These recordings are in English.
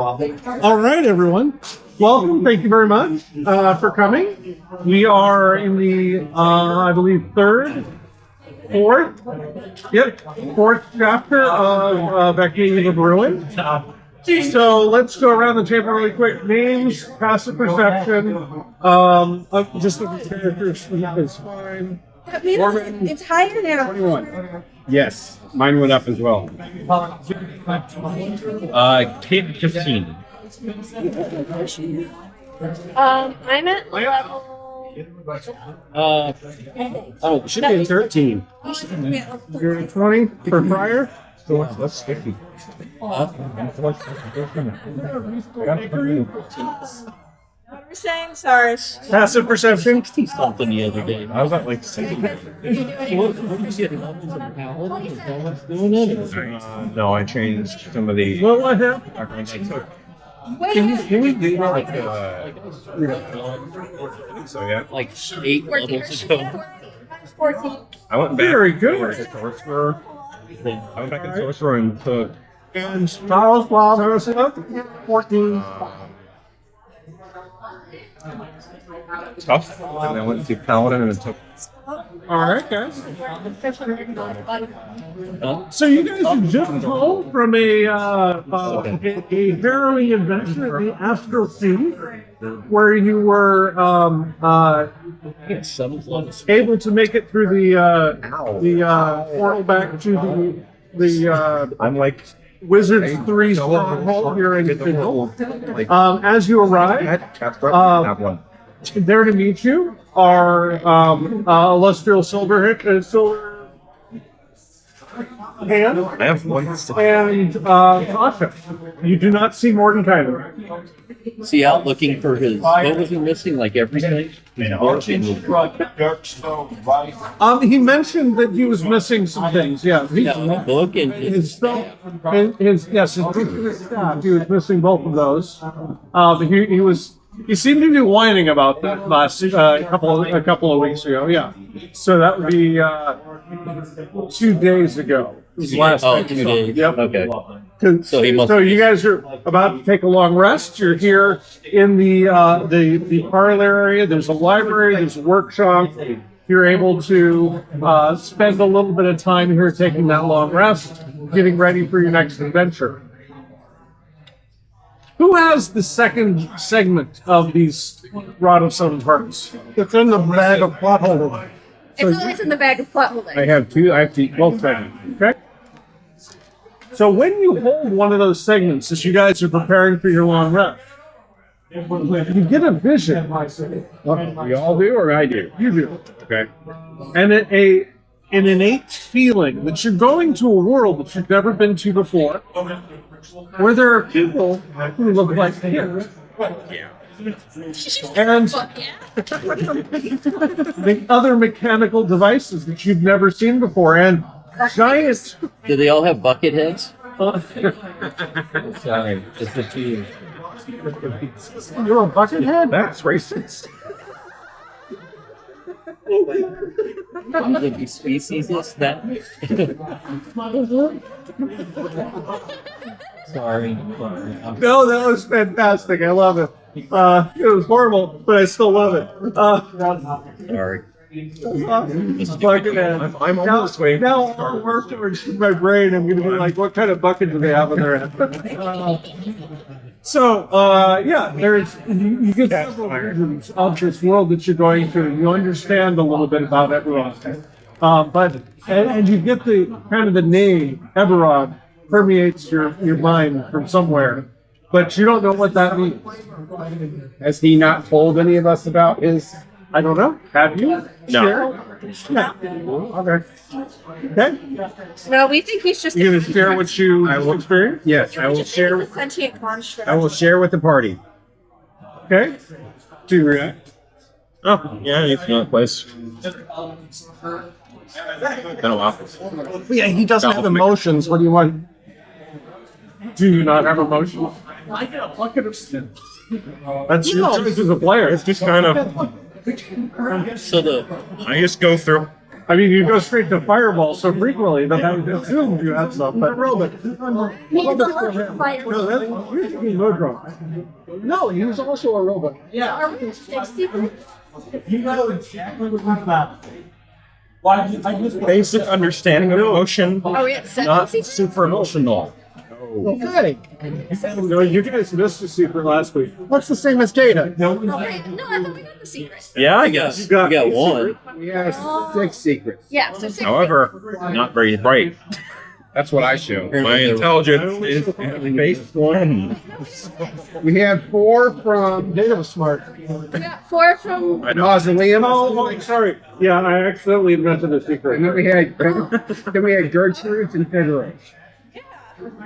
All right, everyone. Welcome. Thank you very much for coming. We are in the, I believe, fourth chapter of Vecna the Bruin. So let's go around the table really quick. Names, passive perception, just looking at characters is fine. That means it's higher now. 21. Yes, mine went up as well. Kid 15. I'm at level. Oh, Should be 13. You're at 20 for Friar. So that's 50. What were we saying? Sorry. Passive perception. Something the other day. I was at like 60. No, I changed some of the What happened? documents I took. Can we do Like, so yeah, Like 8 levels ago. 14. I went back. Very good. To Sorcerer. I went back in Sorcerer and took And Charles Wild 14. Tough, and I went to Paladin and took. All right, guys. So you guys are just home from a harrowing adventure in the Astral Sea, where you were able to make it through the portal back to the I'm like Wizards 3 stronghold here in Fiddle. like As you arrive, have one. there to meet you are Illustrial Silver Hand I have one. and Sasha. You do not see Mordenkainen. Is he out looking for his? What was he missing? Like everything? He mentioned that he was missing some things. Yeah, No, book and his stuff, his book and his staff. He was missing both of those. But he seemed to be whining about that last a couple of weeks ago. Yeah, so that would be 2 days ago. Was the last Oh, time 2 we saw him. days. Yep. Okay. So, he must- so you guys are about to take a long rest. You're here in the parlor area. There's a library. There's a workshop. You're able to spend a little bit of time here taking that long rest, getting ready for your next adventure. Who has the second segment of these Rod of Seven Parts? It's in the bag of plot holding. It's always in the bag of plot holding. I have two. I have to eat both segments. Okay. So when you hold one of those segments, as you guys are preparing for your long rest, you get a vision. We all do, or I do. You do. Okay. And an innate feeling that you're going to a world that you've never been to before, where there are people who look like you. Yeah. And Fuck yeah. the other mechanical devices that you've never seen before, and giant. Do they all have bucket heads? Sorry, just the two. You're a buckethead? That's racist. The species is that? Sorry. No, that was fantastic. I love it. It was horrible, but I still love it. Sorry. Buckethead. I'm almost waiting. Now all work towards my brain. I'm going to be like, what kind of bucket do they have in their head? Yeah, you get several visions of this world that you're going to. You understand a little bit about Eberron, and you get the kind of the name Eberron permeates your mind from somewhere, but you don't know what that means. Has he not told any of us about his? I don't know. Have you? No. Share? Okay. Okay. No, we think he's just You gonna share what you experienced? Yes, I will share. a sentient construct. I will share with the party. Okay. Do you react? Oh, yeah, it's not a place. Been a while. Yeah, he doesn't have emotions. What do you want? Do you not have emotions? I get a bucket of sin. That's your choice as a player. It's just kind of. So I just go through. I mean, you go straight to Fireball so frequently that I assumed you had some, but Robot. He's the fire. No, that's usually Modron. No, he was also a robot. Are we in 60? You know exactly what Basic understanding of emotion, Are we at 70? not super emotional. Okay. No, you guys missed a secret last week. What's the same as data? No, I thought we got the secret. Yeah, I guess. You got, We got one. We have 6 secrets. Yeah, so 60. However, not very bright. That's what I show. My intelligence is based on. We had 4 from Data was smart. We got 4 from. Mausoleum. Oh, sorry. Yeah, I accidentally invented a secret. And then we had Gertrude's and Federer.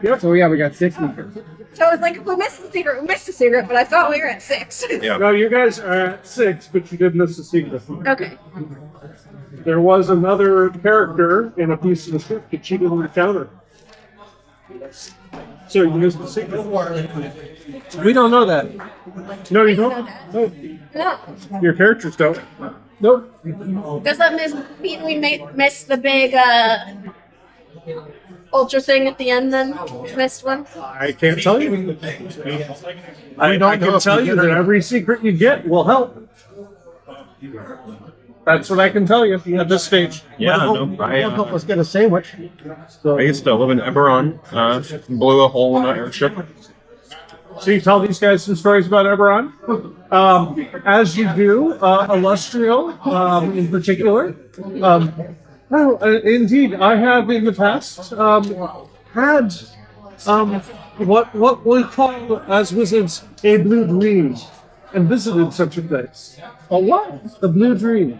Yep. So yeah, we got 6 secrets. So it's like, if we missed the secret, we missed the secret, but I thought we were at 6. Yeah. No, you guys are at 6, but you did miss a secret. Okay. There was another character in a piece of the script that she didn't encounter. So you missed the secret. We don't know that. No, you don't? No. No. Your characters don't. Nope. Does that mean we missed the big ultra thing at the end then? Missed one? I can't tell you. I don't know can if tell you you get that it. every secret you get will help. That's what I can tell you at this stage. Yeah, no, Help us get a sandwich. I used to live in Eberron. Blew a hole in an airship. So you tell these guys some stories about Eberron. As you do, Illustrio in particular. Indeed, I have in the past had what we call as wizards a blue dream, and visited such a place. A what? A blue dream.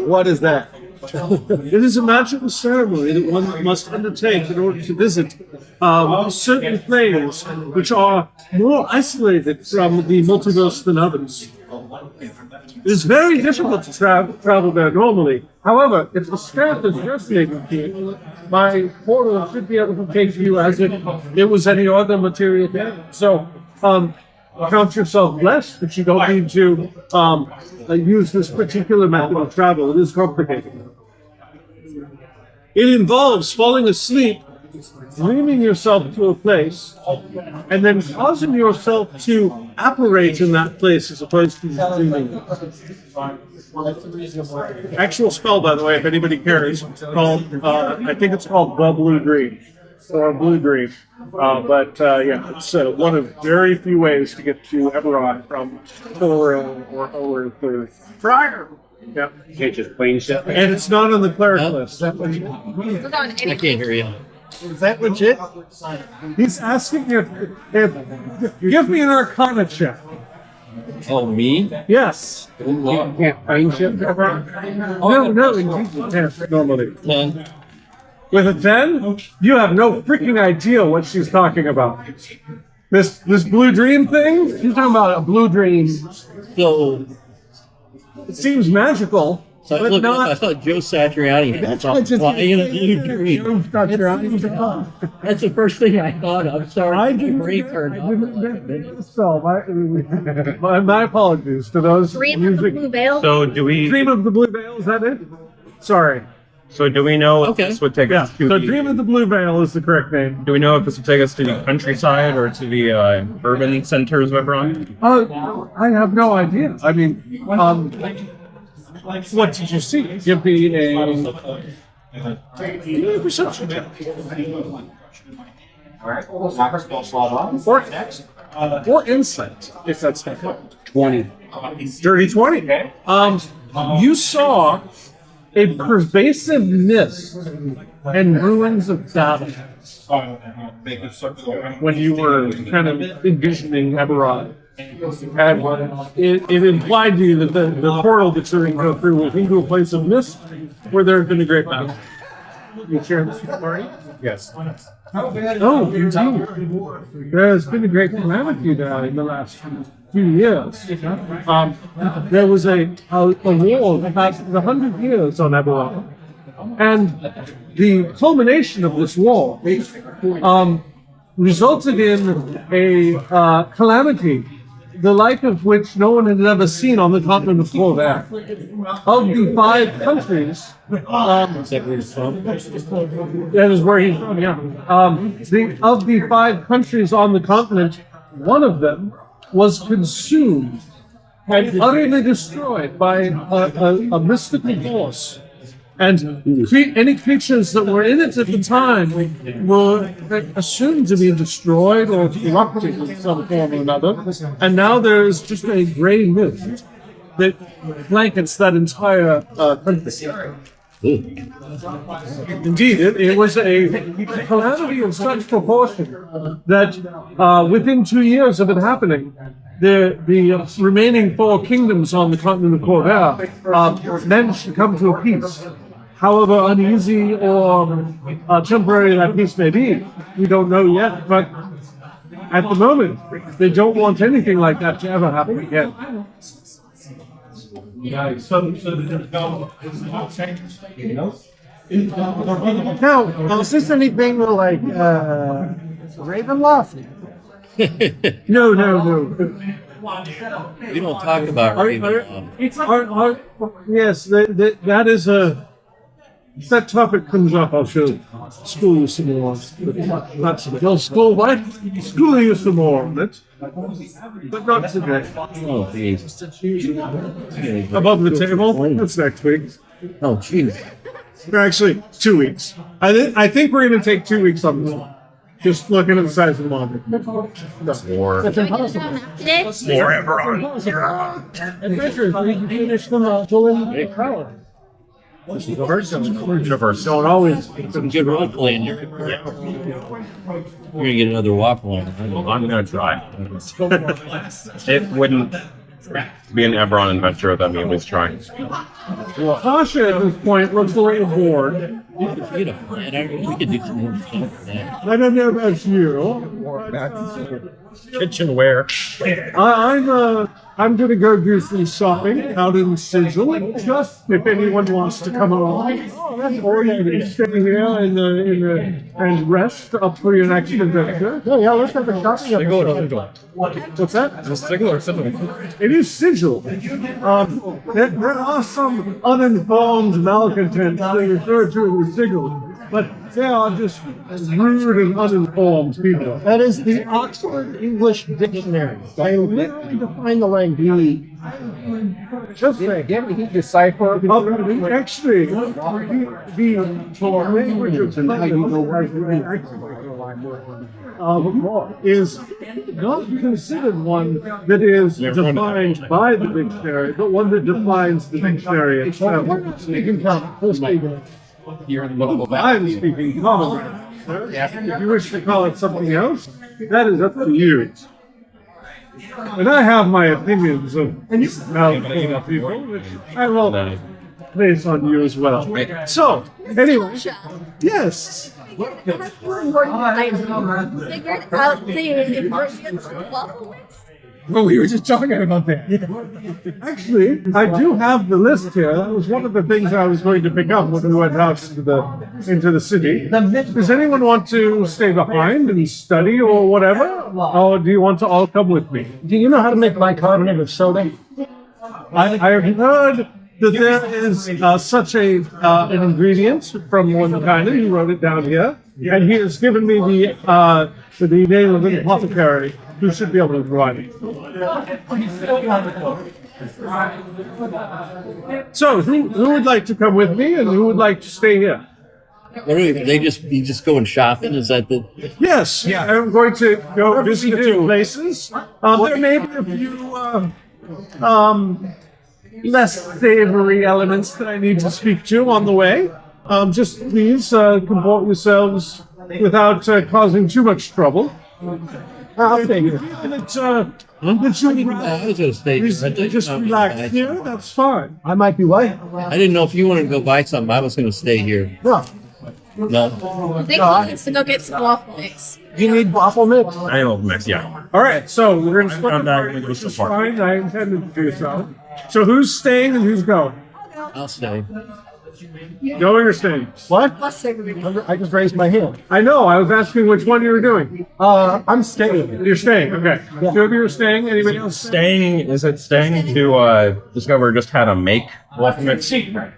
What is that? It is a magical ceremony that one must undertake in order to visit certain planes which are more isolated from the multiverse than others. It is very difficult to travel there normally. However, if the staff is resonating to you, my portal should be able to take you as if it was any other material thing. So, count yourself blessed that you don't need to use this particular method of travel. It is complicated. It involves falling asleep, dreaming yourself to a place, and then causing yourself to apparate in that place as opposed to dreaming. Actual spell, by the way, if anybody cares, called I think it's called the Blue Dream. Or Blue Dream. Yeah, it's one of very few ways to get to Eberron from Pillaril or over to Friar. Yeah. You can't just plane ship. And it's not on the cleric Huh? list. That was, We're going I can't hear you. Is that legit? he's asking if give me an Arcana check. Oh, me? Yes. You can't plane ship. No, indeed you can't normally. 10. With a 10, you have no freaking idea what she's talking about. This blue dream thing? She's talking about a blue dream. So, It seems magical, so I, but looked up, I not. thought Joe Satriani had something flying in a blue dream. That's the first thing I thought of. Sorry, I my didn't brain get- turned I off. didn't get the spell. My apologies to those Dream of the music. Blue Veil. So do we? Dream of the Blue Veil, is that it? Sorry. So do we know if Okay. this would take Yeah. us to So the? Dream of the Blue Veil is the correct name. Do we know if this would take us to the countryside or to the urban centers of Eberron? I have no idea. I mean, what did you see? Give me a perception check. Or insight, if that's not 20. dirty 20. You saw a pervasive mist and ruins of battle when you were kind of envisioning Eberron. And it implied to you that the portal that you're going to go through will into a place of mist where there have been a great battle. You share this story? Yes. Oh, indeed. There's been a great calamity now in the last few years. There was a war that lasted 100 years on Eberron. And the culmination of this war resulted in a calamity the like of which no one had ever seen on the continent before that. Of the 5 countries, that is where he's from, yeah. Of the 5 countries on the continent, one of them was consumed and utterly destroyed by a mystical force. And any creatures that were in it at the time were assumed to be destroyed or corrupted in some form or another. And now there is just a gray mist that blankets that entire country. Indeed, it was a calamity of such proportion that within 2 years of it happening, the remaining 4 kingdoms on the continent of Corvair managed to come to a peace. However uneasy or temporary that peace may be, we don't know yet, but at the moment, they don't want anything like that to ever happen again. Now, is this anything like Ravenloft? No. We don't talk about Ravenloft. Yes, that is a. If that topic comes up, I'll show school you some more. Not school what? School you some more on it. But not today. Oh, geez. Above the table? That's next week. Oh, geez. Actually, 2 weeks. I think we're going to take 2 weeks on this one. Just looking at the size of the monitor. More Today? Eberron. Adventures, we can finish them until in Crowley. Universe. Don't always. Some good role playing. You're gonna get another waffle on. I'm gonna try. It wouldn't be an Eberron adventure without me at least trying. Tasha at this point looks a little bored. You could get a plan. We could do some more stuff for that. I don't know about you. Kitchenware. I'm gonna go do some shopping out in Sigil. Just if anyone wants to come along, or you can stay here and rest up for your next adventure. Yeah, let's have a shopping Sigil or episode. Sigil? What's that? Is it Sigil or Sigil? It is Sigil. There are some uninformed malcontents that refer to it as Sigil, but they are just rude and uninformed people. That is the Oxford English Dictionary. I literally define the language. Just say. Didn't he decipher? Actually, the language of is not considered one that is defined by the dictionary, but one that defines the dictionary itself. We're not speaking common. We're speaking. Here in the local I'm speaking common. If you wish to call it something else, that is up to you. And I have my opinions of malcontent people, which I will place on you as well. So, anyway, yes. I figured out the ingredients for waffle mix. Well, we were just talking about that. Actually, I do have the list here. That was one of the things I was going to pick up when we went out into the city. Does anyone want to stay behind and study or whatever? Or do you want to all come with me? Do you know how to make bicarbonate of soda? I have heard that there is such an ingredient from one kind, and he wrote it down here. And he has given me the name of an apothecary who should be able to provide it. So, who would like to come with me, and who would like to stay here? You just going shopping? Is that the? Yes, I'm going to go visit a few places. There may be a few less savory elements that I need to speak to on the way. Just please comport yourselves without causing too much trouble. I'll take it. I was gonna stay. Just relax here, that's fine. I might be white. I didn't know if you wanted to go buy something. I was gonna stay here. No. No. I think he needs to go get some waffle mix. You need waffle mix? I know mix, yeah. All right, so we're going to split I'm the not party, gonna go which so is far. fine. I intended to do so. So who's staying and who's going? I'll stay. Going or staying? What? Plus cigarette. I just raised my hand. I know. I was asking which one you were doing. I'm staying. You're staying. Okay. Two of you are staying. Anybody else? Staying, is it staying to discover just how to make waffle mix? There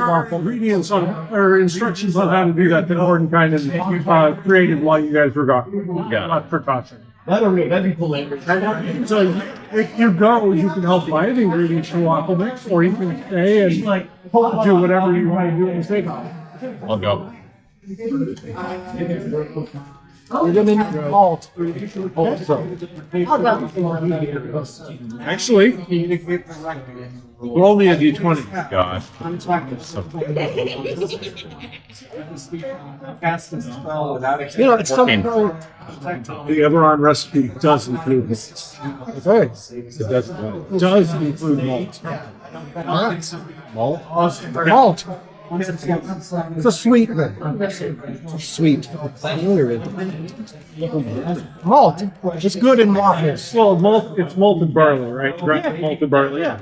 are ingredients on or instructions on how to do that that Gordon kind of created while you guys were gone. Yeah. Precaution. That'd be cool. So if you go, you can help buy the ingredients for waffle mix, or you can stay and do whatever you want to do in the steakhouse. I'll go. You're gonna need malt. Also. Actually, roll me a d20. God. You know, it's something. The Eberron recipe does include this. Okay. It does include malt. Malt. It's a sweet thing. Sweet. Malt. It's good in waffles. Well, it's malted barley, right? Malted barley. Yeah.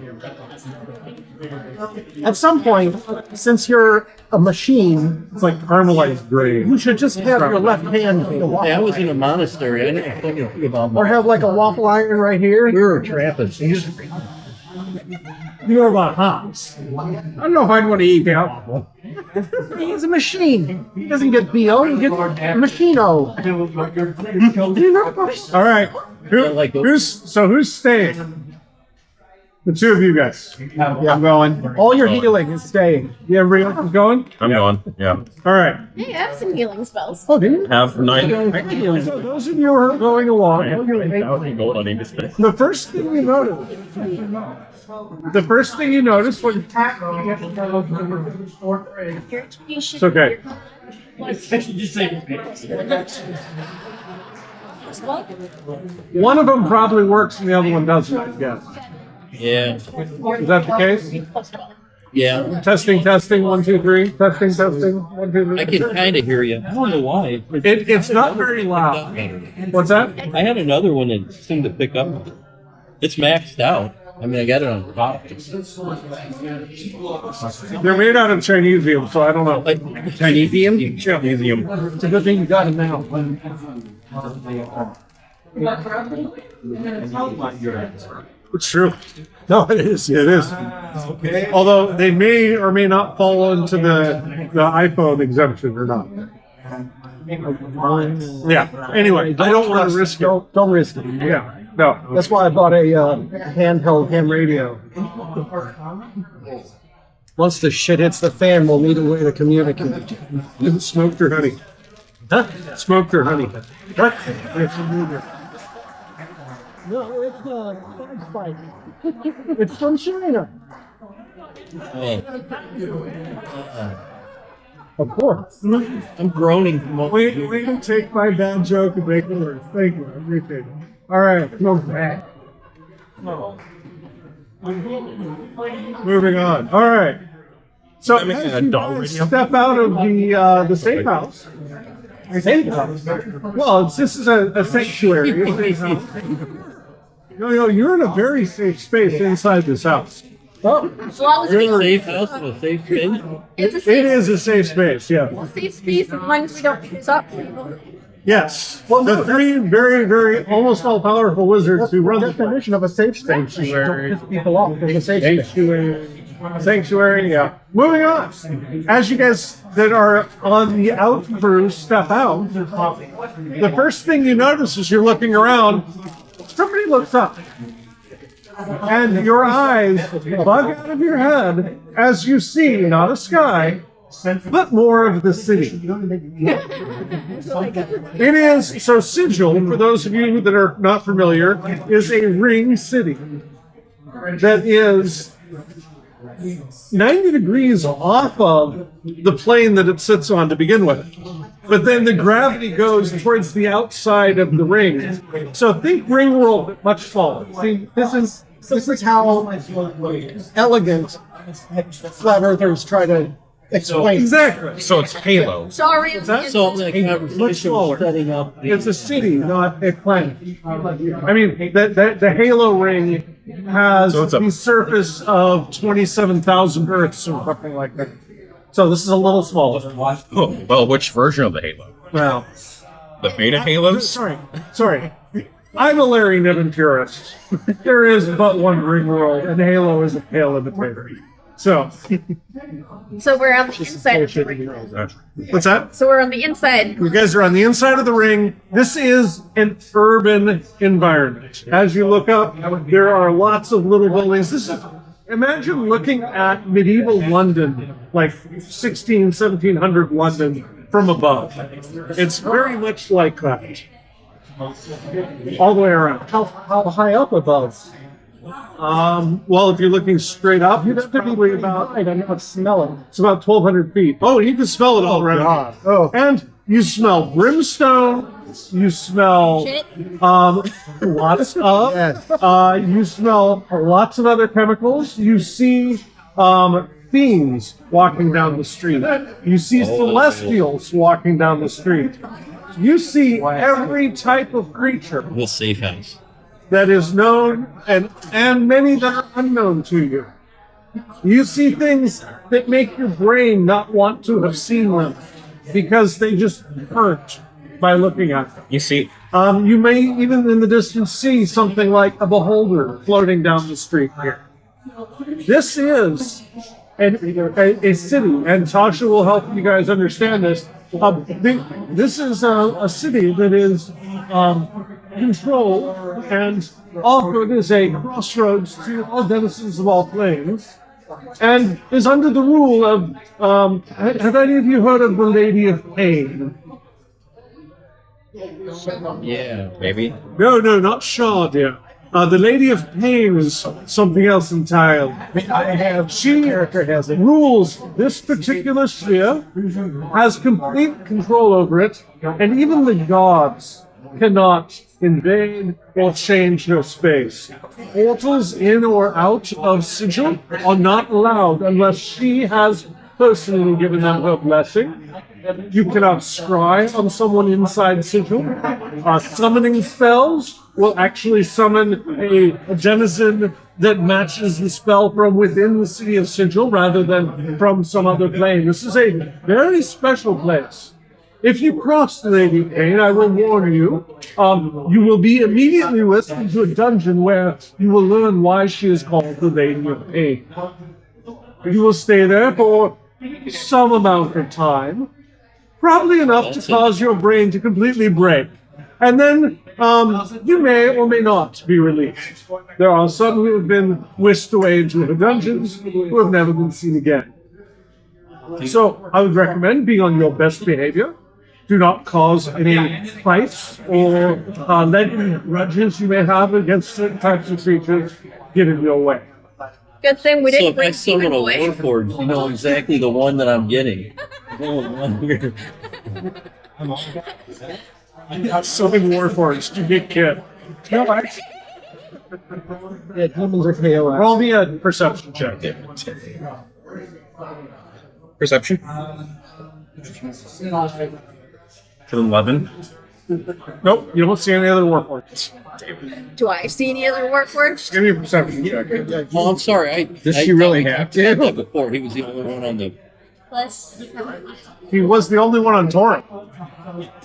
At some point, since you're a machine, It's like caramelized grain. you should just have your left hand be the waffle Yeah, I was in iron. a monastery. I didn't know anything about Or have like a waffle iron right here. We were Trappists. You know about hops. I don't know if I'd want to eat that. He's a machine. He doesn't get BO, he gets machino. All right. like those. Who's staying? The two of you guys. I'm going. All your healing is staying. Yeah, everybody else is going? I'm going. Yeah. All right. Hey, I have some healing spells. Oh, didn't you? Have Nite. So those of you who are going along, the first thing you notice when it's okay. One of them probably works and the other one doesn't, I guess. Yeah. Is that the case? Yeah. Testing, 1, 2, 3. Testing, 1, 2, 3. I can kind of hear you. I don't know why. It's not very loud. What's that? I had another one that seemed to pick up. It's maxed out. I mean, I got it on top. They're made out of Chinesium, so I don't know. Like, Chinesium? Chinesium. It's a good thing you got it now. It's true. No, it is. It is. Although they may or may not fall into the iPhone exemption or not. Yeah. Anyway, I don't want to risk it. Don't risk it. Yeah. No. That's why I bought a handheld ham radio. Once the shit hits the fan, we'll need a way to communicate. Is it smoked or honey? Huh? Smoked or honey? What? No, it's Spike. It's from China. oh, Of course. I'm groaning from all We can take my bad joke and make it worse. Thank you. I appreciate it. All right. Moving on. All right. So as making a you dull guys radio? step out of the safe house. Well, this is a sanctuary. It's a safe house. No, you're in a very safe space inside this house. Oh, As long as You're in a we, safe house in a safe space? it's a It safe, is a safe space, yeah. safe space as long as we don't piss up people. Yes. Well, the three very, very, almost all-powerful wizards who run the the place. definition of a safe space is don't piss people off. It's a safe space. Sanctuary, yeah. Moving on. As you guys that are on the out cruise step out, the first thing you notice as you're looking around, somebody looks up. And your eyes bug out of your head as you see not a sky, but more of the city. It is, so Sigil, for those of you that are not familiar, is a ring city that is 90 degrees off of the plane that it sits on to begin with. But then the gravity goes towards the outside of the ring. So think ring world, but much smaller. See, this is how elegant flat earthers try to Explain. Exactly. So it's Halo. Sorry. So the conversation was setting up. It's a city, not a planet. I mean, the Halo ring has So it's a- the surface of 27,000 Earths or something like that. So this is a little smaller. Oh, well, which version of the Halo? Well, The Beta Halos? sorry. I'm a Larry Niven purist. There is but one ring world, and Halo is a pale imitator. So, So we're on the inside of the ring. what's that? So we're on the inside. You guys are on the inside of the ring. This is an urban environment. As you look up, there are lots of little buildings. Imagine looking at medieval London, like 1700 London, from above. It's very much like that. All the way around. How high up above? Well, if you're looking straight up, it's probably about, I don't know. Smell it. it's about 1,200 feet. Oh, you can smell it all around. God. Oh. And you smell brimstone. You smell Shit. lots of. Yes. You smell lots of other chemicals. You see fiends walking down the street. You see celestials walking down the street. You see every type of creature The safe house. that is known and many that are unknown to you. You see things that make your brain not want to have seen them because they just hurt by looking at them. You see, You may even in the distance see something like a beholder floating down the street here. This is a city, and Tasha will help you guys understand this. This is a city that is controlled and often is a crossroads to all denizens of all planes, and is under the rule of. Have any of you heard of the Lady of Pain? Yeah. maybe. No, not Shaw, dear. The Lady of Pain is something else entirely. She rules this particular sphere, has complete control over it, and even the gods cannot invade or change her space. Portals in or out of Sigil are not allowed unless she has personally given them her blessing. You cannot scry on someone inside Sigil. Summoning spells will actually summon a denizen that matches the spell from within the city of Sigil rather than from some other plane. This is a very special place. If you cross the Lady of Pain, I will warn you, you will be immediately whisked into a dungeon where you will learn why she is called the Lady of Pain. You will stay there for some amount of time, probably enough to cause your brain to completely break. And then you may or may not be released. There are some who have been whisked away into the dungeons who have never been seen again. So I would recommend being on your best behavior. Do not cause any fights or let any grudges you may have against certain types of creatures get in your way. Good thing we So didn't if I bring summon Steven a away. Warforged, you know exactly the one that I'm getting. The one here. Something Warforged, you get kid. No, actually, Yeah, humans are KOS. roll me a perception check. Perception? 11. Nope, you don't see any other Warforged. Do I see any other Warforged? Give me a perception check. Oh, I'm sorry. Does she really have to? said that before. He was the only one on the. Plus. He was the only one on Torrent.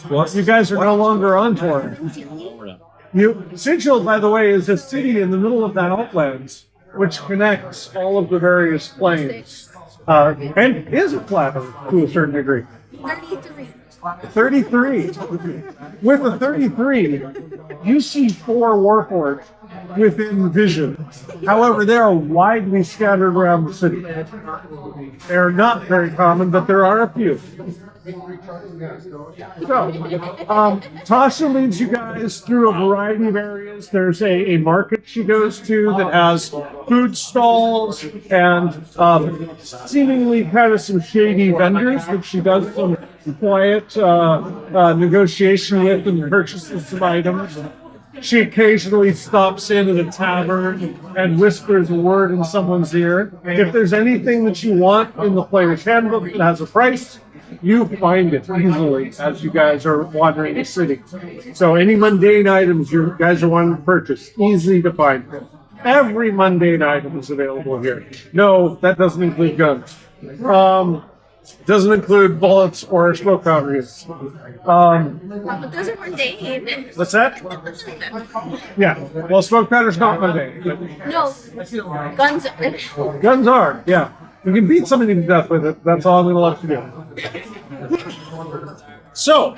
Well, you guys are no longer on Torrent. Sigil, by the way, is a city in the middle of that Outlands, which connects all of the various planes. And is a platter to a certain degree. 33. 33. With a 33, you see 4 Warforged within vision. However, they are widely scattered around the city. They are not very common, but there are a few. So, Tasha leads you guys through a variety of areas. There's a market she goes to that has food stalls and seemingly kind of some shady vendors that she does some quiet negotiation with and purchases some items. She occasionally stops in at a tavern and whispers a word in someone's ear. If there's anything that you want in the player's handbook that has a price, you find it easily as you guys are wandering the city. So any mundane items you guys are wanting to purchase, easy to find. Every mundane item is available here. No, that doesn't include guns. Doesn't include bullets or smoke powders. But those are mundane. What's that? Yeah. Well, smoke powder's not mundane. No, guns. Guns are, yeah. You can beat somebody to death with it. That's all I'm going to let you do. So,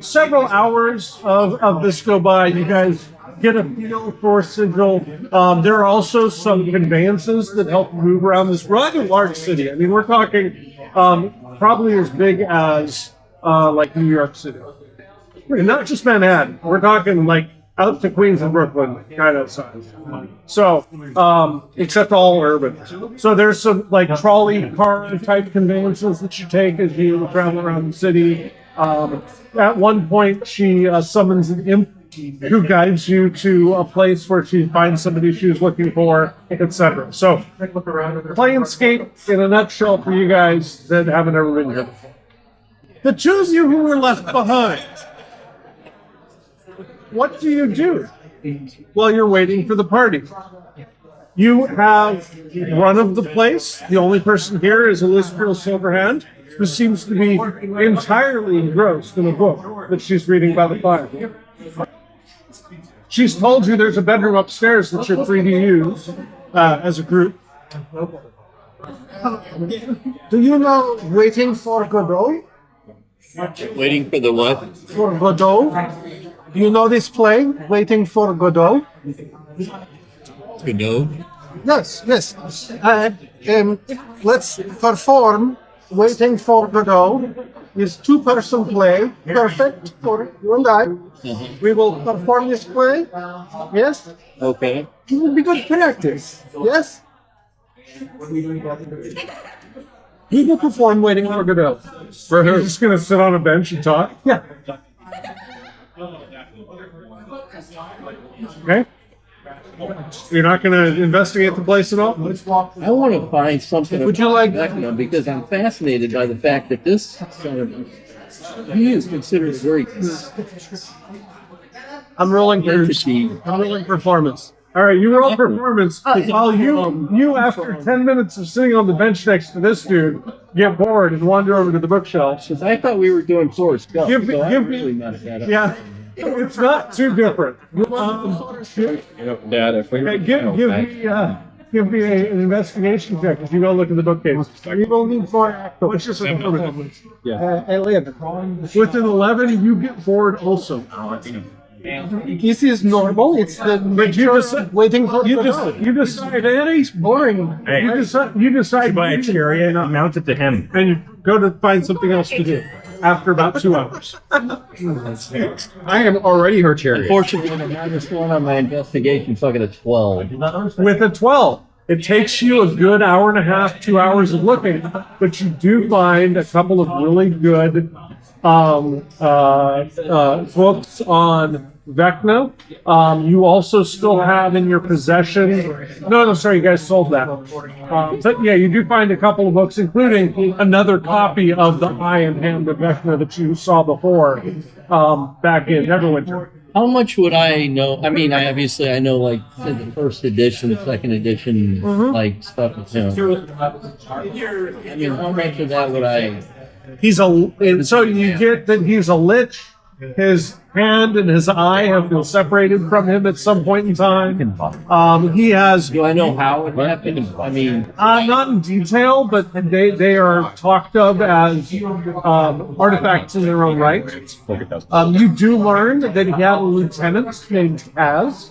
several hours of this go by. You guys get a feel for Sigil. There are also some conveyances that help move around this rather large city. I mean, we're talking probably as big as like New York City. Not just Manhattan. We're talking like out to Queens and Brooklyn kind of size. So, except all urban. So there's some like trolley car type conveyances that you take as you travel around the city. At one point, she summons an imp who guides you to a place where she finds somebody she's looking for, etc. So, Planescape in a nutshell for you guys that haven't ever been here. The two of you who were left behind. What do you do while you're waiting for the party? You have run of the place. The only person here is Elizabeth Silverhand, who seems to be entirely engrossed in a book that she's reading by the fire. She's told you there's a bedroom upstairs that you're free to use as a group. Do you know Waiting for Godot? Waiting for the what? For Godot? Do you know this play, Waiting for Godot? Godot? Yes. Let's perform Waiting for Godot. It's two-person play, perfect for you and I. We will perform this play. Yes? Okay. It will be good practice. Yes? He will perform Waiting for Godot. For who? You're just going to sit on a bench and talk? Yeah. Okay. You're not going to investigate the place at all? I want to find something. Would you like- Vecna, because I'm fascinated by the fact that this son of he is considered a very I'm rolling entity. performance. All right, you roll performance. While you after 10 minutes of sitting on the bench next to this dude, get bored and wander over to the bookshelves. Because I thought we were doing Forrest Gump, Give me- so I give me- really messed that up. Yeah, it's not too different. Dad, if we were Give me an investigation check as you go look at the bookcase. You will need 4 actors. What's your performance? 11. With an 11, you get bored also. This is normal. It's the But you just Waiting for Godot. you decide, Annie's Boring. Hey, you decide buy a chariot and mount it to him. and you go to find something else to do after about 2 hours. I am already her chariot. Unfortunately, I'm just going on my investigation, so I got a 12. With a 12, it takes you a good hour and a half, 2 hours of looking, but you do find a couple of really good books on Vecna. You also still have in your possession. No, sorry, you guys sold that. But yeah, you do find a couple of books, including another copy of the Eye and Hand of Vecna that you saw before back in Neverwinter. How much would I know? I mean, I know like say, the first edition, second edition, like stuff. You know. I mean, how much of that would I? And so you get that he's a lich. His hand and his eye have been separated from him at some point in time. He has. Do I know how it happened? I mean, Not in detail, but they are talked of as artifacts in their own right. You do learn that he had a lieutenant named Kaz.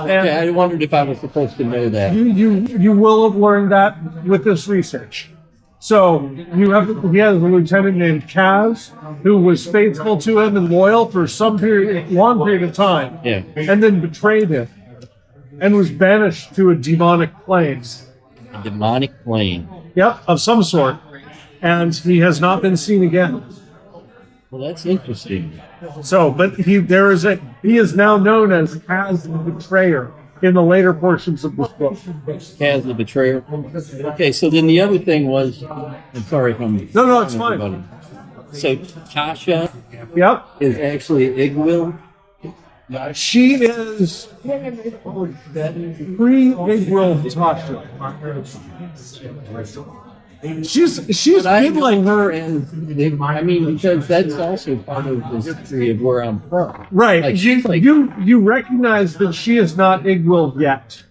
okay, I wondered if I was supposed to know that. You will have learned that with this research. So he has a lieutenant named Kaz who was faithful to him and loyal for some long period of time, Yeah. and then betrayed him and was banished to a demonic plane. A demonic plane. Yep, of some sort, and he has not been seen again. Well, that's interesting. So, but he is now known as the Betrayer in the later portions of this book. Kaz the Betrayer. Okay, so then the other thing was, I'm sorry if I'm. No, it's fine. everybody. So Tasha Yep. is actually Igwil. She is pre-Igwil Tasha. She's But I been know like her as, I mean, because that's also part of the history of where I'm from. right. Like, she's like, You recognize that she is not Igwil yet.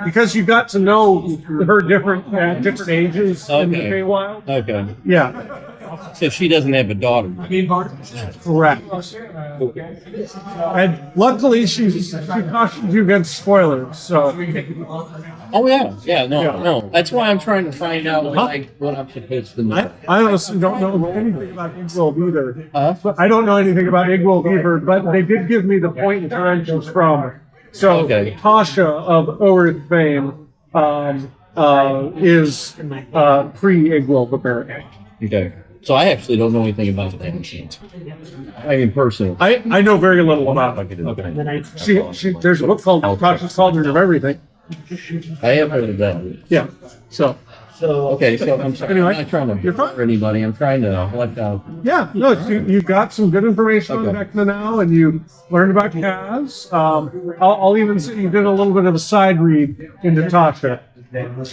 Because you got to know her different ages in the Okay. Feywild. okay. Yeah, So she doesn't have a daughter. correct. And luckily, she cautioned you against spoilers. So Oh yeah, yeah, no, Yeah. no. That's why I'm trying to find out like what I'm supposed to know. I honestly don't know anything about Igwil either. Huh? I don't know anything about Igwil either, but they did give me the point in time she's from. So Okay. Tasha of Oerth fame is pre-Igwil apparently. Okay. So I actually don't know anything about that. I mean, personally. I know very little about it. Okay. There's a book called Tasha's Cauldron of Everything. I have heard of that. Yeah. So Okay, so I'm sorry. Anyway, I'm not trying to you're fine. hurt anybody. I'm trying to let out. yeah, no, you got some good information on Okay. Vecna now, and you learned about Kaz. I'll even say you did a little bit of a side read into Tasha.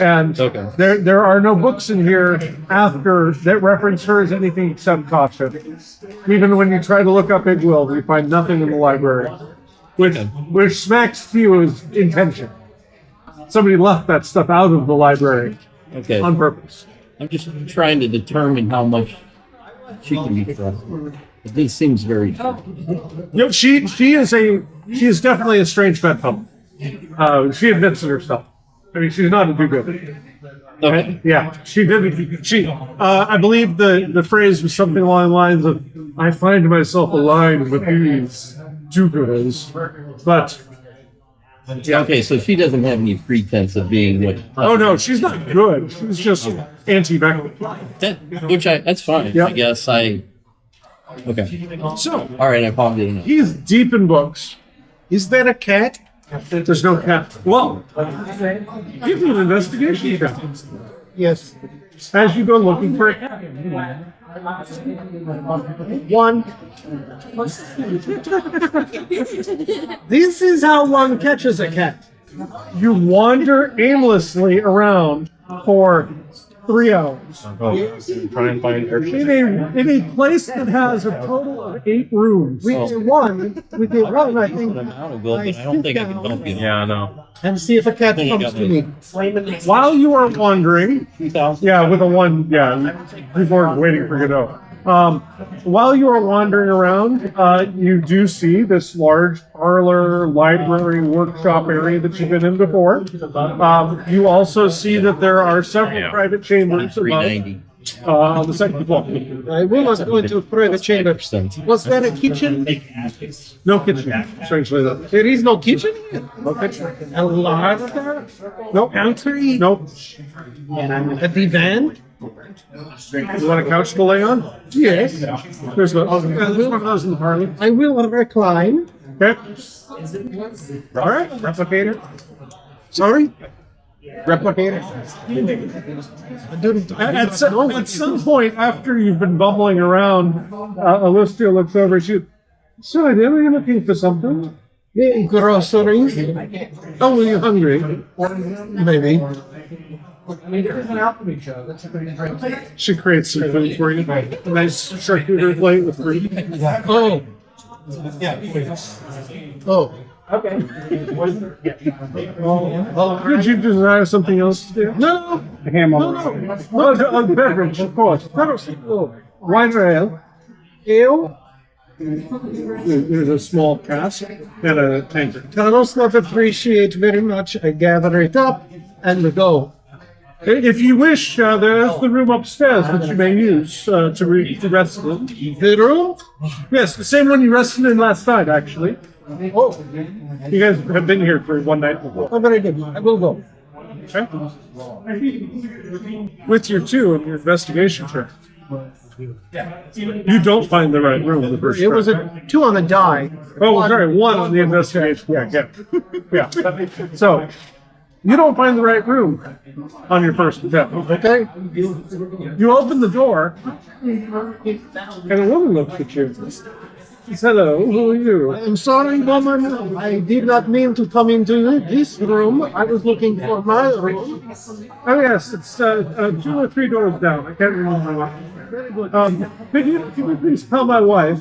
And Okay. there are no books in here after that reference her as anything except Tasha. Even when you try to look up Igwil, you find nothing in the library, which smacks to you as intention. Somebody left that stuff out of the library Okay. on purpose. I'm just trying to determine how much she can be trusted. This seems very true. You know, she is definitely a strange bedfellow. She admits it herself. I mean, she's not a do-gooder. Okay. Yeah, she did. I believe the phrase was something along the lines of, "I find myself aligned with these do-gooders," but Okay, so she doesn't have any pretense of being what. oh no, she's not good. She's just anti-Vecna. That's fine. Yeah. I guess I. Okay. So All right, I popped it in. he's deep in books. Is there a cat? There's no cat. Well, give me an investigation check Yes. as you go looking for a cat. 1. This is how one catches a cat. You wander aimlessly around for 3 hours Try and find her. in a place that has a total of 8 rooms. With the one, I think, I'm out of gold, but I don't think I can help you. Yeah, no. and see if a cat Then you comes got to me. me. While you are wandering, 2,000. yeah, with a 1, yeah, people are waiting for Godot. While you are wandering around, you do see this large parlor, library, workshop area that you've been in before. You also see that there are several Yeah. private chambers above, 390. on the second floor. I will not go into private chamber. 5%. Was there a kitchen? No kitchen, strangely enough. There is no kitchen here. No kitchen. A larder? Nope. Pantry? Nope. A divan? You want a couch to lay on? Yes. There's one of those in the parlor. I will recline. Okay. All right. Replicator. Sorry? Replicator. I didn't. At some point after you've been bumbling around, Alistria looks over at you. So, are you looking for something? Groceries? Oh, are you hungry? Maybe. She creates some food for you. A nice charcuterie plate with fruit. Oh. Oh. Did you desire something else to do? No. Oh, beverage, of course. Oh. Wine or ale? Ale? There's a small cask and a tankard. Carlos not appreciate very much. I gather it up and go. If you wish, there's the room upstairs that you may use to rest in. The room? Yes, the same one you rested in last night, actually. Oh. You guys have been here for one night before. Oh, very good. I will go. Okay. With your 2 of your investigation check. You don't find the right room the first It was time. a 2 on the die. Oh, sorry, 1 on the investigation. Yeah. So, you don't find the right room on your first attempt. Okay. You open the door, and a woman looks at you. She said, "Hello, who are you?" I'm sorry, woman. I did not mean to come into this room. I was looking for my room. Oh yes, it's 2 or 3 doors down. I can't remember. Very good. Could you please tell my wife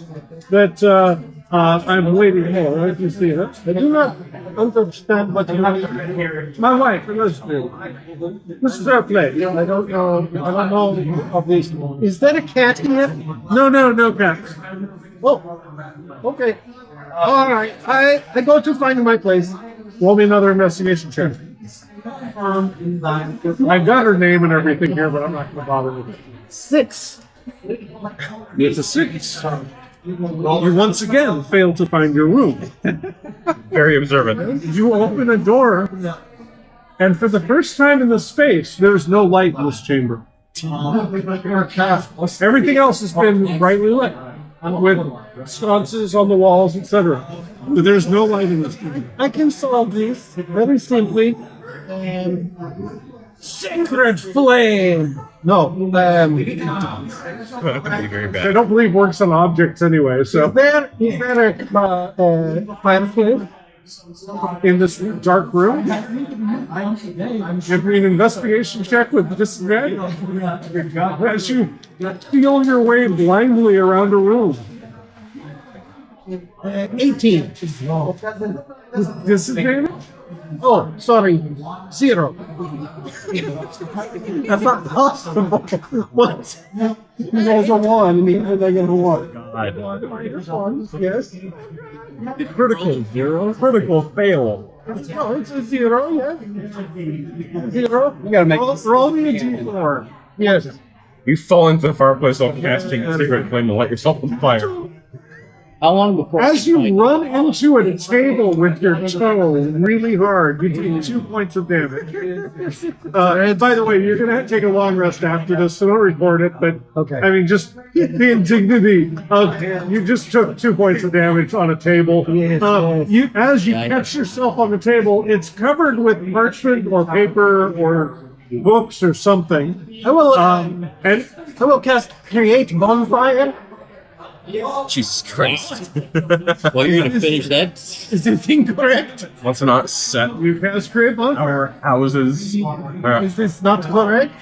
that I'm waiting for her? If you see her. I do not understand what you mean. My wife, Elizabeth. This is her place. I don't know. I don't know of this. Is there a cat here? No cats. Oh, okay. All right. I go to find my place. Roll me another investigation check. I've got her name and everything here, but I'm not going to bother with it. 6. It's a 6. You once again fail to find your room. Very observant. You open a door, and for the first time in the space, there's no light in this chamber. Everything else has been brightly lit, with sconces on the walls, etc. But there's no light in this chamber. I can solve this very simply. Sacred flame. No. That could be very I bad. don't believe works on objects anyway, so Is there a fireplace? in this dark room, give me an investigation check with disadvantage as you feel your way blindly around a room. 18. With disadvantage? Oh, sorry. 0. That's not possible. What? He rolls a 1 and I get a 1. Yes. Critical fail. No, it's a 0, yeah. 0. You gotta make Roll me a d4. Yes. You fall into the fireplace while casting a secret flame and light yourself on fire. How long before? As you run into a table with your toe really hard, you take 2 points of damage. And by the way, you're going to take a long rest after this, so don't record it. But Okay. I mean, just the indignity of you just took 2 points of damage on a table. Yes, As you Yeah, I catch yourself on the table, it's covered with parchment or paper or books or something. I will. And I will cast create bonfire. Jesus Christ. Well, you're gonna finish that. Is this incorrect? Let's not set you cast create bonfire. our houses. Is this not correct?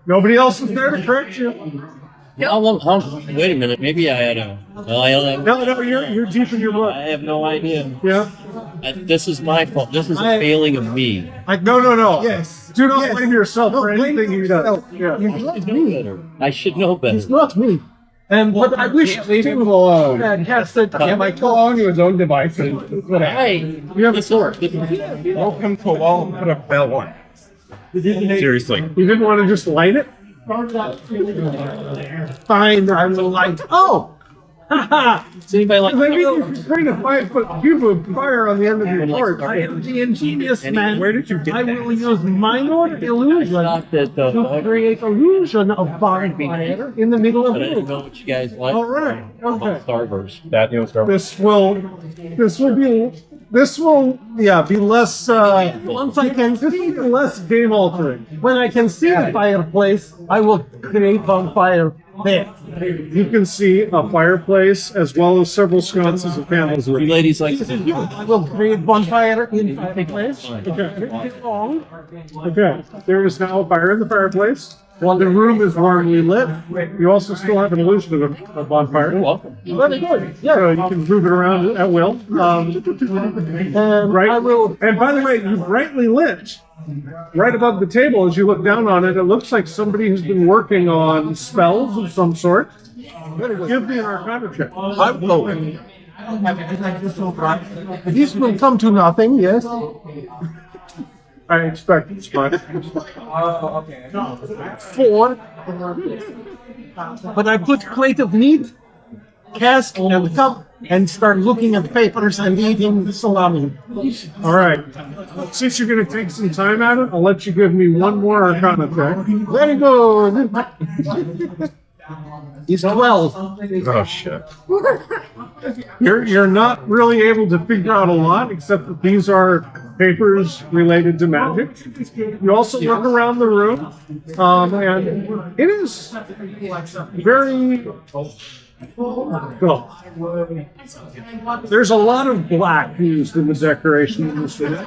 Nobody else is there to correct you. How long? Wait a minute. Maybe I had a. Well, I don't have. No, you're deep in your book. I have no idea. Yeah. This is my fault. This is a failing of me. No. Yes. Do not Yes. blame yourself for blame anything you do. yourself. Yeah. It's not me. I should know better. It's not me. And what I wish Leave him alone. cast it. He might go on to his own devices. Hey, You have a sword. Rope him to a wall and put a bell on. Seriously. You didn't want to just light it? Fine, I will light. Oh! does anybody like? I mean, you're creating a 5-foot cube of fire on the end of your torch. I am the ingenious man. Where did you get I that? will use minor illusion Not that to create illusion of bonfire in the middle of But I didn't the know what you guys like. All right. About Okay. Starburst. That news story. This will be less Once I can see less game altering. when I can see the fireplace, I will create bonfire there. You can see a fireplace as well as several sconces of candles. You ladies like I will create bonfire in fireplace. Long. Okay, there is now a fire in the fireplace. The room is warmly lit. You also still have an illusion of a bonfire. You're welcome. Very good. So you can move it around at will. And Right. I will. And by the way, you brightly lit right above the table as you look down on it. It looks like somebody who's been working on spells of some sort. Give me an Arcana check. I will. This will come to nothing. Yes. I expect it's much. 4. But I put plate of meat, cask, and cup, and start looking at papers and eating salami. All right. Since you're going to take some time at it, I'll let you give me one more Arcana check. Very good. He's 12. Oh shit. You're not really able to figure out a lot, except that these are papers related to magic. You also look around the room, and it is very. Well, there's a lot of black used in the decoration in this room.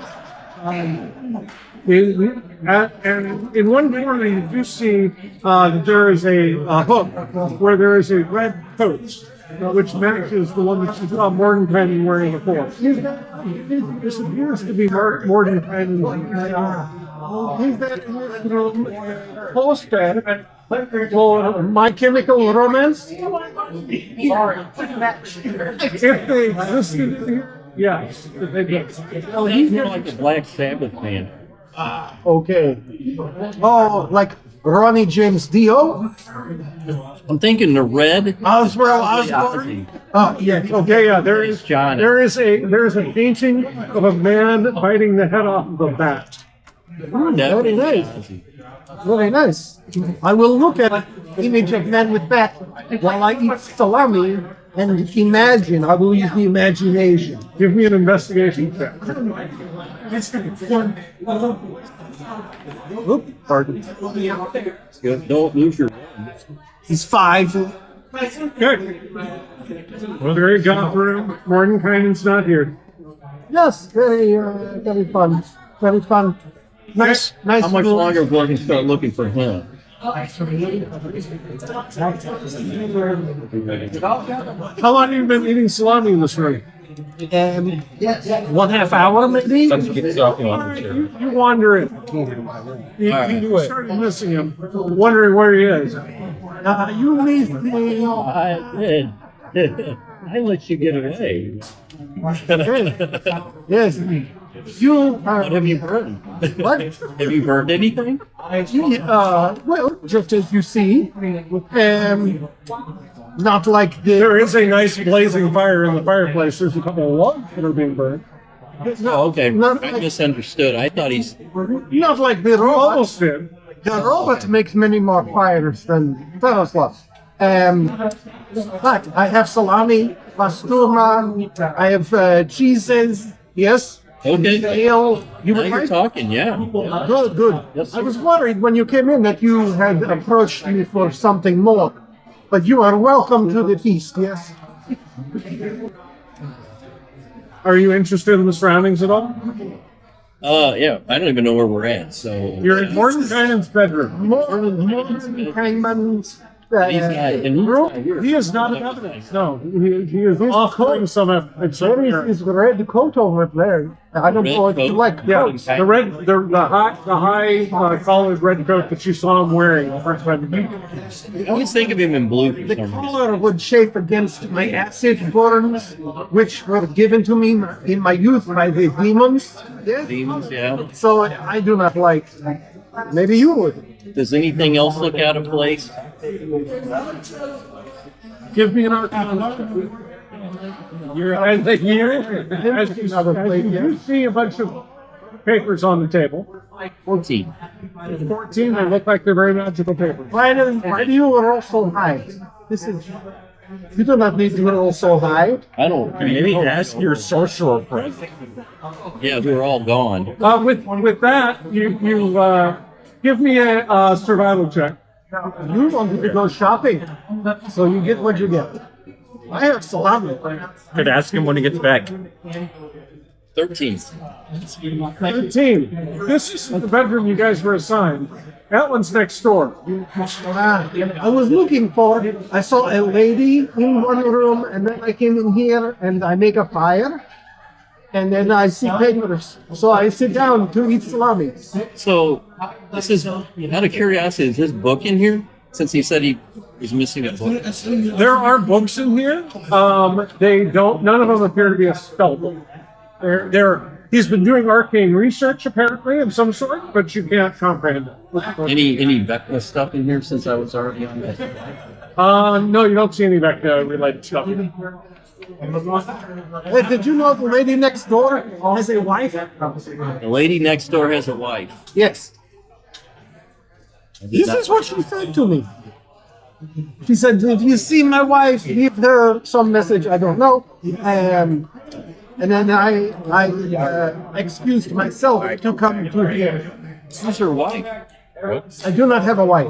And in one corner, you do see that there is a hook where there is a red coat, which matches the one that you saw Mordenkainen wearing before. This appears to be Mordenkainen. He's that in this room poster for My Chemical Romance. If they existed in here, yes, if they did. Well, He's he's more like a Black Sabbath man. okay. Oh, like Ronnie James Dio? I'm thinking the red. Oswald Osborne? Oh, yeah. Okay, yeah, there is Johnny. there is a painting of a man biting the head off of a bat. Very nice. Very nice. I will look at image of man with bat while I eat salami and imagine. I will use the imagination. Give me an investigation check. Oop, pardon. Don't lose your. He's 5. Good. Very goth room. Mordenkainen's not here. Yes, very fun. Very fun. Nice. How much room. longer before I can start looking for him? How long have you been eating salami in this room? 1/2 hour maybe? You wander in. You started missing him, wondering where he is. You leave me. I did. I let you get away. Yes. You What have you burned? what? Have you burned anything? Well, just as you see, not like the. There is a nice blazing fire in the fireplace. There's a couple of logs that are being burned. Oh, okay. Not I like- misunderstood. I thought he's. Not like the You robot. almost did. The robot makes many more fires than Stanislas. But I have salami, pastuma, I have cheeses, yes, Okay. ale. You Now would you're like? talking, yeah. Good, good. Yes, I sir. was worried when you came in that you had approached me for something more. But you are welcome to the feast, yes? Are you interested in the surroundings at all? Yeah. I don't even know where we're at. So You're in Mordenkainen's bedroom. More Hangman's He's not. And he's not here. He is not in evidence. No, he is off doing some evidence. There is red coat over there. I don't know if you coat? like Yeah, coats. the red, the high collared red coat that you saw him wearing the first time. I always think of him in blue for The some reason. color would chafe against my acid burns, which were given to me in my youth by the demons. Yes. Demons, yeah. So I do not like. Maybe you would. Does anything else look out of place? Give me an arcana. You're as you see a bunch of papers on the table. 14. 14. They look like they're very magical papers. Why do you roll so high? This is. You do not need to roll so high. I don't. Maybe ask your sorcerer friend. Yeah, we're all gone. With that, you give me a survival check. You wanted to go shopping, so you get what you get. I have salami. Could ask him when he gets back. 13. 13. This is the bedroom you guys were assigned. That one's next door. I was looking for. I saw a lady in one room, and then I came in here, and I make a fire, and then I see papers. So I sit down to eat salami. So, this is, out of curiosity, is his book in here? Since he said he was missing a book. There are books in here. They don't. None of them appear to be a spell book. He's been doing arcane research apparently of some sort, but you can't comprehend it. Any Vecna stuff in here since I was already on that? No, you don't see any Vecna related stuff. Hey, did you know the lady next door has a wife? The lady next door has a wife. Yes. I did This not- is what she said to me. She said, if you see my wife, leave her some message. I don't know. And then I excused myself to come to here. Who's her wife? I do not have a wife.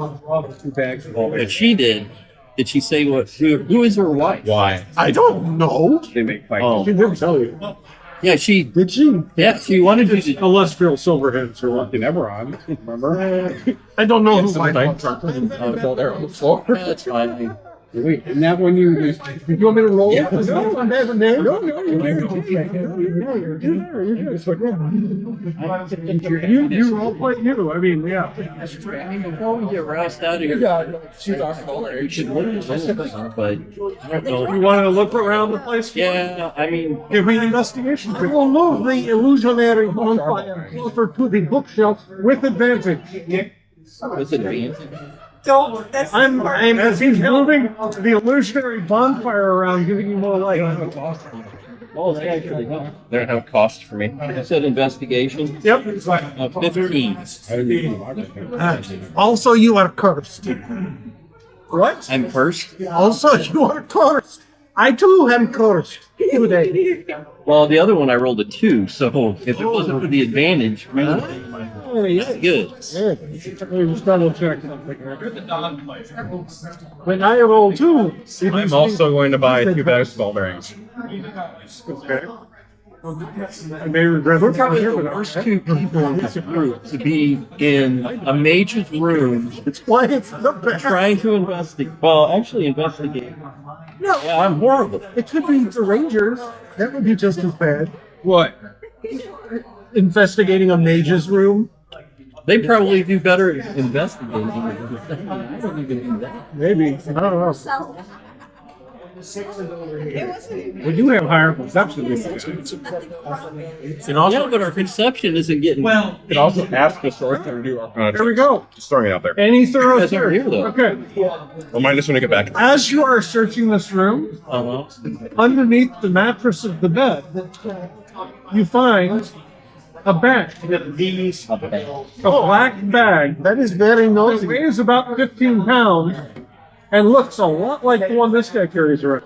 But she did. Did she say who is her wife? Why? I don't know. They make fight. Oh. She didn't tell you. Yeah, she Did she? yeah, she wanted you to Illustrial Silverheads or what? In Eberron, remember? I don't know who Some my night wife trucker is. fell there on the floor. yeah, that's fine. Wait, and that when you want me to roll? No, I have a name. No, you're there. You all play you. I mean, yeah. I mean, before we get roused out of here, we should look at this thing, but I don't know. You want to look around the place? Yeah, I mean, Give me an investigation I check will move the illusionary bonfire closer to the bookshelf. with advantage. what's it? Don't. That's I'm as he's moving the illusionary bonfire around, giving you more light. Oh, they actually help. They don't have a cost for me. I said investigation. Yep. 15. Also, you are cursed. What? I'm first. Also, you are cursed. I too am cursed today. Well, the other one I rolled a 2, so if it wasn't for the advantage, really, that's good. Let me just double check something. When I roll 2, I'm also going to buy 2 bags of ball bearings. Okay. I may regret We're it. probably the worst 2 people in this group to be in a mage's room it's why it's the best. trying to investigate. Well, actually investigate. No, Yeah, I'm horrible. it could be the Rangers. That would be just as bad. What? Investigating a mage's room. They probably do better at investigating. I don't even do that. Maybe. I don't know. it wasn't. Well, you have higher perception than you do. Yeah, but our perception isn't getting. You can also ask the sorcerer to do our There we go. Just throwing it out there. Any thorough That's over search. here, though. Okay. Remind us when we get back. As you are searching this room, underneath the mattress of the bed, you find a bag. A black bag That is very that nosy. weighs about 15 pounds and looks a lot like the one this guy carries around.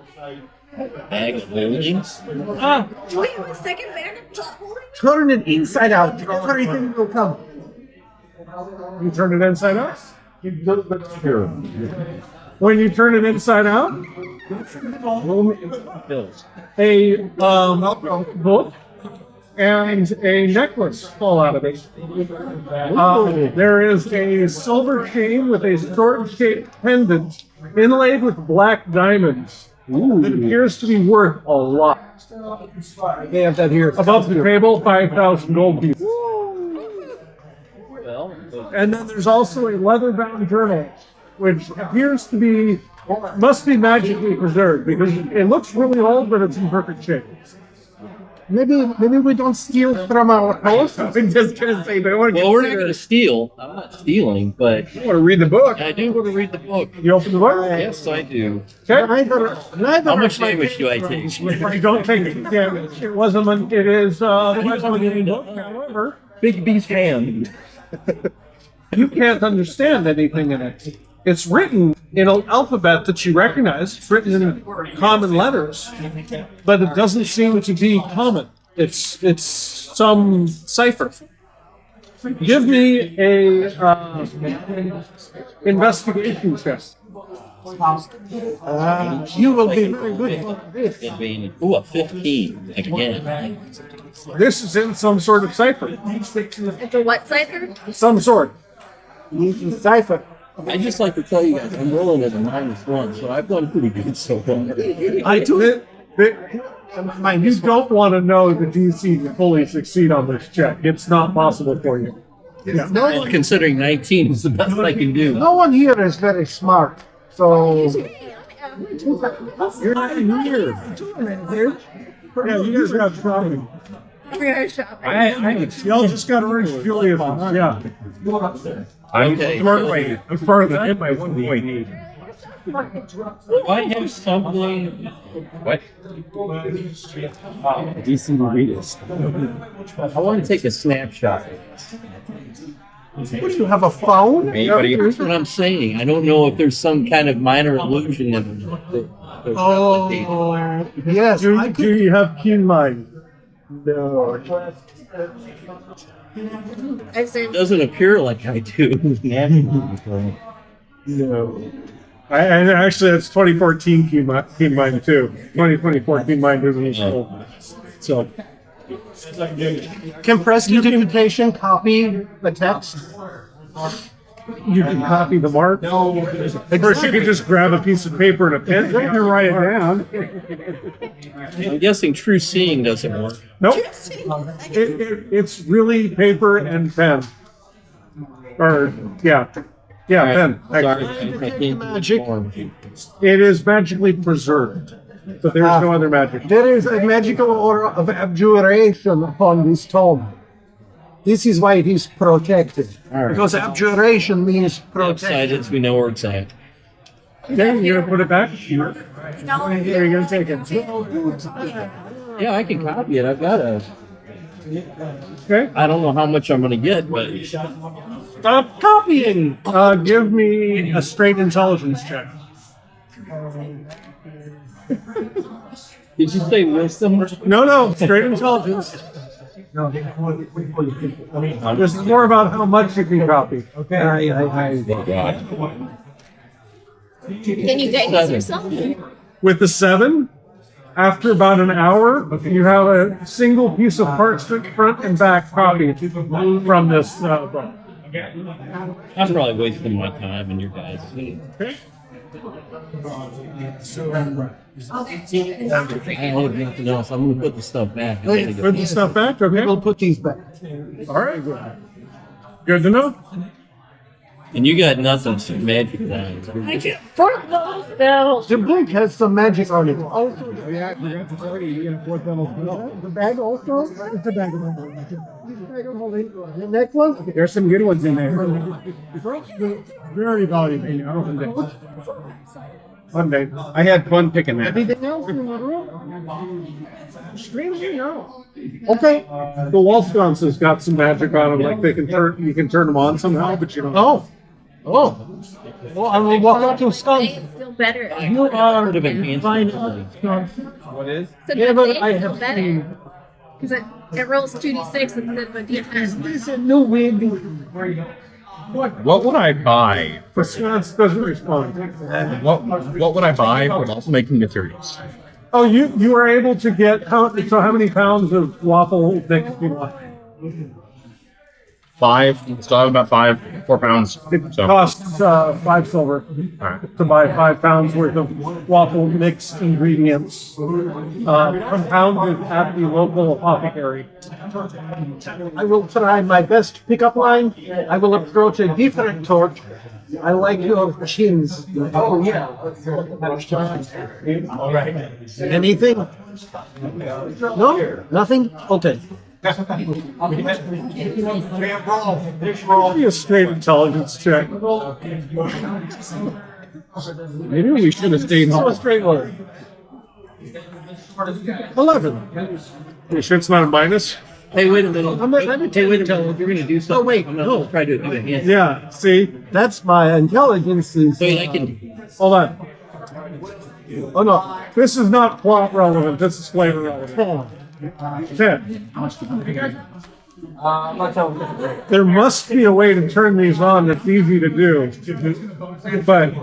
Bag of holdings. Ah, Do we have a second bag of holding? Turn it inside out. Everything will come. you turn it inside out. When you turn it inside out, Bills. a book and a necklace fall out of it. There is a silver chain with a sword-shaped pendant inlaid with black diamonds. That appears to be worth a lot. They have that here. Above the table, 5,000 gold pieces. Well, And then there's also a leather-bound journal, which appears to be, must be magically preserved because it looks really old, but it's in perfect shape. Maybe we don't steal from our house. I'm just gonna say, but I want to well, we're not going to steal. I'm not stealing, but You want to read the book? I do want to read the book. You open the book? Yes, I do. Okay. Neither How much of my damage do I take? You don't take any damage. It wasn't. It is otherwise a living book. However, Big B's hand. you can't understand anything in it. It's written in an alphabet that you recognize. It's written in common letters, but it doesn't seem to be common. It's some cipher. Give me a investigation test. You will be very good for this. Ooh, a 15 again. This is in some sort of cipher. It's a what cipher? Some sort. Cipher. I just like to tell you guys, I'm rolling at a -1, so I've done pretty good so far. I do it. You don't want to know the DC to fully succeed on this check. It's not possible for you. Well, considering 19 is the best I can do. No one here is very smart. So You're not here. Yeah, you guys got shopping. We're going shopping. Y'all just got orange Julius. Yeah. I'm Okay. I'm further in by 1 point. If I have something. what? DC Marines. I want to take a snapshot. What do you have, a phone? Anybody? That's what I'm saying. I don't know if there's some kind of minor illusion that Oh, yes. I Do could, you have keen mind? No. I said, it doesn't appear like I do. No. And actually, that's 2014 keen mind too. 2024 keen mind isn't cool. So. can prestidigitation copy the text? You can copy the mark. First, you can just grab a piece of paper and a pen and write it down. I'm guessing true seeing doesn't work. Nope. It's really paper and pen. Or, yeah. Yeah, pen. Sorry, Actually. I can't Magic. form. It is magically preserved. But there's no other magic. There is a magical aura of abjuration upon this tome. This is why it is protected. All right. Because abjuration means protected. Excited, we know where it's at. Okay, you're gonna put it back? no, Here, you're gonna take it. Yeah, I can copy it. I've got a. Okay. I don't know how much I'm gonna get, but Stop copying. Give me a straight intelligence check. did you say wisdom? No, straight intelligence. This is more about how much you can copy. Okay. can you guide yourself? With the 7, after about an hour, you have a single piece of parchment front and back copy from this book. I'm probably wasting my time and your guys. Okay. I don't have nothing else. I'm gonna put the stuff back. I gotta go. Put the stuff back, okay? We'll put these back. All right. Good to know. And you got nothing to magic lines. I can't afford those spells. The book has some magic on it. Also, Yeah, I forgot to tell you, you get a fourth level spell. the bag also. It's a bag of holding. The next one. There's some good ones in there. Very valuable. One day. I had fun picking that. Anything else in the room? Strangely, no. Okay. The wall sconces got some magic on them, like they can turn. You can turn them on somehow, but you don't. Oh. Oh. Well, I will walk up to a skunk. They feel better. You are Could have enhanced fine. it. What is? So Yeah, the but days I feel have better. Because it rolls 2d6 instead of a d10. This is a new wind. What would I buy? The sconce doesn't respond. What would I buy for also making materials? Oh, you were able to get how many pounds of waffle mix do you want? 5. Still have about 4 pounds. It So costs 5 silver alright. to buy 5 pounds worth of waffle mix ingredients compounded at the local apothecary. I will try my best pickup line. I will approach a different torch. I like your chins. Oh, yeah. All right. Anything? No? Nothing? Okay. Be a straight intelligence check. Maybe we should have stayed So a home. straight one. 11. You sure it's not a minus? Hey, wait a minute. I'm a Hey, wait a minute. You're gonna do something. Oh, wait, I'm not no. gonna try to do it again. Yeah. See, That's my intelligence. Is, Wait, I can. hold on. oh, no. This is not plot relevant. This is flavor relevant. 10. There must be a way to turn these on that's easy to do, but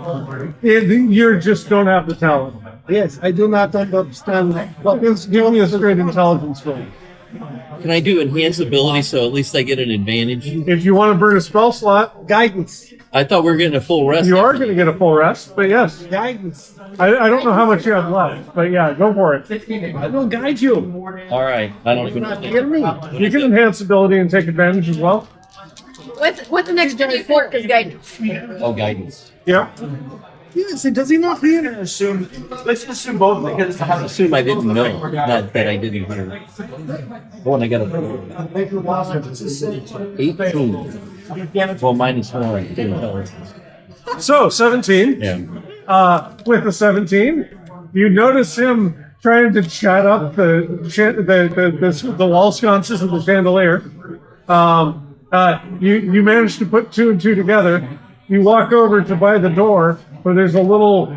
you just don't have the talent. Yes, I do not understand. What is Give me a straight intelligence roll. Can I do enhance ability so at least I get an advantage? If you want to burn a spell slot, guidance? I thought we were getting a full rest. you are going to get a full rest, but yes. Guidance. I don't know how much you have left, but yeah, go for it. I will guide you. All right. I don't even. Not hear me. You can enhance ability and take advantage as well. With an extra d4 because guidance. Oh, guidance. Yeah. Yes, it does he not hear? Let's assume both because I assume I didn't know. Not that I didn't hear. Oh, and I got a 18. Well, minus 1 to intelligence. So 17. Yeah. With the 17, you notice him trying to chat up the wall sconces of the chandelier. You managed to put two and two together. You walk over to by the door where there's a little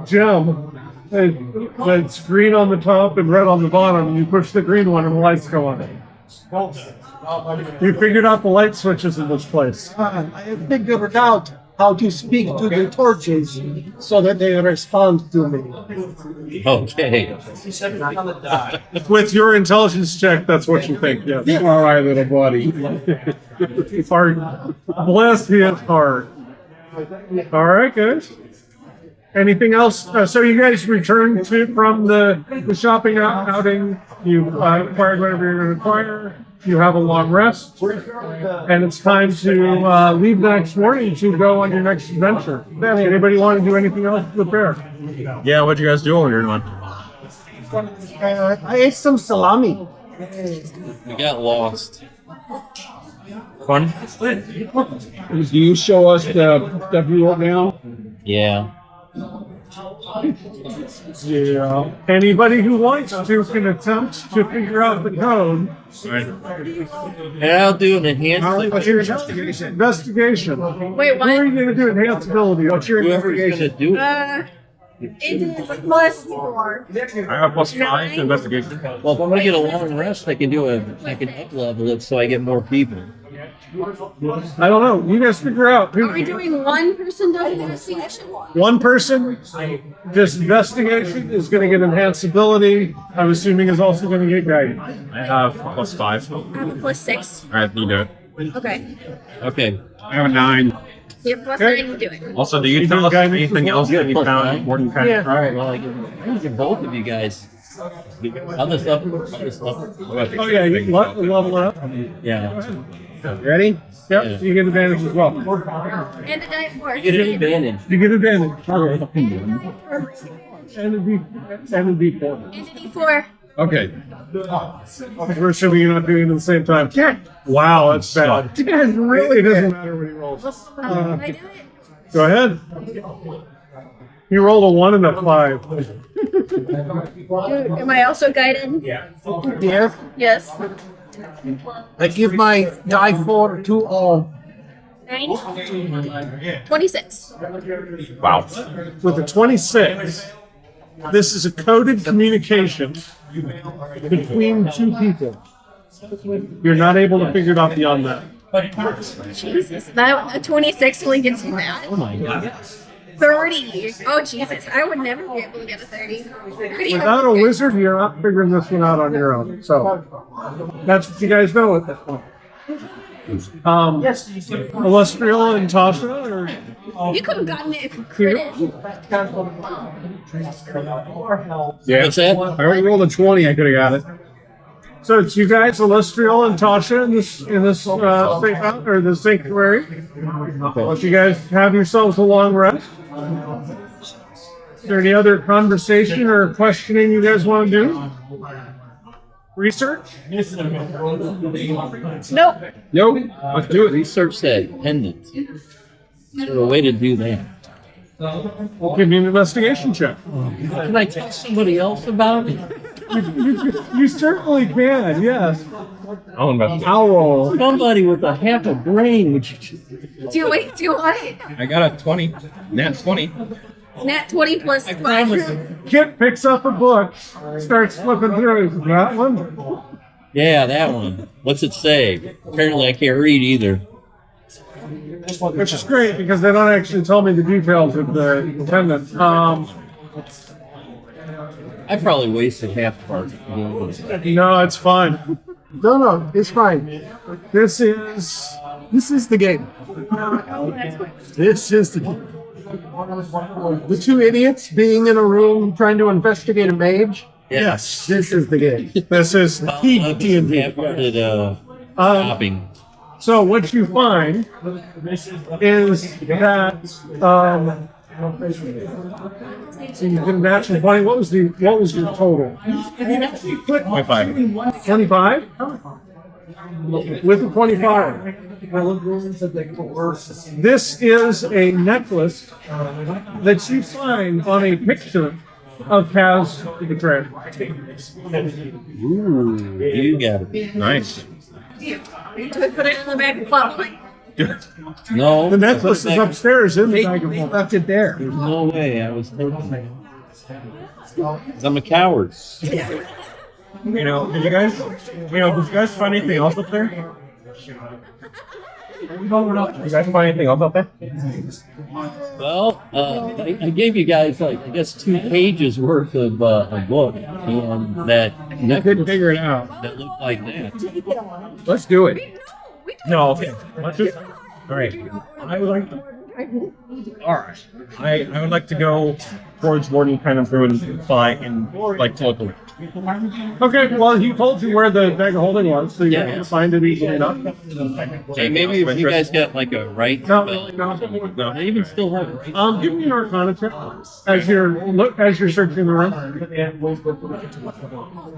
gem that's green on the top and red on the bottom. You push the green one and the lights go on. You figured out the light switches in this place. I figured out how to speak to the torches so that they respond to me. Okay. With your intelligence check, that's what you think. Yes. All right, little buddy. Hard. Bless his heart. All right, guys. Anything else? So you guys returned from the shopping outing. You acquired whatever you're going to acquire. You have a long rest, and it's time to leave the next morning to go on your next adventure. Anybody want to do anything else to prepare? Yeah, what'd you guys do when you were doing? I ate some salami. We got lost. Fun? Do you show us the stuff you wrote down? Yeah. Yeah. Anybody who wants to can attempt to figure out the code. And I'll do an enhanced. What's your investigation? Investigation. Wait, What are what? you going to do? Enhanced ability. What's your Whoever's investigation? gonna do it. It is +4. I have +5 to investigation. Well, if I'm gonna get a long rest, I can up level it so I get more people. I don't know. You guys figure out. Are we doing one person does investigation? One person, this investigation is going to get enhanced ability. I'm assuming is also going to get guidance. I have +5. I have a +6. All right, you do it. Okay. Okay. I have a 9. You're +9, you do it. Also, do you You tell do us guidance anything as well? else that you Yeah, found +9. important? Kind Yeah. of, All right. Well, I can give both of you guys. Other stuff. Oh yeah, you level it up. Yeah. Ready? Yep, Yeah. you get advantage as well. And a die 4. You get an advantage. You get advantage. Okay. And a die 4. And a D4. And a D4. Okay. We're assuming you're not doing it at the same time. Wow, that's bad. It doesn't matter what he rolls. Can I do it? Go ahead. You rolled a 1 and a 5. Am I also guided? Yeah. Yes. I give my die 4 to all. 9. 26. wow. With a 26, this is a coded communication between two people. You're not able to figure it out beyond that. Jesus. That a 26 only gets you that. Oh my god. 30. Oh, Jesus. I would never be able to get a 30. Without a wizard, you're not figuring this one out on your own. So that's what you guys know at this point. Illustrial and Tasha, or You could have gotten it if you critted. Yeah. What's that? I already rolled a 20. I could have got it. so it's you guys, Illustrial and Tasha, in this safe house or the sanctuary. Let you guys have yourselves a long rest. Is there any other conversation or questioning you guys want to do? Research? Nope. Nope. Let's do it. Research that pendant. Is there a way to do that? We'll give you an investigation check. Can I tell somebody else about it? You certainly can, yes. I'll investigate. I'll roll. Somebody with a half a brain, would you? Do what? I got a 20. Nat 20. Nat 20 plus 5. Kit picks up a book, starts flipping through. That one? Yeah, that one. What's it say? Apparently, I can't read either. Which is great because they don't actually tell me the details of the pendant. I probably wasted half part. No, it's fine. No, it's fine. This is This is the game. This is the game. The two idiots being in a room trying to investigate a mage. yes. This is the game. This is peak D&D. Half-hearted shopping. So what you find is that so you did a natural 20. What was your total? 25. 25? With the 25. This is a necklace that you find on a picture of Kaz the Betrayer. Ooh, you got it. Nice. Do we put it in the bag of bottling? No. The necklace is upstairs in the bag of They holding. left it there. There's no way. I was thinking. 'Cause I'm a coward. You know, did you guys find anything else up there? Did you guys find anything else up there? Well, I gave you guys like I guess 2 pages worth of a book, and that I couldn't figure it out. that looked like that. Let's do it. No, okay. Let's just. All right. I would like. All right. I would like to go towards Warden kind of through and fly and like to look. Okay, well, he told you where the bag of holding was, so you Yeah. can find it easily enough. Hey, maybe if you guys got like a right No, spell. no. They even still have right. Give me an Arcana check as you're searching the room.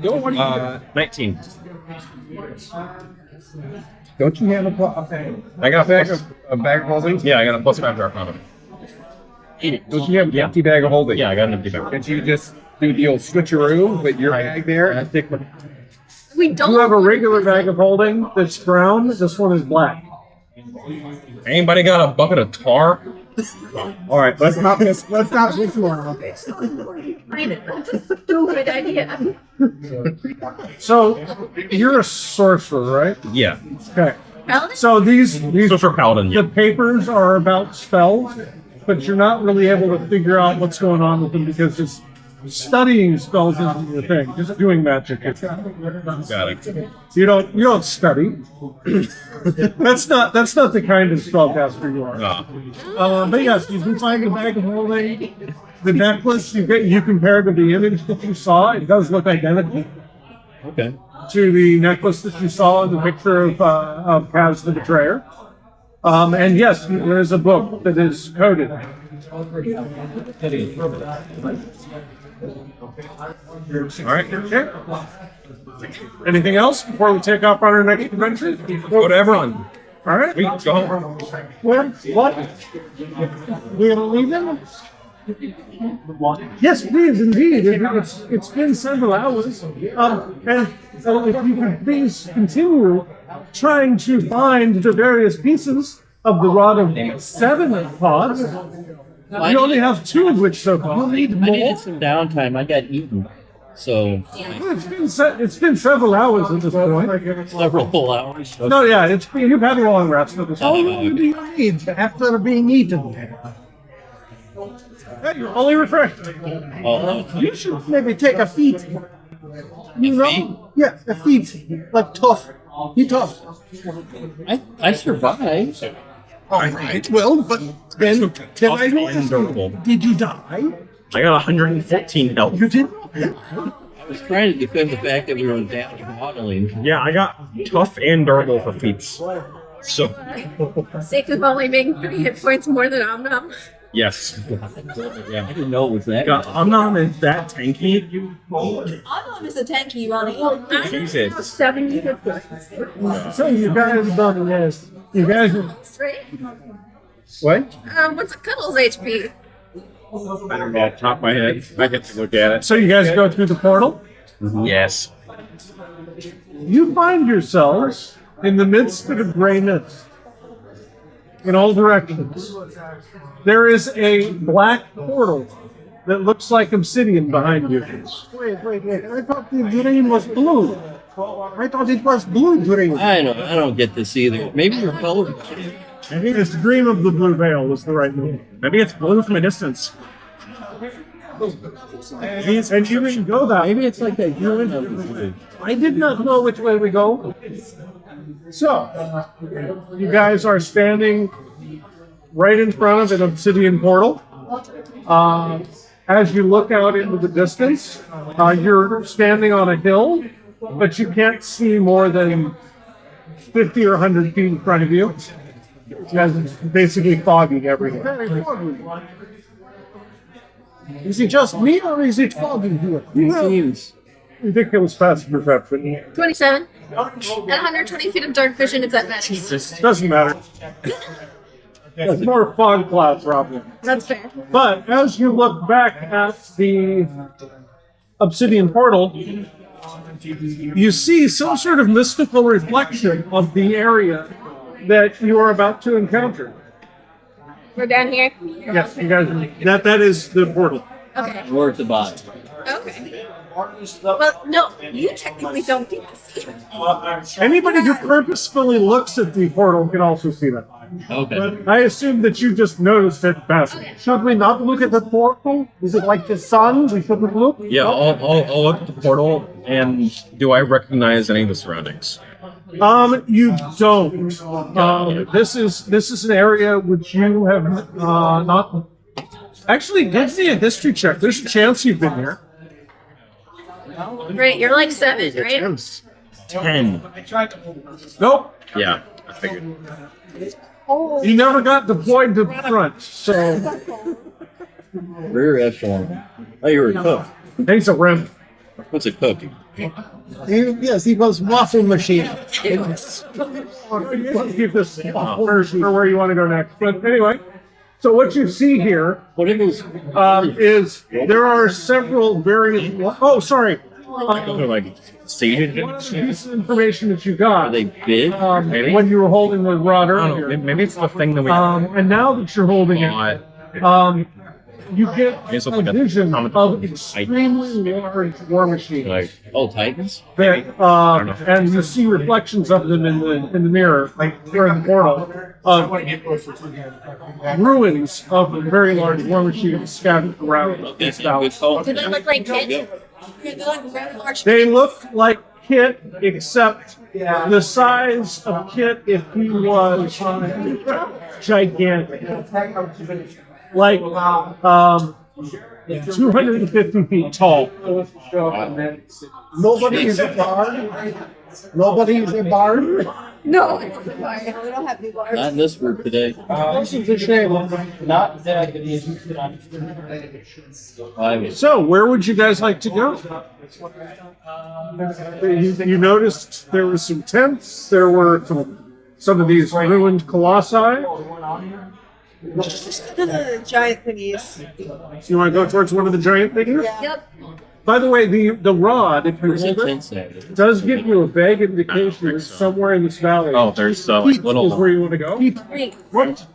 Don't worry. 19. Don't you have I got a plus. a bag of holding? Yeah, I got a +5 to Arcana. Don't you have an empty bag of holding? Yeah, I got an empty bag. Can't you just do the old switcheroo, put your bag there and stick with We don't. You have a regular bag of holding that's brown. This one is black. Anybody got a bucket of tar? All right, let's not miss. Let's not miss one. Find it. That's a stupid idea. So you're a sorcerer, right? Yeah. Okay. Paladin? So these Sorcerer Paladin. the papers are about spells, but you're not really able to figure out what's going on with them because it's studying spells isn't your thing. Just doing magic. Got it. You don't study. that's not the kind of spellcaster you are. But yes, you can find the bag of holding, the necklace. You compare to the image that you saw. It does look identical Okay. to the necklace that you saw in the picture of Kaz the Betrayer. And yes, there is a book that is coded. All right. Okay. Anything else before we take off on our next adventure? Go to Everon. All right. We go home. What? We're gonna leave them? Yes, please, indeed. It's been several hours. And so if you could please continue trying to find the various pieces of the Rod of 7 pods. We only have 2 of which so far. I needed some downtime. I got eaten. So It's been several hours at this point. several whole hours. No, yeah, you've had a long rest at this How point. long do you need after being eaten? Hey, you're fully refreshed. Oh, You should maybe take a feat. You know? feat? Yeah, a feat. Like tough. Be tough. I survived. All right. Well, but then I noticed you. Did you die? I got 114 health. You did. I was trying to defend the fact that we were down modeling. Yeah, I got tough and durable for feats. So, Safe with only making 3 hit points more than Omnom. yes. I didn't know it was that. Omnom is that tanky. Omnom is a tanky running. Jesus. 70 hit points. So you guys done this. You guys Right? what? What's a Cuddle's HP? I don't know off the top of my head. I get to look at it. So you guys go through the portal. Yes. You find yourselves in the midst of a gray mist in all directions. There is a black portal that looks like obsidian behind you. Wait. I thought the green was blue. I thought it was blue green. I don't get this either. Maybe you're color. I think it's Dream of the Blue Veil was the right name. Maybe it's blue from a distance. And you can go that. Maybe it's like that human of the blue. I did not know which way we go. So, you guys are standing right in front of an obsidian portal. As you look out into the distance, you're standing on a hill, but you can't see more than 50 or 100 feet in front of you. It's basically foggy everywhere. Very foggy. Is it just me or is it foggy here? It seems. Ridiculous passive perception. 27. And 120 feet of dark vision if that matters. Doesn't matter. It's more a fog cloud problem. That's fair. But as you look back at the obsidian portal, you see some sort of mystical reflection of the area that you are about to encounter. We're down here. Yes, you guys. That is the portal. Okay. We're at the bottom. Okay. Well, no, you technically don't get to see it. Anybody who purposefully looks at the portal can also see that. Okay. But I assume that you just noticed it passing. Should we not look at the portal? Is it like the sun? We shouldn't look? Yeah, I'll look at the portal, and do I recognize any of the surroundings? You don't. This is an area which you have not. Actually, give me a history check. There's a chance you've been here. Right, you're like 7, right? 10. Nope. Yeah, I figured. You never got deployed to the front, so Rear echelon. Oh, you're a cook. he's a rim. What's a cook? Yes, he was waffle machine. Let's keep this first for where you want to go next. But anyway, so what you see here What are those? is there are several various. Oh, sorry. They're like seated. One of the pieces of information that you got Are they big? Maybe? when you were holding the rod I don't know. earlier, Maybe it's the thing that we and now that you're holding it, bought. you get It's a like a vision common- of extremely large war machines. Like, oh, Titans? That, and you see reflections of them in the mirror, like during the portal, of ruins of very large war machines scattered around Okay, this good valley. call. Do they look like kids? They look very large. They look like Kit, except the size of Kit if he was gigantic, like 250 feet tall. Nobody is a bard. Nobody is a bard. No, we don't have any bars. Not in this group today. This is a shame. So, where would you guys like to go? You noticed there were some tents. There were some of these ruined colossi. Just go to the giant thingies. You want to go towards one of the giant things? Yep. By the way, the rod, if you Where's the hold it, tents at? does give you a vague indication that somewhere in this valley Oh, there's like is where little. you want to go. Great.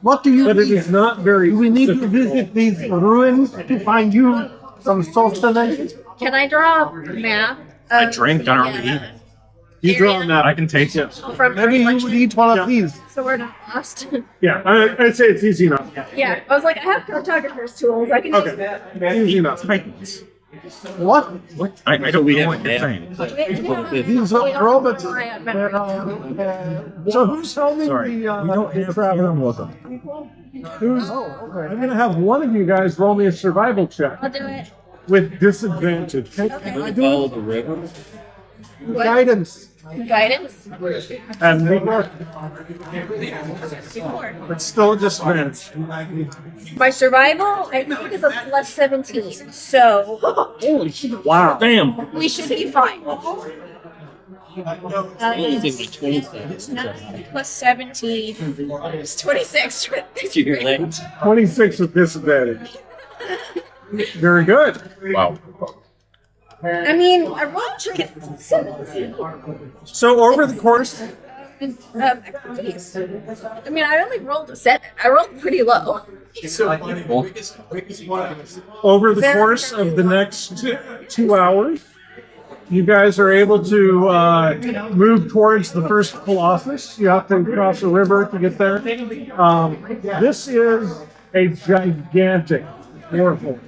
What do you But it need? is not very. Do we need to specific. visit these ruins to find you some sustenance? Can I draw a map? I drink, I don't really eat. You draw a map. I can take it. From Maybe you would eat one of these. So we're not lost. Yeah, I'd say it's easy enough. Yeah, I was like, I have cartographer's tools. I can use that. Okay, easy enough. Titans. What? I don't know what you're saying. These are robots. So who's holding Sorry, we the don't have traveling with them. who's? I'm gonna have one of you guys roll me a survival check I'll do it. with disadvantage. Follow the river. Guidance. Guidance. And it's still a disadvantage. My survival, I think, is a plus 17. So Wow. Damn. we should be fine. I only think like 20 seconds. 9 plus 17 is 26. Did you hear that? 26 with disadvantage. Very good. Wow. I mean, I rolled chicken 17. So over the course, Expertise. I mean, I only rolled a 7. I rolled pretty low. over the course of the next 2 hours, you guys are able to move towards the first Colossus. You have to cross a river to get there. This is a gigantic warfare.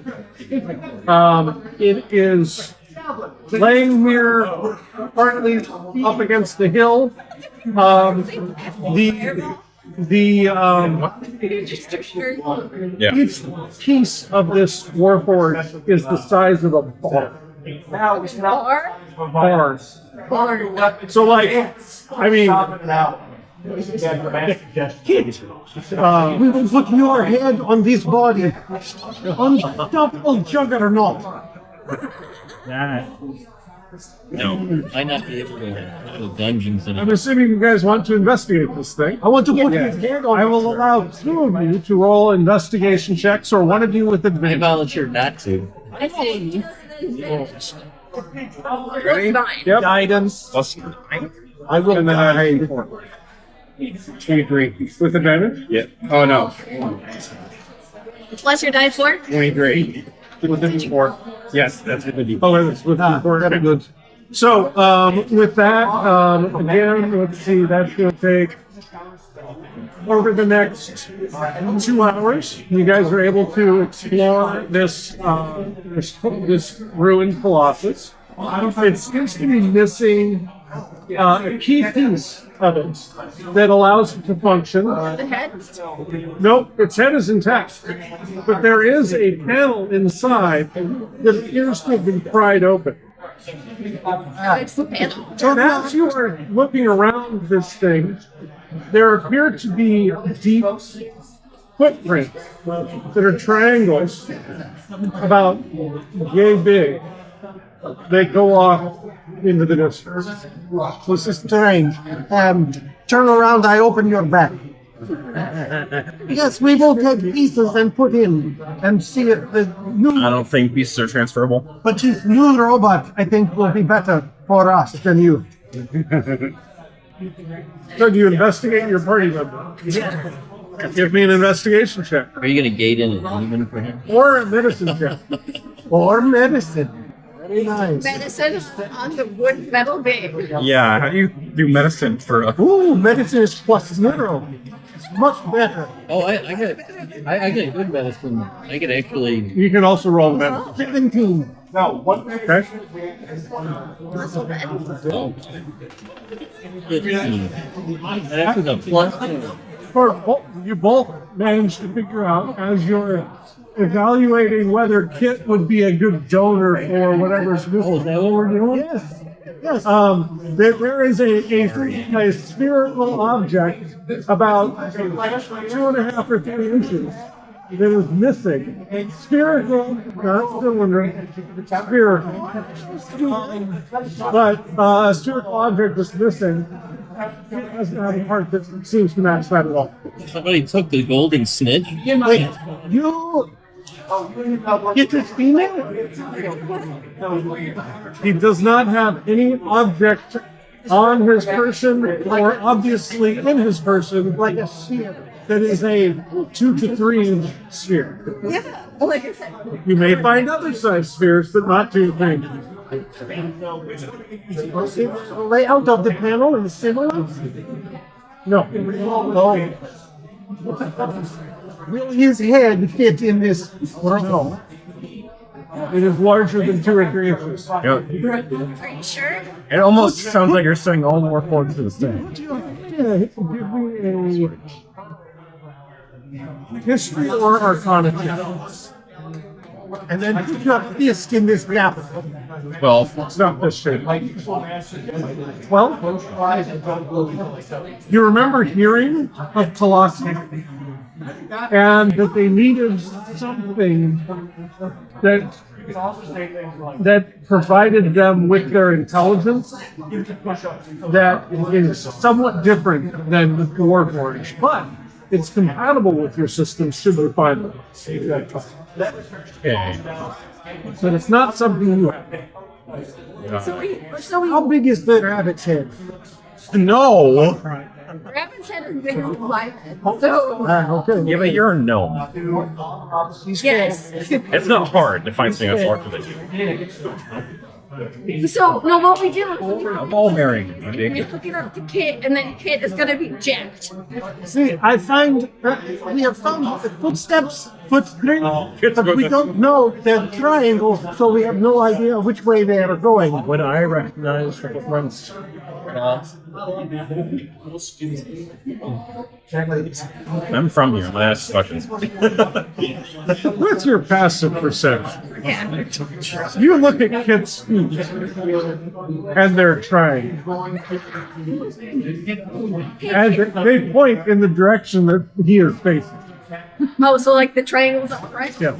It is laying here partly up against the hill. Yeah. Each piece of this warforge is the size of a bar. Bar? Bars. Bar. So, like, I mean, We will put your head on this body. Unstoppable juggernaut. No. Might not be able to go to dungeons in I'm it. assuming you guys want to investigate this thing. I want to put his head on. I will allow 2 of you to roll investigation checks, or one of you with I advantage. volunteered not to. I say Plus 9. Yep. Guidance. Plus 9. I will And then guide. 23. With advantage? Yeah. Oh no. Plus your die 4. 23. Within 4. Yes, that's what they do. Oh, it's with Ah, 4. very good. So, with that, again, let's see, that's going to take over the next 2 hours. You guys are able to explore this ruined colossus. It seems to be missing a key piece of it that allows it to function. The head. Nope, its head is intact, but there is a panel inside that appears to have been pried open. It's the panel. And as you are looking around this thing, there appear to be deep footprints that are triangles about yay big. They go off into the distance. This is strange. Turn around, I open your back. Yes, we will take pieces and put in and see if the new. I don't think pieces are transferable. But this new robot, I think, will be better for us than you. So do you investigate your party member? Give me an investigation check. Are you gonna gate in a demon for him? Or a medicine check. Or medicine. Very nice. Medicine on the wood metal bag. Yeah, how do you do medicine for a... Ooh, medicine is +0. It's much better. Oh, I get good medicine. I could actually. You can also roll the medicine. 17. Okay. Muscle bed. Oh. 15. That was a plus 2. You both managed to figure out as you're evaluating whether Kit would be a good donor for whatever's Oh, is missing. that what we're doing? Yes. Yes. There is a spherical object about 2.5 or 3 inches that is missing. Spherical, not cylinder, spherical. But a spherical object is missing. It doesn't have a part that seems to match that at all. Somebody took the golden snitch. Wait, you get this female? He does not have any object on his person or obviously in his person Like a sphere. that is a 2 to 3 inch sphere. Yeah. Like I said. You may find other size spheres, but not 2 to 3 inches. The layout of the panel is similar. No. No. Will his head fit in this room? It is larger than 2 or 3 inches. Are you sure? It almost sounds like you're saying all more forward to the thing. Yeah, give me a history or arcana check. And then put your fist in this gap. 12. It's not this shape. 12? You remember hearing of Colossi and that they needed something that provided them with their intelligence that is somewhat different than the Warforged, but it's compatible with your system should you find them. Okay. But it's not something you have. So we How big is the rabbit's head? No! Rabbit's head is bigger than my head. So Okay. Yeah, but you're a gnome. yes. It's not hard to find something that's larger than you. So no, what we do is I'm all marrying you, we Andy. hook it up to Kit, and then Kit is gonna be jacked. See, I find we have found the footsteps, footprints, It's but we good. don't know they're triangles, so we have no idea which way they are going. Would I recognize the footprints? I'm from here. I'm gonna ask questions. With your passive perception, Yeah. you look at Kit's feet, and they're trying. And they point in the direction that he is facing. Oh, so like the triangles on the right? Yeah.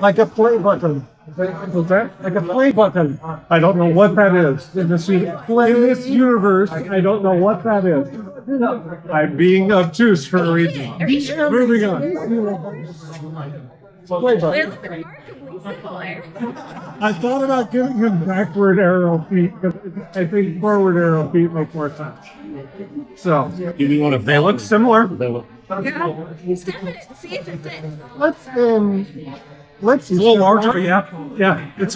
Like a play button. What's that? Like a play button. I don't know what that is. In this universe, I don't know what that is. I'm being obtuse for a reason. Are you sure? Moving on. Play button. They're remarkably Similar. I thought about giving him backward arrow feet, but I think forward arrow feet make more sense. So, Do you want to? They look similar. Yeah. Step in it and see if it fits. Let's It's a little larger, yeah. yeah, it's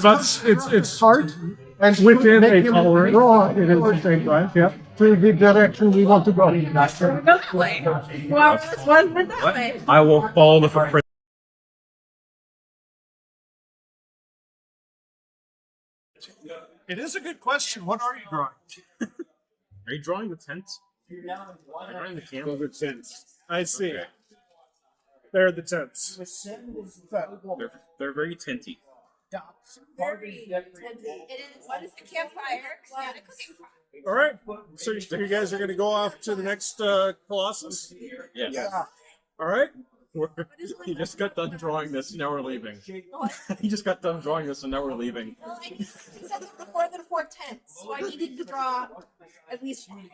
start and within make a him tolerance. draw It is the same size. Yep. to the direction we want to go. Go that way. Well, this one went that way. I will follow the footprint. It is a good question. What are you drawing? Are you drawing the tent? Drawing the camp? Those are tents. I see. They're the tents. They're very tenty. Very tempting. It is. What is the campfire? And a cooking pot. All right. So you guys are going to go off to the next Colossus? Yes. All right. He just got done drawing this, and now we're leaving. What? He just got done drawing this, and now we're leaving. Well, he said there were more than 4 tents, so I needed to draw at least one.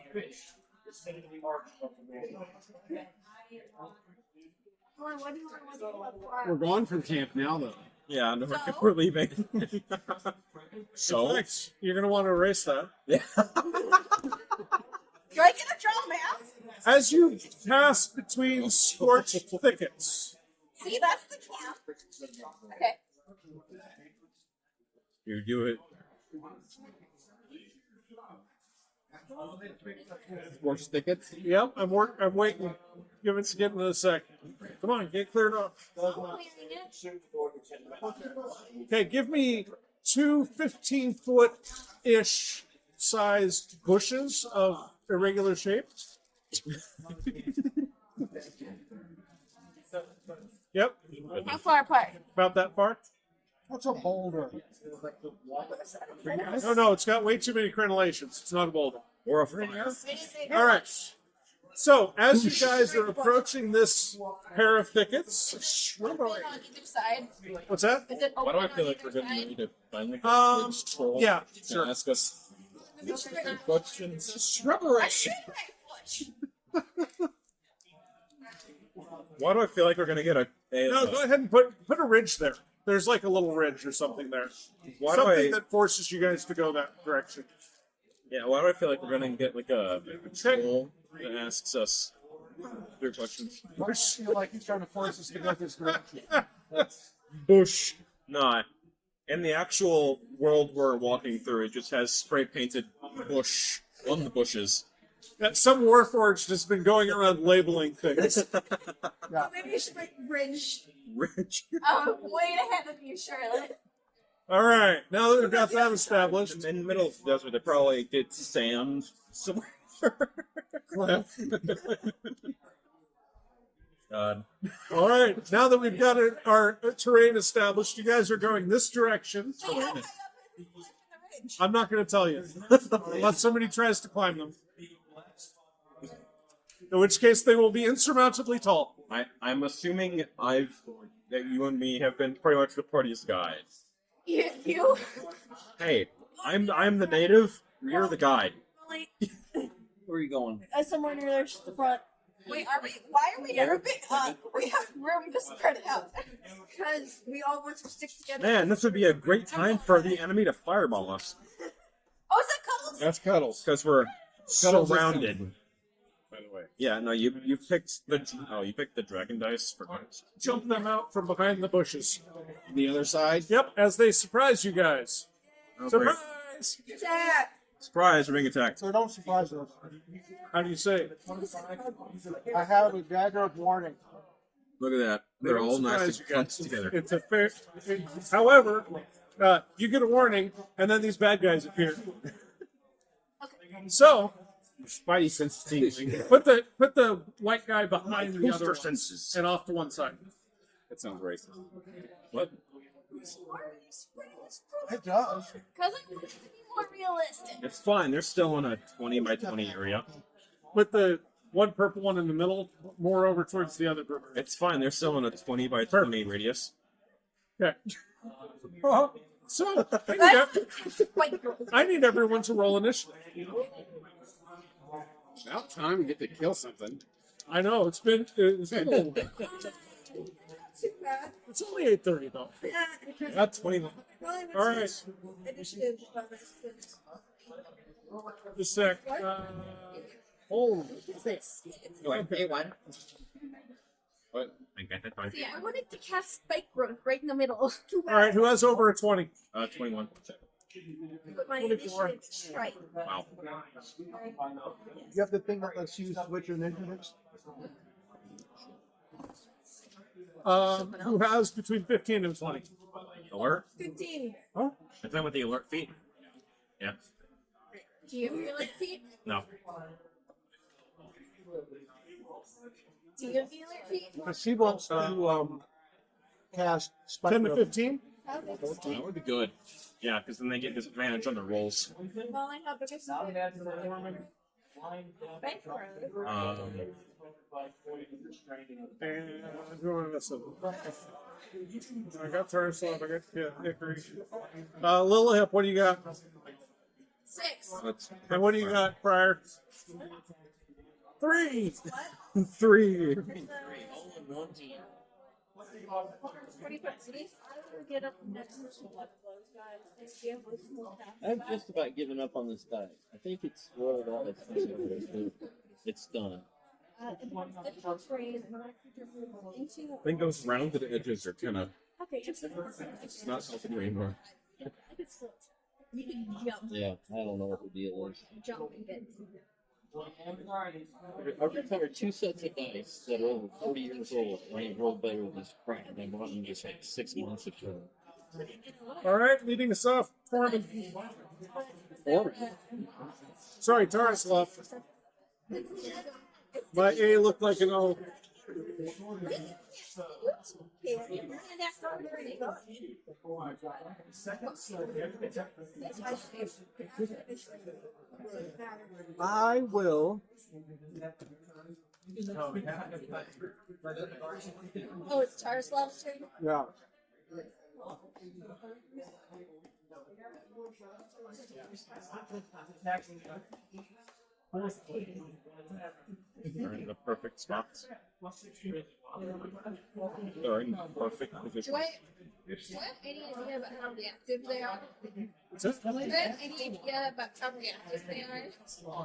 We're gone from camp now, though. Yeah, no, So? we're leaving. So you're going to want to erase that. Do I get a draw map? As you pass between scorched thickets, See, that's the camp. Okay. You do it. Scorched thickets. yep, I'm waiting. Give us getting in a sec. Come on, get cleared up. Clearing it. Okay, give me 2 15-foot-ish sized bushes of irregular shape. Yep, How far apart? about that far. What's a boulder? No, it's got way too many crenellations. It's not a boulder. Or a fire. All right. So, as you guys are approaching this pair of thickets, On either side. what's that? Is it Why open do I feel on like we're either going to side? need to finally troll Yeah, to sure. ask us questions? I should write push. Why do I feel like we're going to get a No, go ahead and put a ridge there. There's like a little ridge or something there. Why do Something I- that forces you guys to go that direction. Yeah, why do I feel like we're gonna get like a troll that asks us their questions? I feel like he's trying to force us to go this direction. Bush. Nah. In the actual world we're walking through, it just has spray painted bush on the bushes. That some Warforged has been going around labeling things. Maybe you should write bridge. Rich. Way ahead of you, Charlotte. All right, now that we've got that established, In the middle of the desert, they probably did sand somewhere. Cliff. God. All right, now that we've got our terrain established, you guys are going this direction. Wait, how high up is the cliff and the ridge? I'm not going to tell you unless somebody tries to climb them. In which case, they will be insurmountably tall. I'm assuming that you and me have been pretty much the party's guides. You? Hey, I'm the native. You're the guide. Wait, Where are you going? somewhere near the front. Wait, are we? Why are we grouping? We have room to spread it out. Because we all want to stick together. Man, this would be a great time for the enemy to fireball us. Oh, is that Cuddles? That's Cuddles. Because we're Cuddles is surrounded. something, by the way. Yeah, no, you picked the dragon dice for guys. Jump them out from behind the bushes. The other side. Yep, as they surprise you guys. Oh, great. Surprise! Jack. Surprise, we're being attacked. So don't surprise us. How do you say it? I have a dagger of warning. Look at that. They They're don't all surprise nice you and guys. together. It's a fair. However, you get a warning, and then these bad guys appear. So Spidey senses. put the white guy behind the other Booster one senses. and off to one side. That sounds racist. What? It does. Because I want it to be more realistic. It's fine. They're still in a 20 by 20 area. Put the one purple one in the middle, more over towards the other group. It's fine. They're still in a 20 by 20 radius. Okay. So I need everyone to roll initiative. About time we get to kill something. I know it's been too bad. It's only 8:30 though. That's 21. All right, Initiative bonus. just a sec. Oh, A1. What? I got that fine. Yeah, I wanted to cast spike growth right in the middle. all right. Who has over a 20? 21. But my initiative is right. Wow. You have the thing that lets you switch your initiatives? Who has between 15 and 20? Alert? 15. Is that with the alert feat? Yeah. Do you have your alert feet? No. Do you have the alert feet? She wants to cast Spike 10 to Growth. 15? That would be good. Yeah, because then they get disadvantage on the rolls. Well, I have because spike growth. And who am I missing? I got Tarslav, I got Hickory. Lilihip, what do you got? 6. That's And what do you got, Prior? 3! What? 3. All in one hand. 25 cities. I will get up next to one of those guys and be able to smoke that. I've just about given up on this die. I think it's rolled all its It's done. It's difficult terrain and I creature moves into. I think those rounded edges are kind of Okay, it's not helping you anymore. I could still. You can jump. Yeah, I don't know what the deal is. Jump and get. I've recovered 2 sets of dice that are over 40 years old. I ain't rolled better than this crap. I bought them just like 6 months ago. All right, leading us off, Foreman. Sorry, Tarslav. My A looked like an O. I will. Oh, it's Tarslav's turn? Yeah. They're in the perfect spots. They're in the perfect position. Do I have any idea about how reactive they are? What's that? Do I have any idea about how reactive they are?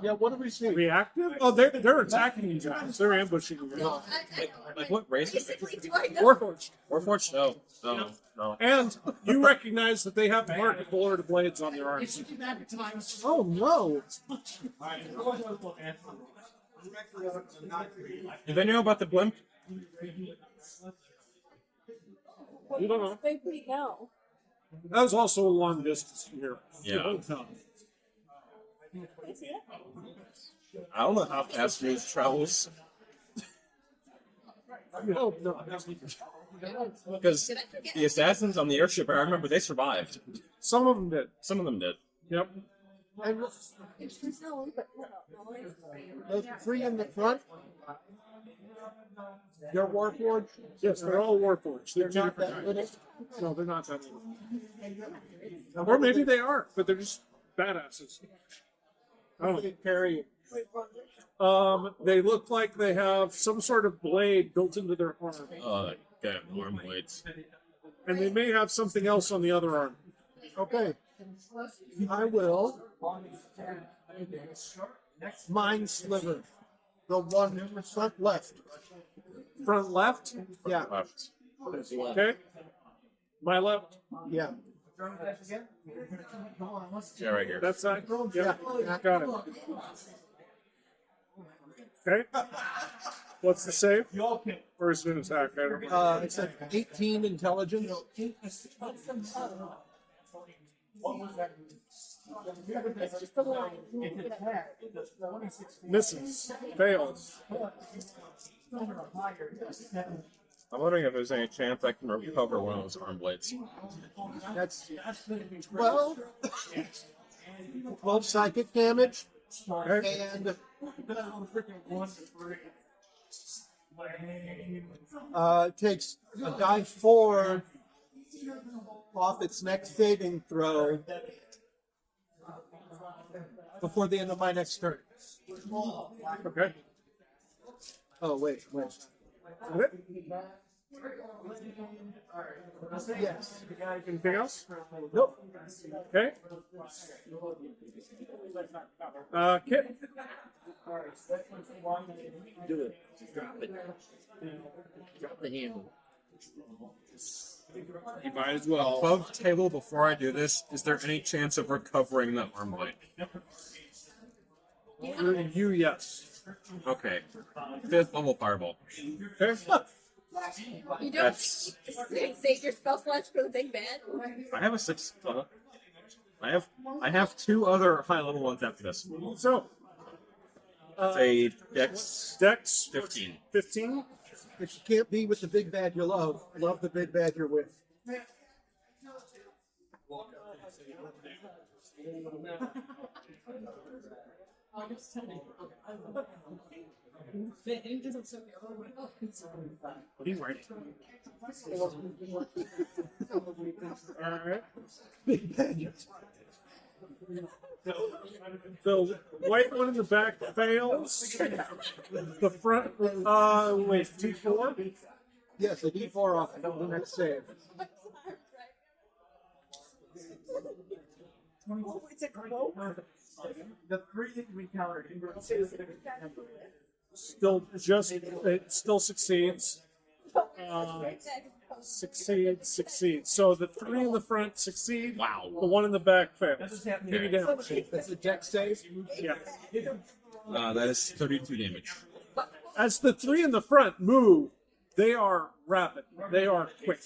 Yeah, what do we see? Reactive? Oh, they're attacking you guys. They're ambushing you. No, I know. Like what race is it? Basically, do I know? Warforged. Warforged? No. No. No. And you recognize that they have marked Lord of Blades on their arms. Oh no! Do they know about the blimp? You don't know. Maybe no. That was also a long distance from here. Yeah. Can I see that? I don't know how fast news travels. Oh no! Because the assassins on the airship, I remember they survived. Some of them did. Some of them did. Yep. And No, but no. the 3 in the front. They're Warforged. Yes, they're all Warforged. They're They're two not different that kinds. little. No, they're not that little. Or maybe they are, but they're just badasses. Oh. They carry. They look like they have some sort of blade built into their arm. Okay, arm blades. And they may have something else on the other arm. Okay. I will. Mind Sliver. The one in the front left. Front left? Yeah. Left. Okay. My left. Yeah. Yeah, right here. That side? Yeah. Got it. Okay. What's the save? Or is it an attack? I don't know. It's an 18 intelligence. It's just a line. Misses. Fails. I'm wondering if there's any chance I can recover one of those arm blades. That's 12 psychic damage. Okay. And takes a die 4 off its next saving throw before the end of my next turn. Okay. Oh, wait. Is that it? Yes. Anything else? Nope. Okay. Kit. Do it. Drop it. Drop the handle. You might as well. Above table, before I do this, is there any chance of recovering the arm blade? You, yes. Okay. 5th level fireball. Okay. You don't That's. save your spell slots for the big bad. I have a 6th level. I have 2 other high level ones after this. So, It's a Dex Dex 15. 15. If you can't be with the big bad you love the big bad you're with. What are you wearing? All right. Big bad you're The white one in the back fails. The front, wait, T4? Yes, a D4 off the next save. Oh, it's a cloak. The 3 that we countered. It still succeeds. Succeeds. So the 3 in the front succeed. Wow. The 1 in the back fails. Give me damage. That's a dex save. Yeah. That is 32 damage. As the 3 in the front move, they are rapid. They are quick.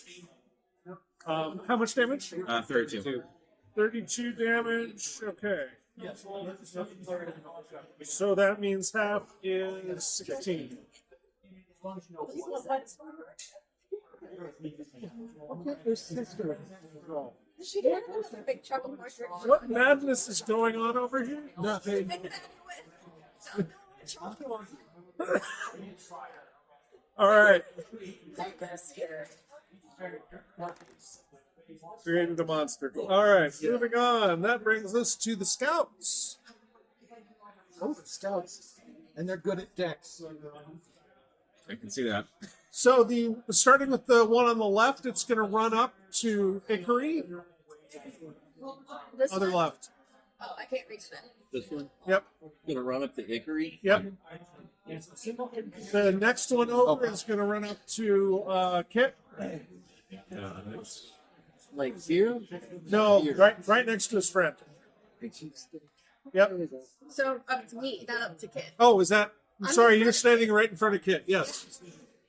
How much damage? 32. 32 damage. Okay. So that means half is 16. Your sister. She did another big chunk of mushroom. What madness is going on over here? Nothing. All right. Created the monster. All right, moving on. That brings us to the scouts. Oh, the scouts. And they're good at dex. I can see that. So starting with the one on the left, it's going to run up to Hickory. This Other one? left. Oh, I can't reach that. This one? Yep. Gonna run up to Hickory? Yep. The next one over is going to run up to Kit. Like here? No, right next to his friend. Yep. So up to me, not up to Kit. Oh, is that? I'm I'm sorry, the you're first. standing right in front of Kit. Yes.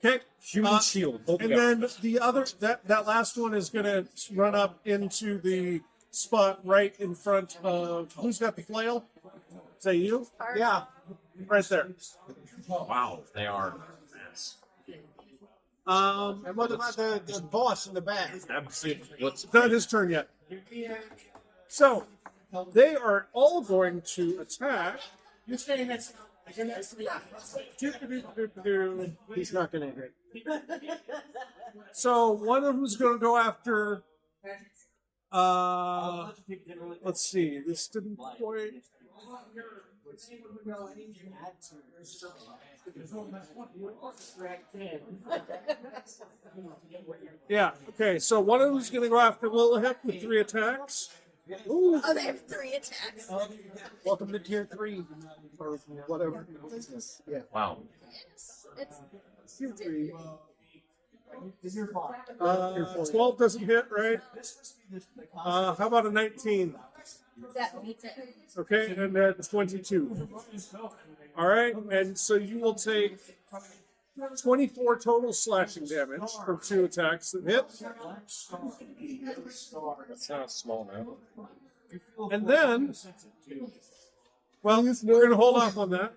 Okay. Human shield. And then the other, that last one is going to run up into the spot right in front of. Who's got the flail? Is that you? Yeah. Right there. Wow, they are fast. And what about the boss in the back? Absolutely. What's It's not his turn yet. So they are all going to attack. You're standing next. He's not going to hit. So one of them's going to go after. Let's see. This didn't quite. Yeah. Okay. So one of them's going to go after Lilith with 3 attacks. Oh, they have 3 attacks. Welcome to tier 3 or whatever. Yeah. Wow. It's Tier 3. 12 doesn't hit, right? How about a 19? that beats it. Okay, and then 22. All right, and so you will take 24 total slashing damage from 2 attacks that hit. That's not a small amount. And then, well, we're going to hold off on that.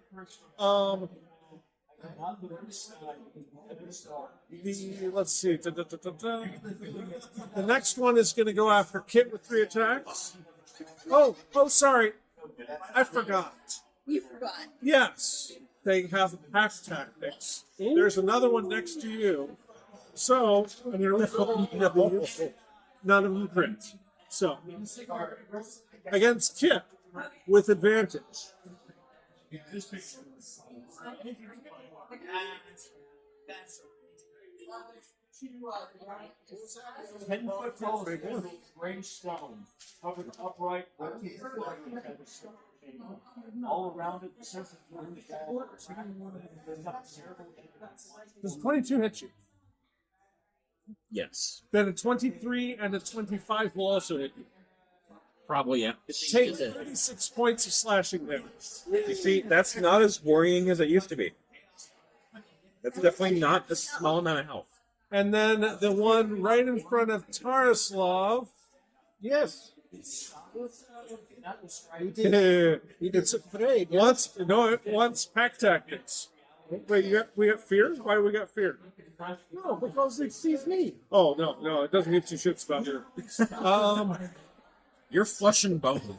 Let's see. The next one is going to go after Kit with 3 attacks. Oh, sorry. I forgot. You forgot. Yes, they have pack tactics. There's another one next to you. So, and you're none of them crit. So, against Kit with advantage. 10-foot tall, gray stone, covered upright, all around it. The surface of the wall. Does 22 hit you? Yes. Then a 23 and a 25 will also hit you. Probably, yeah. Take 36 points of slashing damage. You see, that's not as worrying as it used to be. That's definitely not a small amount of health. And then the one right in front of Taraslav. Yes. It's afraid. it wants pack tactics. Wait, we got fear? Why do we got fear? No, because it sees me. Oh no, it doesn't give two shits about you. You're flesh and bone.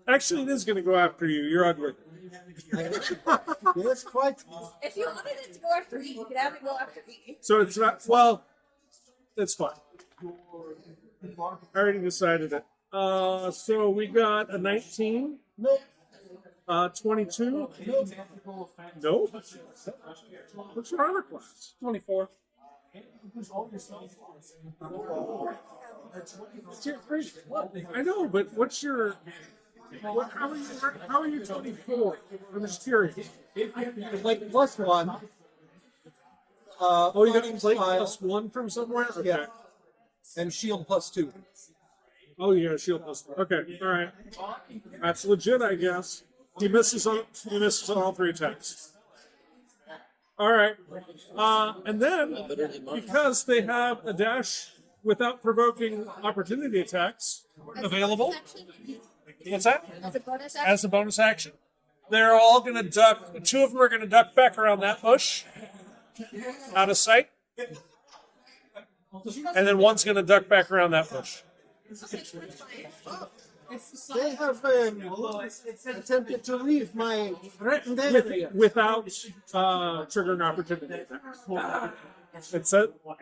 Actually, it is going to go after you. You're ugly. Yes, quite. If you wanted it to go after E, you could have it go after E. So it's not. Well, it's fine. I already decided it. So we got a 19. Nope. 22. Nope. What's your armor class? 24. I know, but what's your? How are you 24? I'm just curious. Like +1. Oh, you got fighting plate style, +1 from somewhere? Okay. Yeah. And shield +2. Oh, you got a shield +1. Okay, all right. That's legit, I guess. He misses on all three attacks. All right. And then, because they have a dash without provoking opportunity attacks available, what's that? As a bonus action. As a bonus action, they're all going to duck. Two of them are going to duck back around that bush, out of sight. And then one's going to duck back around that bush. Okay, that's fine. They have attempted to leave my threatened area. Without triggering opportunity attacks. It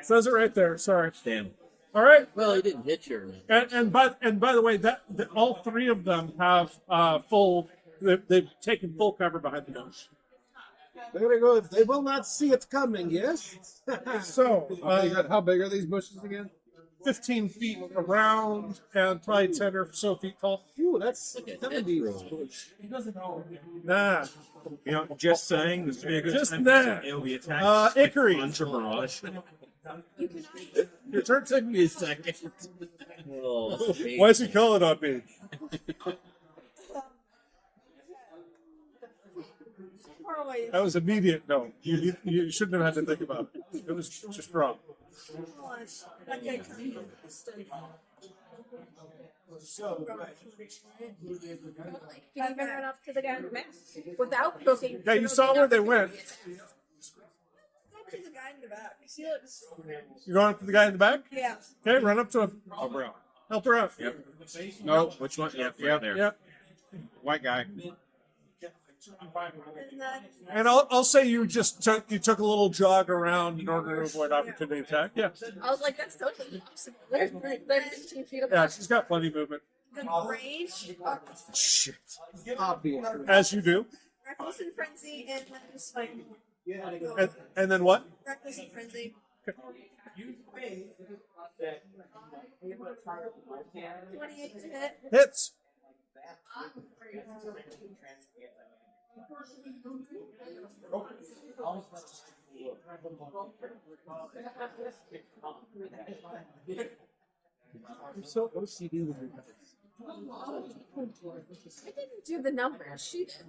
says it right there. Sorry. Damn. All right. Well, he didn't hit your. And by the way, all three of them have full. They've taken full cover behind the bush. Very good. They will not see it coming, yes? So How big are these bushes again? 15 feet around and probably 10 or so feet tall. Ooh, that's Okay, 70. Nah. You know, just saying, this would be a good Just time that. for AoE attacks. Ikari. Punch or barrage. Your turn. Took me a second. Oh, Why is he calling on me? That was immediate. No, you shouldn't have had to think about it. It was just wrong. Okay. Can you bring it up to the guy in the back without poking? Yeah, you saw where they went. Go to the guy in the back. He looks. You're going up to the guy in the back? Yeah. Okay, run up to him. Oh, bro. Help her out. Yep. No, which one? Yep, yeah, there. Yep. White guy. And then And I'll say you took a little jog around in order to avoid opportunity attack. Yeah. I was like, that's totally possible. They're 15 feet Yeah, apart. she's got plenty of movement. The range, Shit. Obviously. As you do. reckless and frenzy, and then just like And then what? reckless and frenzy. 28 to hit. Hits. I'm so OCD with it. I didn't do the numbers. She did.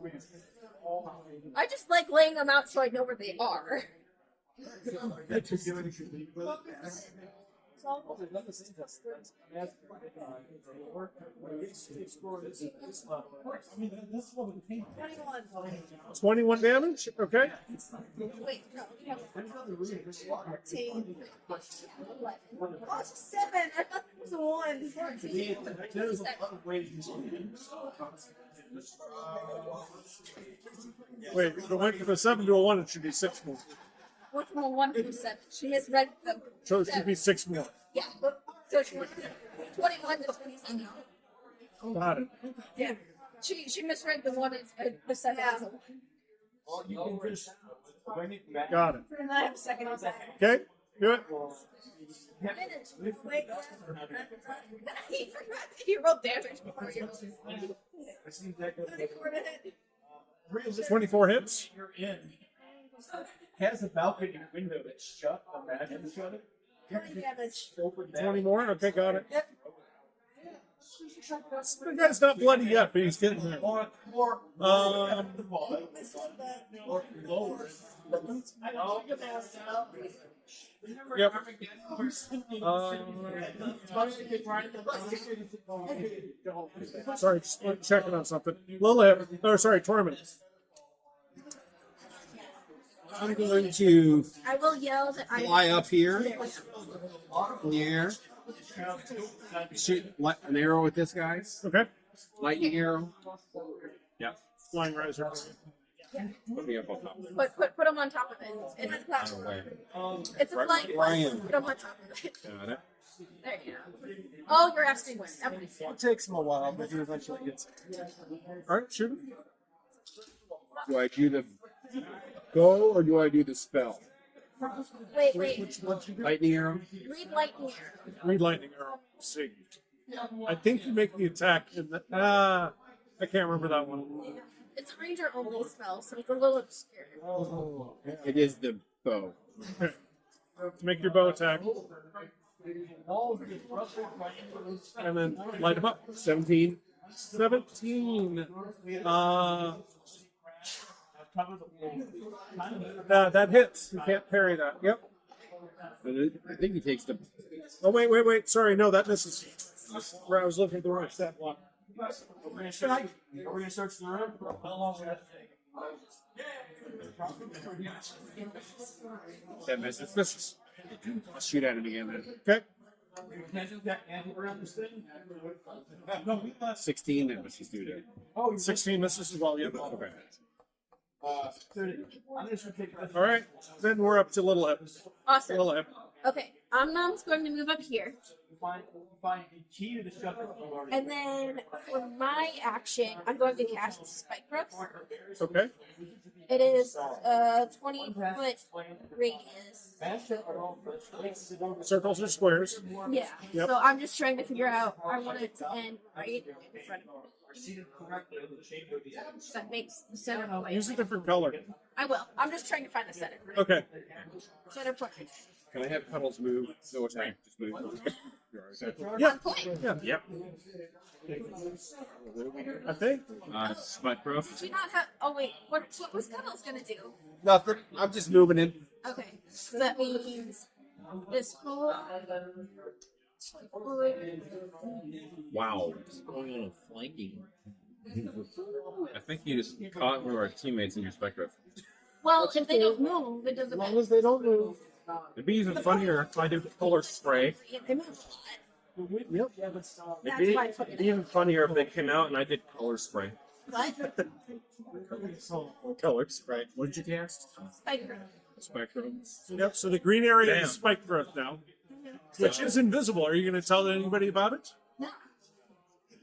I just like laying them out so I know where they are. It's 21 damage. Okay. Wait, no, we have 14. 11. Oh, it's a 7. I thought it was a 1. 14. 27. Wait, if it went from a 7 to a 1, it should be 6 more. Went from a 1 to a 7. She misread the. So it should be 6 more. Yeah. So she went from 21 to 27. Got it. Yeah. She misread the 1 as the 7 as a 1. Got it. And then I have a second on that. Okay, do it. Wait, he rolled damage before you. 34 to hit. 24 hits. Has a balcony window that's shut. Imagine shut it. 20 damage. 20 more. Okay, got it. Yep. The guy's not bloody yet, but he's getting there. Or lower. Yep. Sorry, just checking on something. Lilith, or sorry, Torment. I'm going to I will yell that I fly up here There we go. in the air. Shoot an arrow with this guy. Okay. Lightning arrow. Flying riser. Put me up on top. Put him on top of it. It's a platform. It's a flying where I one. am. Put him on top of it. Got it. There you go. Oh, you're asking when. It takes him a while, but he eventually gets it. All right, shoot him. Do I do the go or do I do the spell? Wait. Lightning arrow. Read lightning arrow. Read lightning arrow. Let's see. I think you make the attack in the. I can't remember that one. It's a ranger only spell, so it's a little obscure. It is the bow. Okay. Make your bow attack. And then light him up. 17. 17. That hits. You can't parry that. Yep. I think he takes the. Oh, wait. Sorry, no, that misses. Where I was looking at the wrong stat block. Are we gonna search the room? How long will that take? That misses. I'll shoot at him again then. Okay. Can you get Andy around this thing? 16 that misses through there. 16 misses as well. Yep. Okay. I'm just gonna take this. All right. Then we're up to Little Ep. Awesome. Little Ep. Okay, Omnom's going to move up here. Find the key to the shuttle. And then for my action, I'm going to cast Spike Growth. Okay. It is a 20-foot radius. Circles or squares. Yeah. Yep. So I'm just trying to figure out. I want it to end right in front of me. So that makes the center point. Use a different color. I will. I'm just trying to find the center. Okay. Center point. Can I have Puddles move? No attack. Just move. Yeah. One point. Yeah. Yep. I think. Spike growth. Do you not have? Oh wait. What was Cuddles gonna do? Nothing. I'm just moving in. Okay. So that means this whole. Wow. What's going on with flanking? I think you just caught one of our teammates in your spectrum. Well, if they don't move, it doesn't As long matter. as they don't move. It'd be even funnier if I did color spray. If they move a lot. Yep. It'd That's be why I put it in. even funnier if they came out and I did color spray. What? Color spray. What did you cast? Spike Growth. Spectrum. Yep. So the green area Damn. is spike growth now, which is invisible. Are you going to tell anybody about it? No.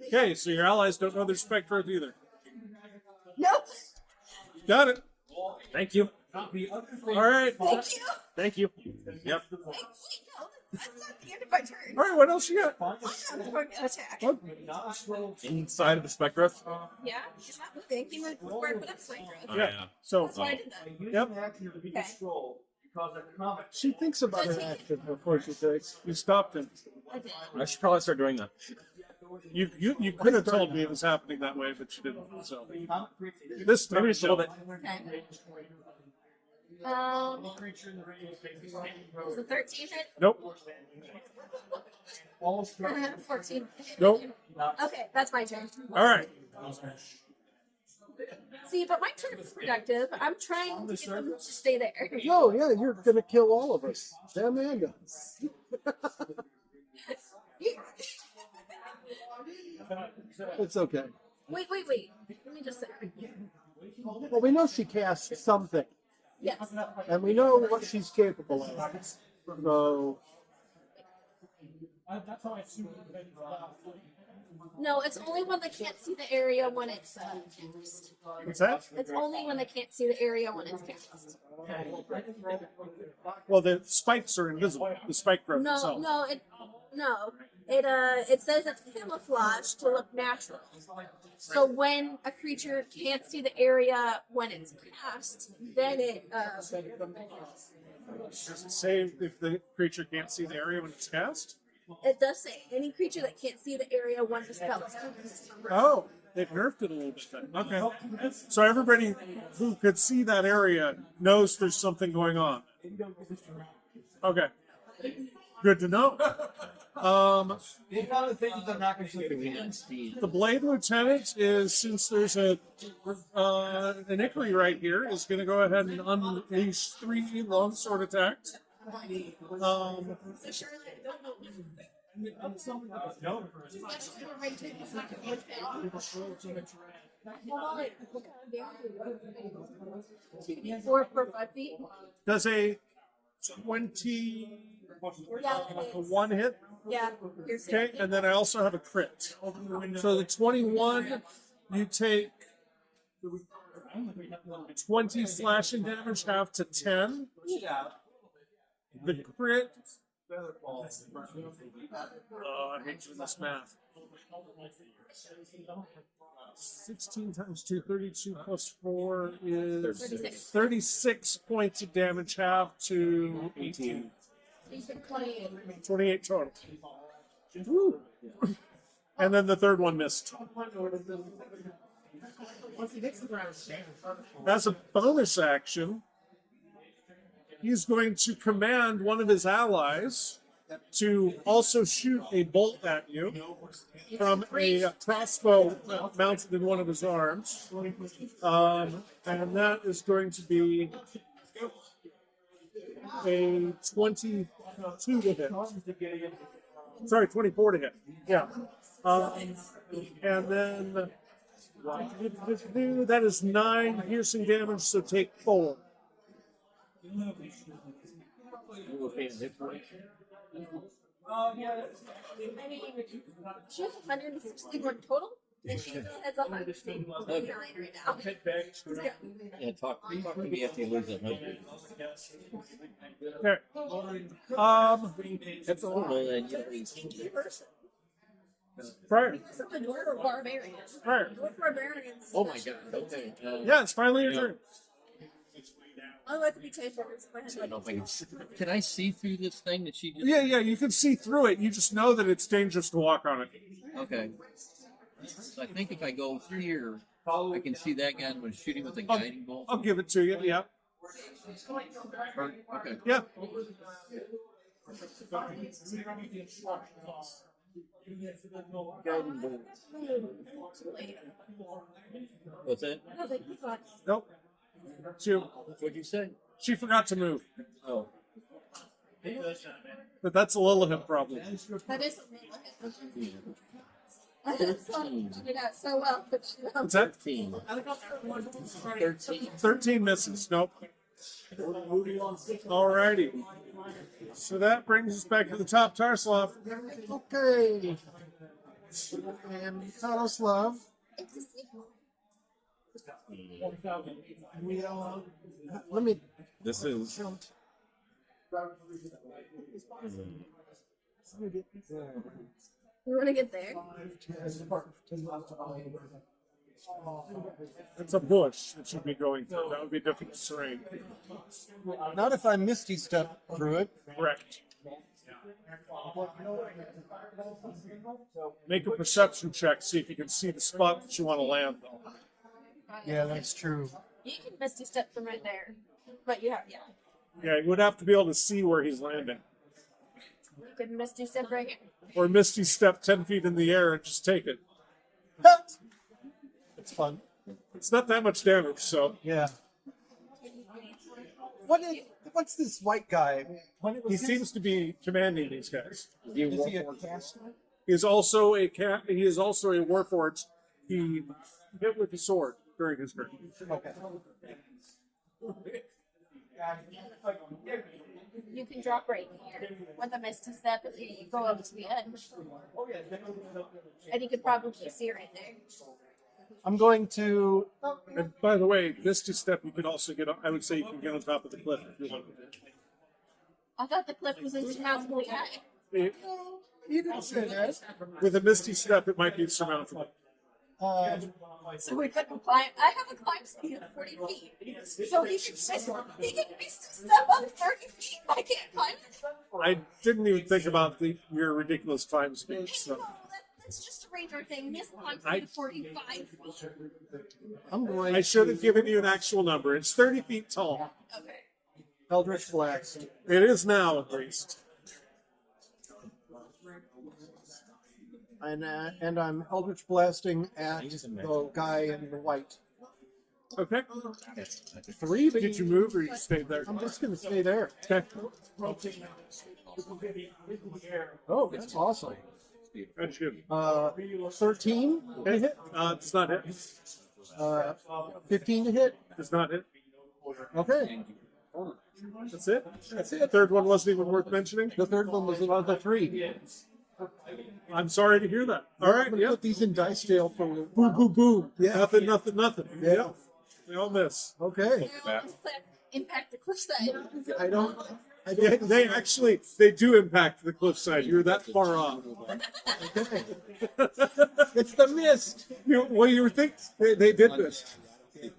Okay. So your allies don't know there's spike growth either. Nope. Got it. Thank you. All right. Thank you. Thank you. Yep. Wait, no, that's not the end of my turn. All right. What else you got? I'm going to attack. Inside of the spectrum. Yeah, he's not moving. He moved before I put up Spike Growth. Oh, Yeah. yeah. So That's why I did that. Yep. Okay. She thinks about her action before she takes. You stopped him. I did. I should probably start doing that. You could have told me it was happening that way, but you didn't. So this time, Maybe just a little bit. Okay. Is it 13 hit? Nope. 14. Nope. Okay, that's my turn. All right. See, but my turn is productive. I'm trying to get them to stay there. Oh, yeah, you're going to kill all of us. Damn Amanda. It's okay. Wait. Let me just say. Well, we know she casts something, Yes. and we know what she's capable of. So, No, it's only when they can't see the area when it's cast. What's that? It's only when they can't see the area when it's cast. Well, the spikes are invisible. The spike growth No, itself. no. It says it's camouflage to look natural. So when a creature can't see the area when it's cast, then it Does it say if the creature can't see the area when it's cast? it does say any creature that can't see the area when the spell is cast. Oh, they've nerfed it a little bit then. Okay. So everybody who could see that area knows there's something going on. Okay. Good to know. They found the things that are not going to The Blade Lieutenant is, since there's an Iniquity right here, is going to go ahead and unleash 3 longsword attacks. So Charlotte, I don't know. Four per 5 feet. Does a 20 Yeah, one hit? yeah. Okay, and then I also have a crit. So the 21, you take 20 slashing damage, half to 10. The crit. Oh, I hate doing this math. 16 times 2, 32 plus 4 is 36 points of damage, half to 18. 28 total. Woo. And then the third one missed. As a bonus action, he's going to command one of his allies to also shoot a bolt at you from a crossbow mounted in one of his arms. And that is going to be a 22 to hit. Sorry, 24 to hit. Yeah. And then that is 9 piercing damage, so take 4. I mean, she has 161 total, and she still has 159 right now. Yeah, talk to me after you lose that 100. Okay. That's a little Prior. Except the dwarf or barbarians. Prior. Dwarf barbarians. Oh my god, okay. Yeah, it's finally your turn. I like to be tapers. I don't know if I can I see through this thing that she just... Yeah, you can see through it. You just know that it's dangerous to walk on it. Okay. So I think if I go here, I can see that guy was shooting with a guiding bolt. I'll give it to you. Yeah. Okay. Yeah. Guiding bolt. What's that? Nope. What'd you say? She forgot to move. Oh. But that's a Lilith problem. That is I did that so well. What's that? 13. 13 misses. Nope. Alrighty. So that brings us back to the top, Tarslov. Okay. And Taroslav. Let me. This is You want to get there? It's a bush that should be going through. That would be difficult terrain. Not if I Misty Step through it. Correct. Make a perception check, see if you can see the spot that you want to land, though. Yeah, that's true. You can misty step from right there, but you have Yeah, you would have to be able to see where he's landing. You can misty step right here. Or Misty step 10 feet in the air and just take it. It's fun. It's not that much damage, so. Yeah. What's this white guy? He seems to be commanding these guys. Is he a caster? He is also a warforged. He hit with the sword during his turn. Okay. you can drop right here with a misty step if you go up to the edge. And you could probably see it right there. I'm going to. And by the way, Misty Step, you could also get on, I would say you can get on top of the cliff if you want to. I thought the cliff was insurmountably high. It- You didn't say that. With a Misty Step, it might be surmountable. So we couldn't climb. I have a climb speed of 40 feet. So he can step up 30 feet. I can't climb it. I didn't even think about your ridiculous climb speed. So. That's just a ranger thing. His climb speed of 45 feet. I'm going. I should have given you an actual number. It's 30 feet tall. Okay. Eldritch Blast. It is now, at least. And I'm Eldritch Blasting at the guy in the white. Okay. 3. Did you move or you stayed there? I'm just going to stay there. Okay. Oh, that's awesome. That's good. 13 to hit. Does not hit. 15 to hit. Does not hit. Okay. That's it. That's it. The third one wasn't even worth mentioning. The third one was another 3. I'm sorry to hear that. All right. I'm going to Yeah. put these in dice jail for Boom, boom, boom. Yeah. Nothing, nothing, nothing. Yeah. Yeah. They all miss. Okay. Impact the cliffside. I don't. Yeah, they do impact the cliffside. You're that far off. Okay. It's the mist. You were thinking they did this. I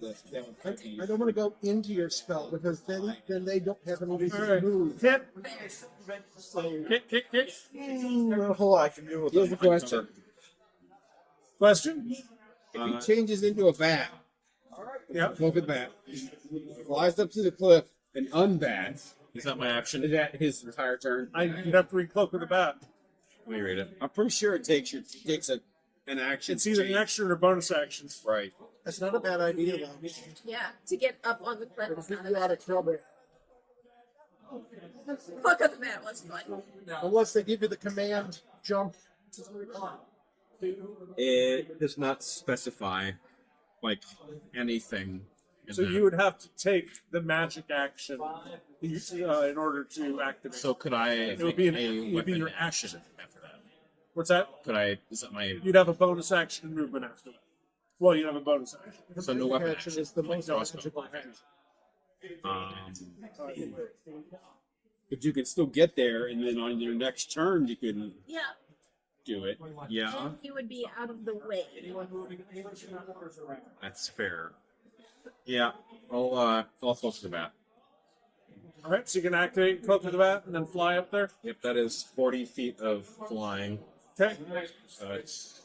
don't want to go into your spell because then they don't have any reason All to right. move. Hit. Kick. A whole lot I can do with Here's the question. Question? If he changes into a bat, Yeah. look at that, flies up to the cliff and unbats, Is that my action? is that his entire turn? You'd have to recloak with a bat. Let me read it. I'm pretty sure it takes an action. It's either an action or bonus actions. Right. That's not a bad idea, though. Yeah, to get up on the cliff. It'll is get not you a out of trouble. Look at the mat was fun. Unless they give you the command jump. It does not specify like anything. in So that. you would have to take the magic action in order to activate. So could I? It would be make an- a it would be weapon your action after that. What's that? Could I? Is that my? You'd have a bonus action and movement after that. Well, you'd have a bonus action. So no weapon Action action. is the most No, it's logical thing. But you can still get there, and then on your next turn, you can Yeah, do it. Yeah, and he would be out of the way. that's fair. Yeah, I'll close to the bat. All right, so you can activate, cloak to the bat, and then fly up there. Yep, that is 40 feet of flying. Okay. It's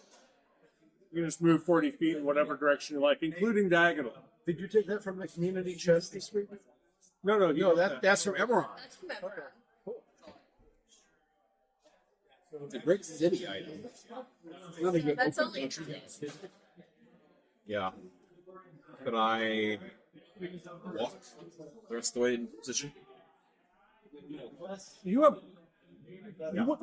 You can just move 40 feet in whatever direction you like, including diagonal. Did you take that from the community chest this week? No, you No, don't. that's from Eberron. That's remember. It's a great city item. Really good. That's only a 2 days. yeah. Could I walk the rest of the way in position? You have.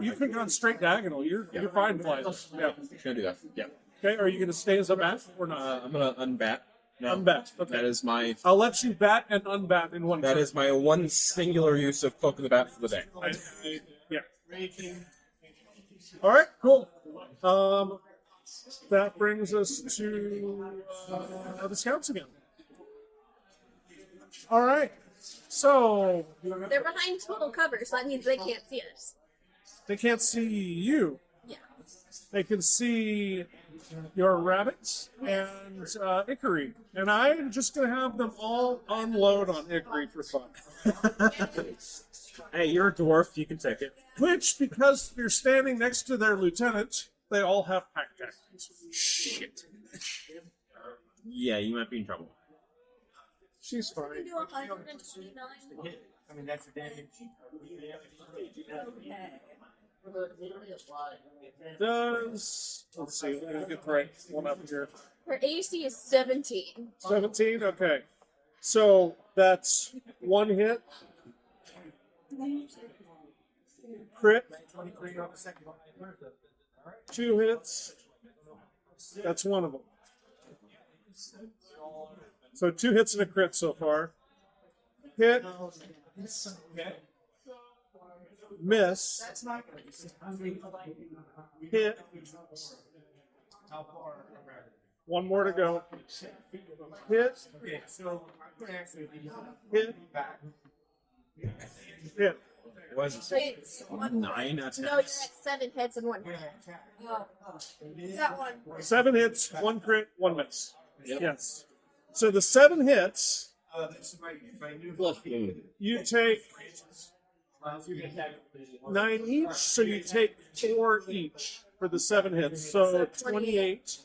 You can go on straight diagonal. You're fine flying. Yeah. Gonna do that. Yeah. Okay. Are you going to stay as a bat or not? I'm gonna unbat. No, Unbat. Okay. That is my I'll let you bat and unbat in one. that turn. is my one singular use of cloak of the bat for the day. Yeah. All right. Cool. That brings us to the scouts again. All right. So They're behind total cover, so that means they can't see us. they can't see you. Yeah. They can see your rabbits and Ikari. And I'm just going to have them all unload on Ikari for fun. Hey, you're a dwarf. You can take it. Which, because you're standing next to their lieutenant, they all have pack tactics. Shit. Yeah, you might be in trouble. She's We fine. do 129. I mean, that's the damage. Does, let's see, let me get the right one up here. Her AC is 17. 17? Okay. So that's one hit. Crit. 2 hits. That's one of them. So 2 hits and a crit so far. Hit. miss, hit. One more to go. Hit, hit, hit. It's one. 9 attacks. No, you're at 7 hits and 1 crit. That one. 7 hits, 1 crit, 1 miss. Yes. So the 7 hits, Flush wound. you take 9 each, so you take 4 each for the 7 hits, so 28.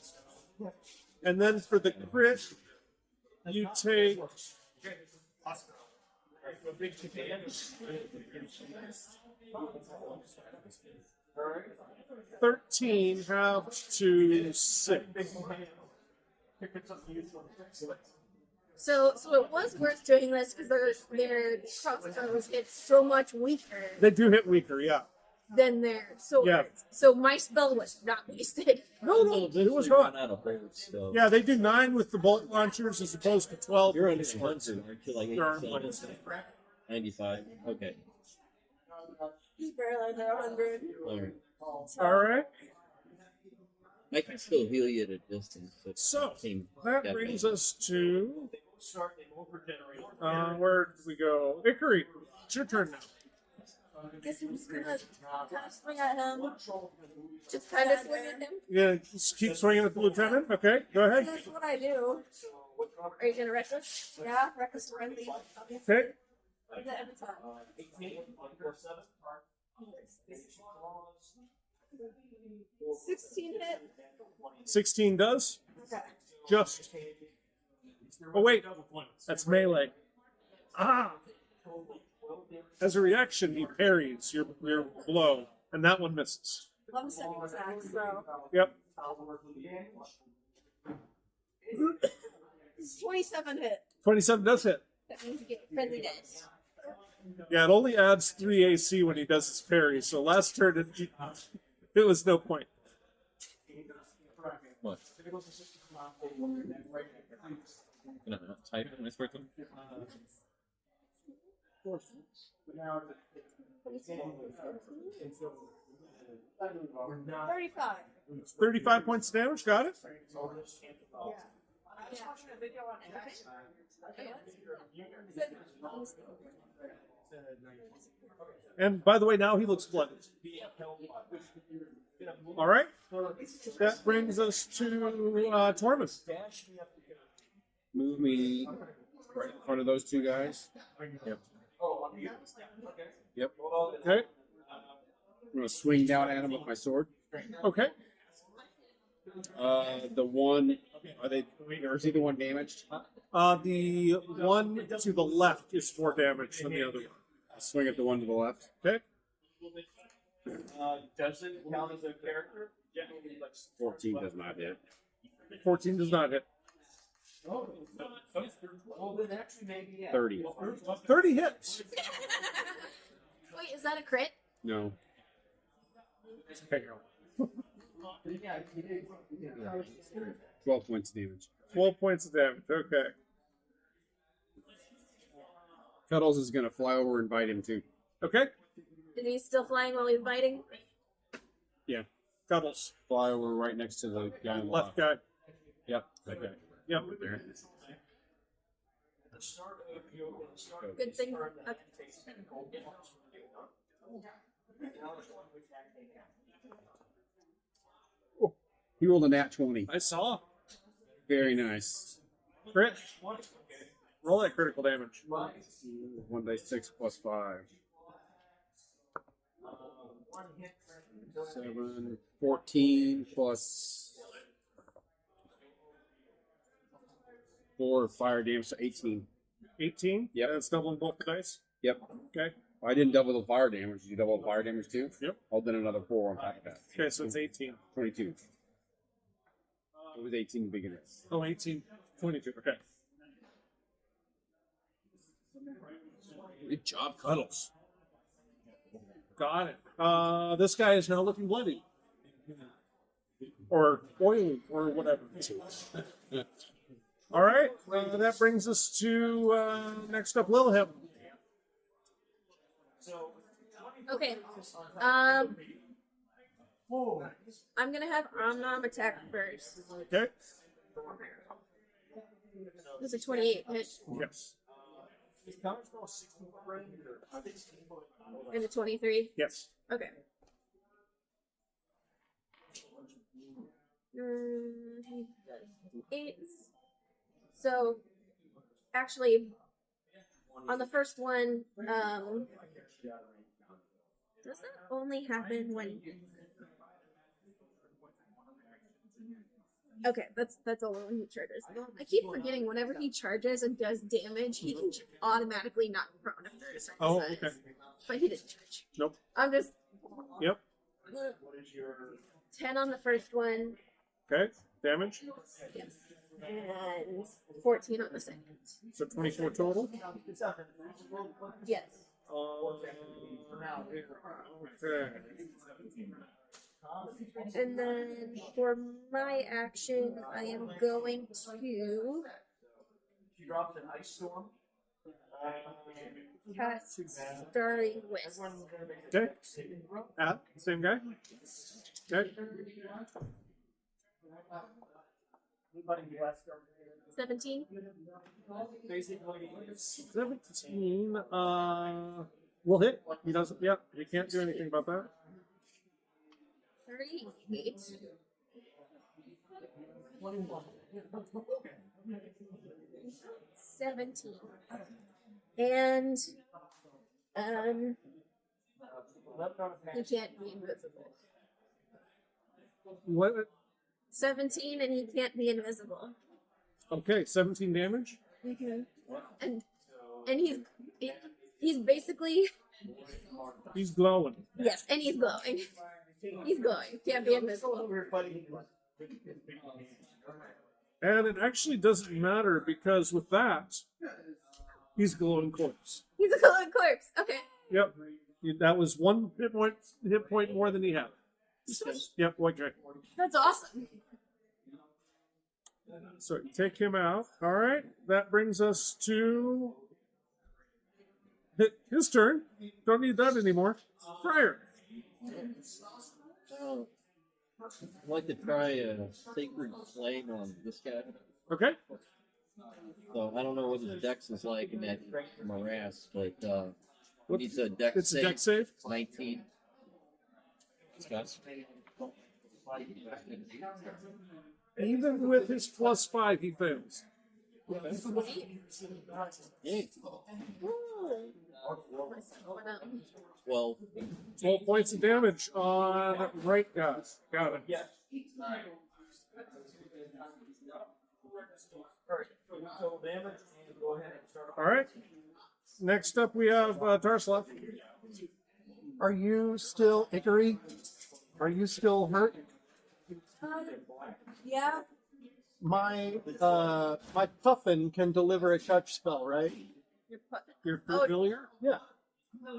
And then for the crit, you take 13 half to 6. So it was worth doing this because their crossbows hit so much weaker They do hit weaker, yeah. than their swords. Yeah. So my spell was not wasted. No, it was Run not. out of bullets still. Yeah, they do 9 with the bullet launchers as opposed to 12. You're with under the swords. 100, aren't you? Like You're 87? 95. Okay. He's barely under 100. Alright. All right. I can still heal you at a distance. So Same that campaign. brings us to where did we go? Ikari, it's your turn now. I guess I'm just gonna kind of swing at him. Just kind of swing at him. Yeah, just keep swinging at the lieutenant. Okay, go ahead. That's what I do. Are you gonna reckless? Yeah, reckless friendly. Okay, Do that every time. 16 hit. 16 does. Okay. Just. Oh wait, that's melee. Ah. As a reaction, he parries your blow, and that one misses. 11 second attack, so. Yep. This is 27 hit. 27 does hit. That means you get friendly dice. Yeah, it only adds 3 AC when he does his parry. So last turn, it was no point. What? Can I not type it when I start them? 35. 35 points of damage. Got it. And by the way, now he looks bloody. All right. That brings us to Tormund. Move me right in front of those two guys. Yep. Yep. Okay. I'm gonna swing down at him with my sword. Okay. The one, are they? Or is either one damaged? The one to the left is more damage than the other one. I'll swing at the one to the left. Okay. Does it count as a character? 14 does not hit. 14 does not hit. Well, then actually maybe, yeah. 30. 30 hits. Wait, is that a crit? No. Okay. 12 points of damage. 12 points of damage. Okay. Cuddles is gonna fly over and bite him too. Okay. Is he still flying while he's biting? Yeah. Cuddles. Fly over right next to the guy on the Left left. guy. Yep. Okay. Yep. There. Good thing. Okay. He rolled a nat 20. I saw. Very nice. Crit. Roll that critical damage. 1d6 plus 5. 7, 14 plus 4 fire damage, so 18. 18. Yep. That's doubling both the dice. Yep. Okay. I didn't double the fire damage. Did you double the fire damage too? Yep. I'll then another 4 on top of that. Okay, so it's 18. 22. It was 18 to begin with. Oh, 18. 22. Okay. Good job, Cuddles. Got it. This guy is now looking bloody. Or oily, or whatever. All right. That brings us to next up, Lilham. Okay. I'm gonna have Omnom attack first. Okay. This is a 28 hit Yes. and a 23. Yes. Okay. He does 8. So, actually, on the first one, does that only happen when? Okay, that's all when he charges. I keep forgetting whenever he charges and does damage, he can automatically knock prone if they're a certain Oh, size. okay. But he didn't charge. Nope. I'm just Yep. 10 on the first one. Okay. Damage. Yes. And 14 on the second. So 24 total. Yes. Okay. And then for my action, I am going to cast Starry Wisp. Okay. Same guy. Okay. 17. 17. Will hit. He doesn't. Yep. You can't do anything about that. 38. 17. And he can't be invisible. What? 17 and he can't be invisible. Okay. 17 damage. And he's basically He's glowing. yes, and he's glowing. He's glowing. Can't be invisible. And it actually doesn't matter because with that, he's glowing corpse. He's a glowing corpse. Okay. Yep. That was one hit point more than he had. Yep. Okay. That's awesome. So take him out. All right. That brings us to his turn. Don't need that anymore. Friar. I'd like to try a Sacred Flame on this guy. Okay. So I don't know what his dex is like in that morass, but he needs a dex It's save. a dex save. 19. Discuss. Even with his +5, he fails. Yeah. Ooh. 12. 12 points of damage on right guy. Got it. All right. Next up, we have Tarslav. Are you still Ikari? Are you still hurt? Yeah. My my puffin can deliver a touch spell, right? You're put. You're Oh, familiar? Yeah.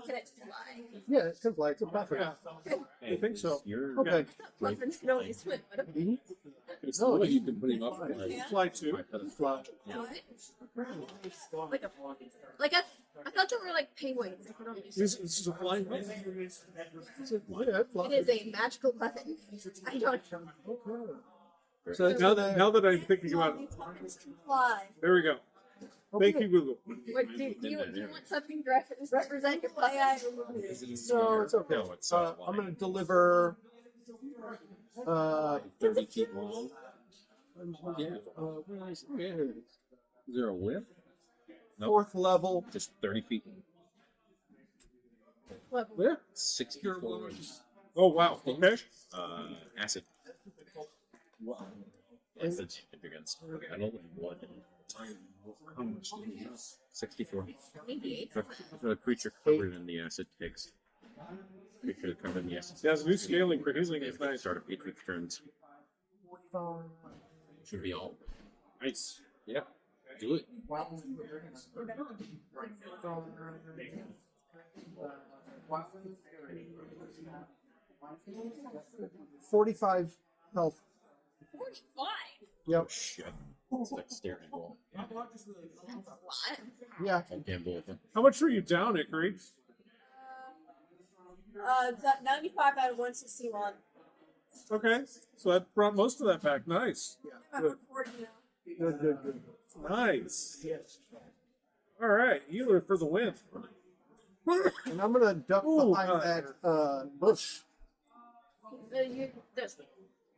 Can it fly? Yeah, it can fly. It's a puffin. Yeah. I think so. Okay. Muffins can only swim. But No, You can put him up. Fly 2. fly. like I thought they were like penguins. They could only swim. This is a flying puff. Yeah, it flies. It is a magical muffin. I don't know. So now that I'm thinking about it, Muffins can fly. there we go. Thank you, Google. What, do you want something to represent your play? No, it's okay. I'm going to deliver 30 feet long. Yeah. Where is it? Is there a whiff? fourth level. Just 30 feet. There. 64. Oh, wow. Okay. Acid. Wow. Acid against metal and blood. How much? 64. If a creature covered in the acid takes. Creature covered in the acid. Yeah, there's a new scaling for healing. It's nice. Start of 8 week turns. Should be all. Nice. Yeah. Do it. 45 health. 45. Yep. Shit. It's like staring at a wall. That's a lot. Yeah. I gamble with it. How much were you down, Ikari? 95 out of 161. Okay, so that brought most of that back. Nice. I'm Good. at 40 now. Good. Nice. All right, Euler for the win. And I'm gonna duck Ooh, behind that bush. There's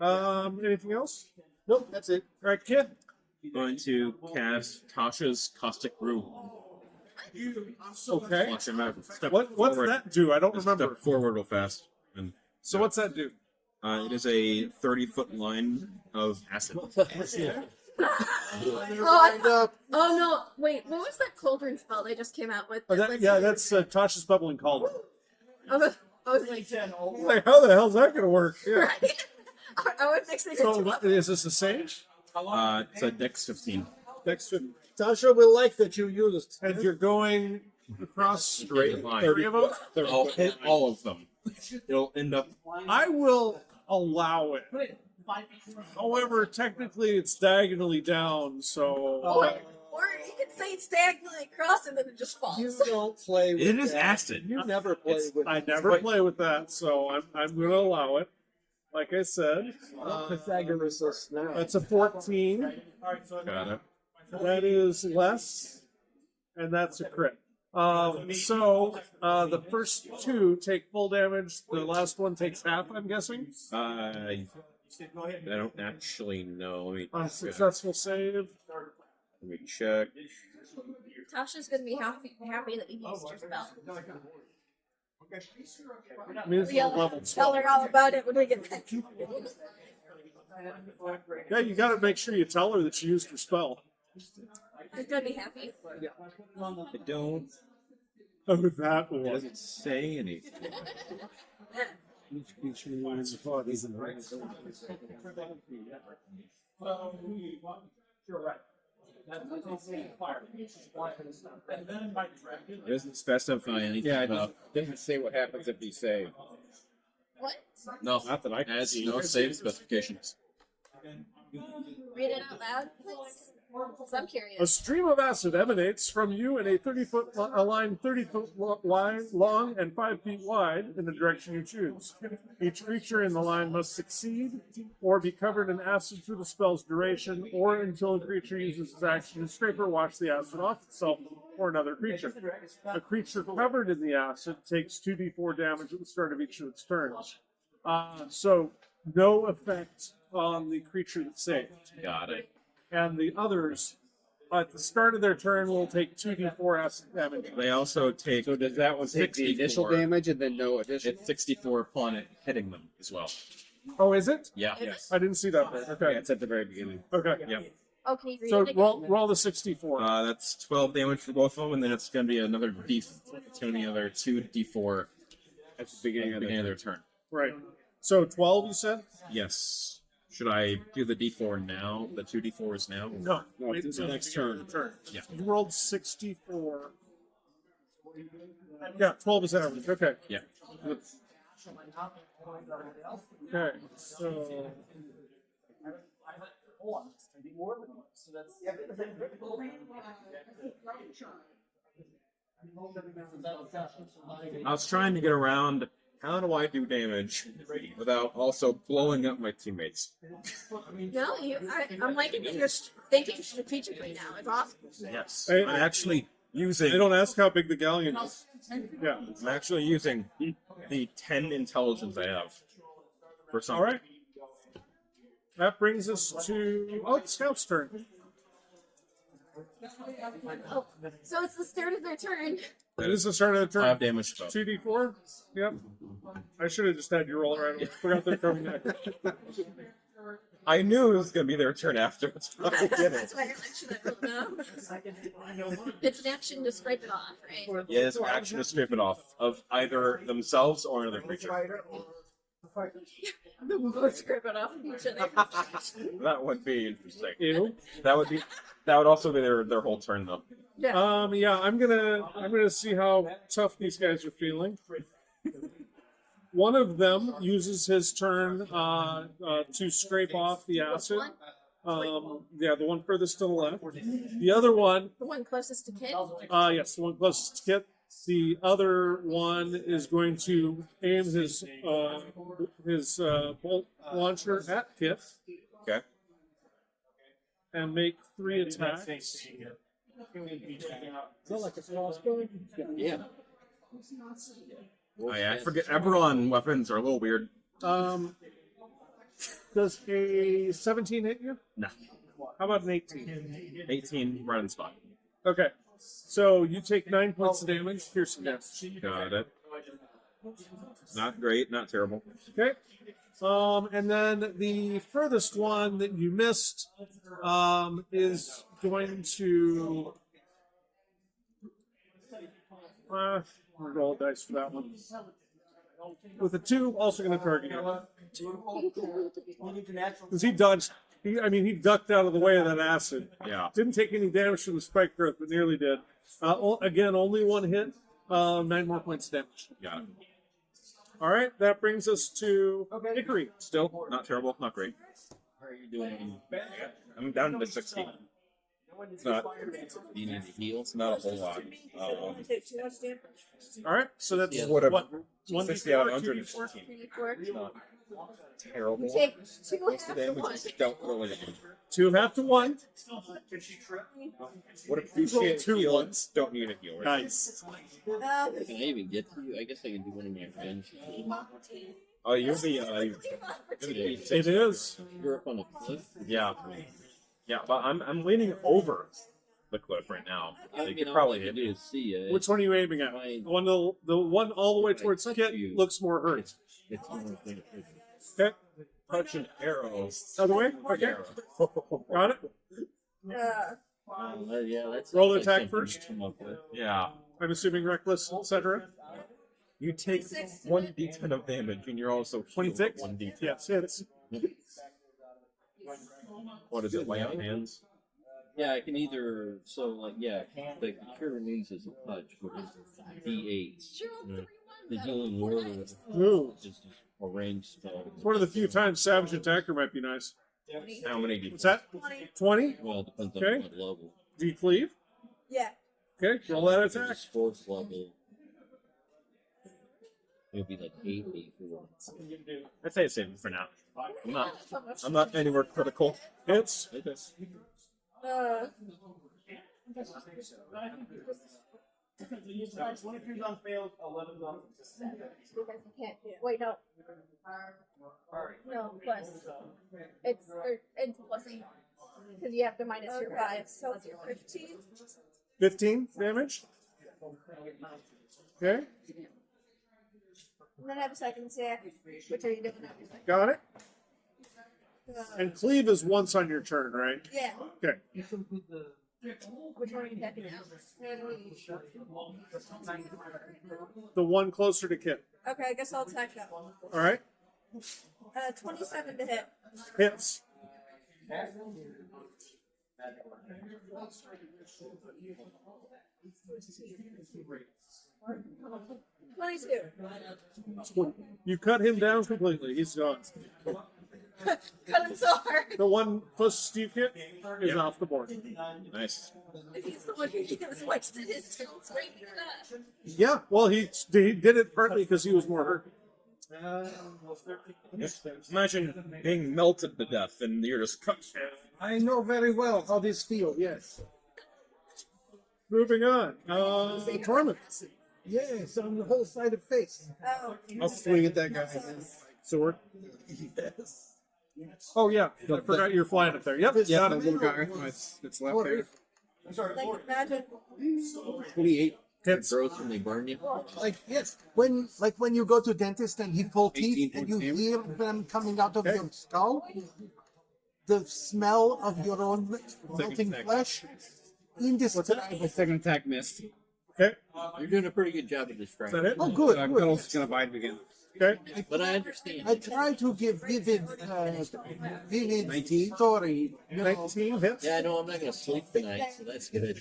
Anything else? Nope, that's it. All right, kid. Going to cast Tasha's Caustic Brew. Okay. Watch him out. Step What's forward. that do? I don't Step remember. forward real fast. And So what's that do? it is a 30-foot line of acid. oh no! Wait, what was that cauldron spell they just came out with? Oh, that's Tasha's bubbling cauldron. I was like, Like, how the hell's that gonna work? Yeah. right? I was mixing it So up. is this a sage? It's a Dex 15. Next to Tasha will like that you used. and you're going across Straight line. 30 of them. I'll hit all of them. It'll end up. I will allow it. However, technically it's diagonally down, so Or you could say it's diagonally across and then it just falls. You don't play with It is that. acid. You never play It's- with I never play with that, so I'm going to allow it. Like I said, Pythagoras now. that's a 14. Got it. That is less, and that's a crit. So the first two take full damage. The last one takes half. I'm guessing. I don't actually know. Let me, Unsuccessful save. let me check. Tasha's gonna be happy that you used your spell. I mean, it's a level Tell her all about it when we get back. Yeah, you got to make sure you tell her that she used her spell. She's gonna be happy. I don't. Oh, that It one. doesn't say anything. It doesn't specify anything about. Doesn't say what happens if you save. What? No, Not that I it can has see. no save specifications. Read it out loud, please. 'Cause I'm A curious. stream of acid emanates from you in a 30-foot a line 30-foot long and 5 feet wide in the direction you choose. Each creature in the line must succeed or be covered in acid for the spell's duration or until a creature uses its action to scrape or wash the acid off itself or another creature. A creature covered in the acid takes 2d4 damage at the start of each of its turns. So no effect on the creature that's saved. Got it. And the others, at the start of their turn, will take 2d4 acid damage. They also take. So does that one take the initial 64. damage and then no additional? It's 64 upon it hitting them as well. Oh, is it? Yeah. Yes. I didn't see that part. Yeah, Okay. it's at the very beginning. Okay. Yeah. Oh, can you read So it again? roll the 64. That's 12 damage for both of them, and then it's going to be another It's going to be another 2d4 At the beginning at of the the beginning of their turn. Right. So 12, you said? Yes. Should I do the d4 now? The 2d4s now? No. No, Wait it's till the next the beginning of the turn. Yeah. You rolled 64. Yeah, 12 is average. Okay. Yeah. Okay. So. I was trying to get around how do I do damage without also blowing up my teammates? No, I'm liking that you're thinking strategically now. It's awesome. Yes. Hey, I'm actually They using. don't ask how big the galleon is. Yeah. I'm actually using the 10 intelligence I have for something. All right. That brings us to the scout's turn. Oh, so it's the start of their turn. It is the start of the turn. 5 damage to both. 2d4? Yep. I should have just had you roll around. I forgot they're coming next. I knew it was going to be their turn afterwards, but I didn't. That's why you're like, should I roll now? It's an action to scrape it off, right? Yeah, it's an action to strip it off of either themselves or another creature. Scrape it off of each other. That would be interesting. Ew. That would also be their whole turn though. Yeah. Yeah, I'm gonna see how tough these guys are feeling. One of them uses his turn to scrape off the acid. Yeah, the one furthest to the left. The other one, The one closest to Kit. yes, the one closest to Kit, The other one is going to aim his bolt launcher at Kit Okay. and make 3 attacks. Yeah. I forget. Eberron weapons are a little weird. Does a 17 hit you? No. How about an 18? 18 right on the spot. Okay. So you take 9 points of damage, piercing damage. Got it. Not great, not terrible. Okay. And then the furthest one that you missed is going to. Roll dice for that one. With a 2, also going to target you. Because he dodged. He ducked out of the way of that acid. Yeah. Didn't take any damage from the spike growth, but nearly did. Again, only 1 hit. 9 more points of damage. Got it. All right, that brings us to Hickory. Still not terrible, not great. How are you doing? I'm down to 16. It's not. Do you need to heal? It's not a whole lot. Take too much damage. All right, so that's Yeah. What a what 60 out of 1d4, 114. 3d4. Not terrible. Take 2 Most half of the to damage 1. is dealt really. 2 half to 1. What appreciate 2 heal, ones. don't need a heal. Right? Nice. Can I even get to you? I guess I can do one of my friends. Oh, you're the. It is. You're up on a cliff. Yeah. Yeah, but I'm leaning over the cliff right now. You could probably hit do me. is see you. Which one are you aiming at? The one all the way towards Kit looks more hurt. It's more beneficial. Okay. Punch an arrow. Other way? Okay. Arrow. Got it? Yeah, that's Roll that's attack something first. to come up with. Yeah. I'm assuming reckless, etc. You take 1d10 of damage, and you're also 26? 1d10. Yes, hits. What is it? Lay on hands? Yeah, I can either the cure needs is a touch, which is D8s. The healing word is Ooh. a ranged spell. It's one of the few times Savage Attacker might be nice. How many do you What's that? 20? Well, it depends on Okay. what level. Do you cleave? Yeah. Okay, roll that If attack. it's fourth level, it would be like 8 before. I'd say it's safe for now. I'm not anywhere critical. Hits. Uh, wait, no. No, plus. It's plus 8. Because you have to minus your 5. So it's 15. 15 damage. Okay, And then I have a second attack. Which are you doing? got it. Uh, And cleave is once on your turn, right? yeah. Okay. Which one are you attacking now? The one closer to Kit. Okay, I guess I'll attack that one. All right. 27 to hit. Hits. You cut him down completely. He's gone. Cut him so hard. The one closest to you, Kit, is off the board. Nice. He's the one who was wasted his turn screaming that. Yeah, well, he did it partly because he was more hurt. Imagine being melted to death and you're just cut. I know very well how this feels, yes. Moving on. Torment. Yes, on the whole side of face. Oh. I'll swing at that guy. Sword. Yes. Oh, yeah. I forgot you're flying up there. Yep. Yeah, Got the it. little guy. It's left there. Like, imagine. 28. Hits. Gross when they burn you. Like yes, when you go to dentist and he pull teeth and you hear them coming out of your skull, the smell of your own melting flesh, indescribable. Second attack missed. Okay. You're doing a pretty good job of Is describing. that it? Oh, good. Fiddle's gonna bite him again. Okay. But I understand. I try to give vivid story. You know. 19 hits. Yeah, I know I'm not going to sleep tonight, so that's good.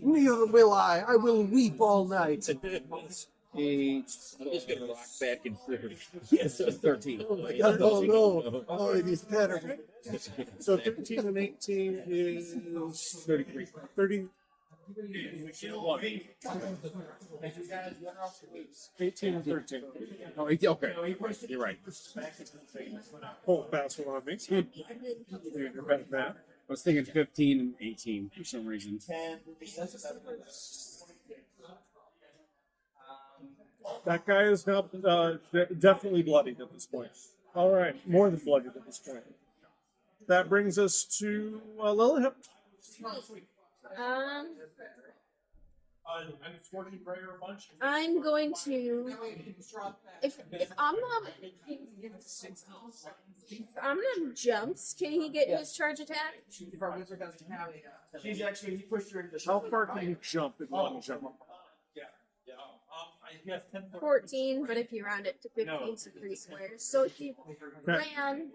Neither will I. I will weep all night. I'm just going to rock back and forth. Yes, 13. Oh no! Oh, it is terrible. So 15 and 18 is 33. 30. 18 and 13. Oh, okay. You're right. Pull fast one on me. You're better than that. I was thinking 15 and 18 for some reason. That guy is now definitely bloodied at this point. All right, more than bloodied at this point. That brings us to Lilith. I'm going to if Amnon jumps, can he get his charge attack? She's actually he pushed her into the How far can you jump in one jump? 14, but if you round it to 15, so 3 squares. So if he ran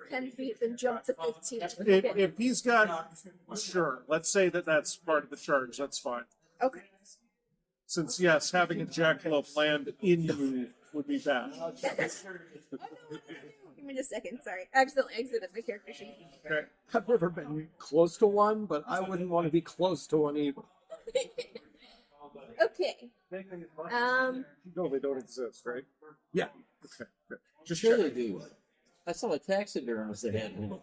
10 feet, then jumped to 15. If he's got, sure, let's say that's part of the charge, that's fine. Okay. Since, yes, having a jackalope land in you would be bad. Give me just a second, sorry. I accidentally exited my character sheet. Okay. I've never been close to one, but I wouldn't want to be close to one either. Okay. No, they don't exist, right? Yeah. Okay, good. Just Sure check. they do. I saw a taxidermist that had one.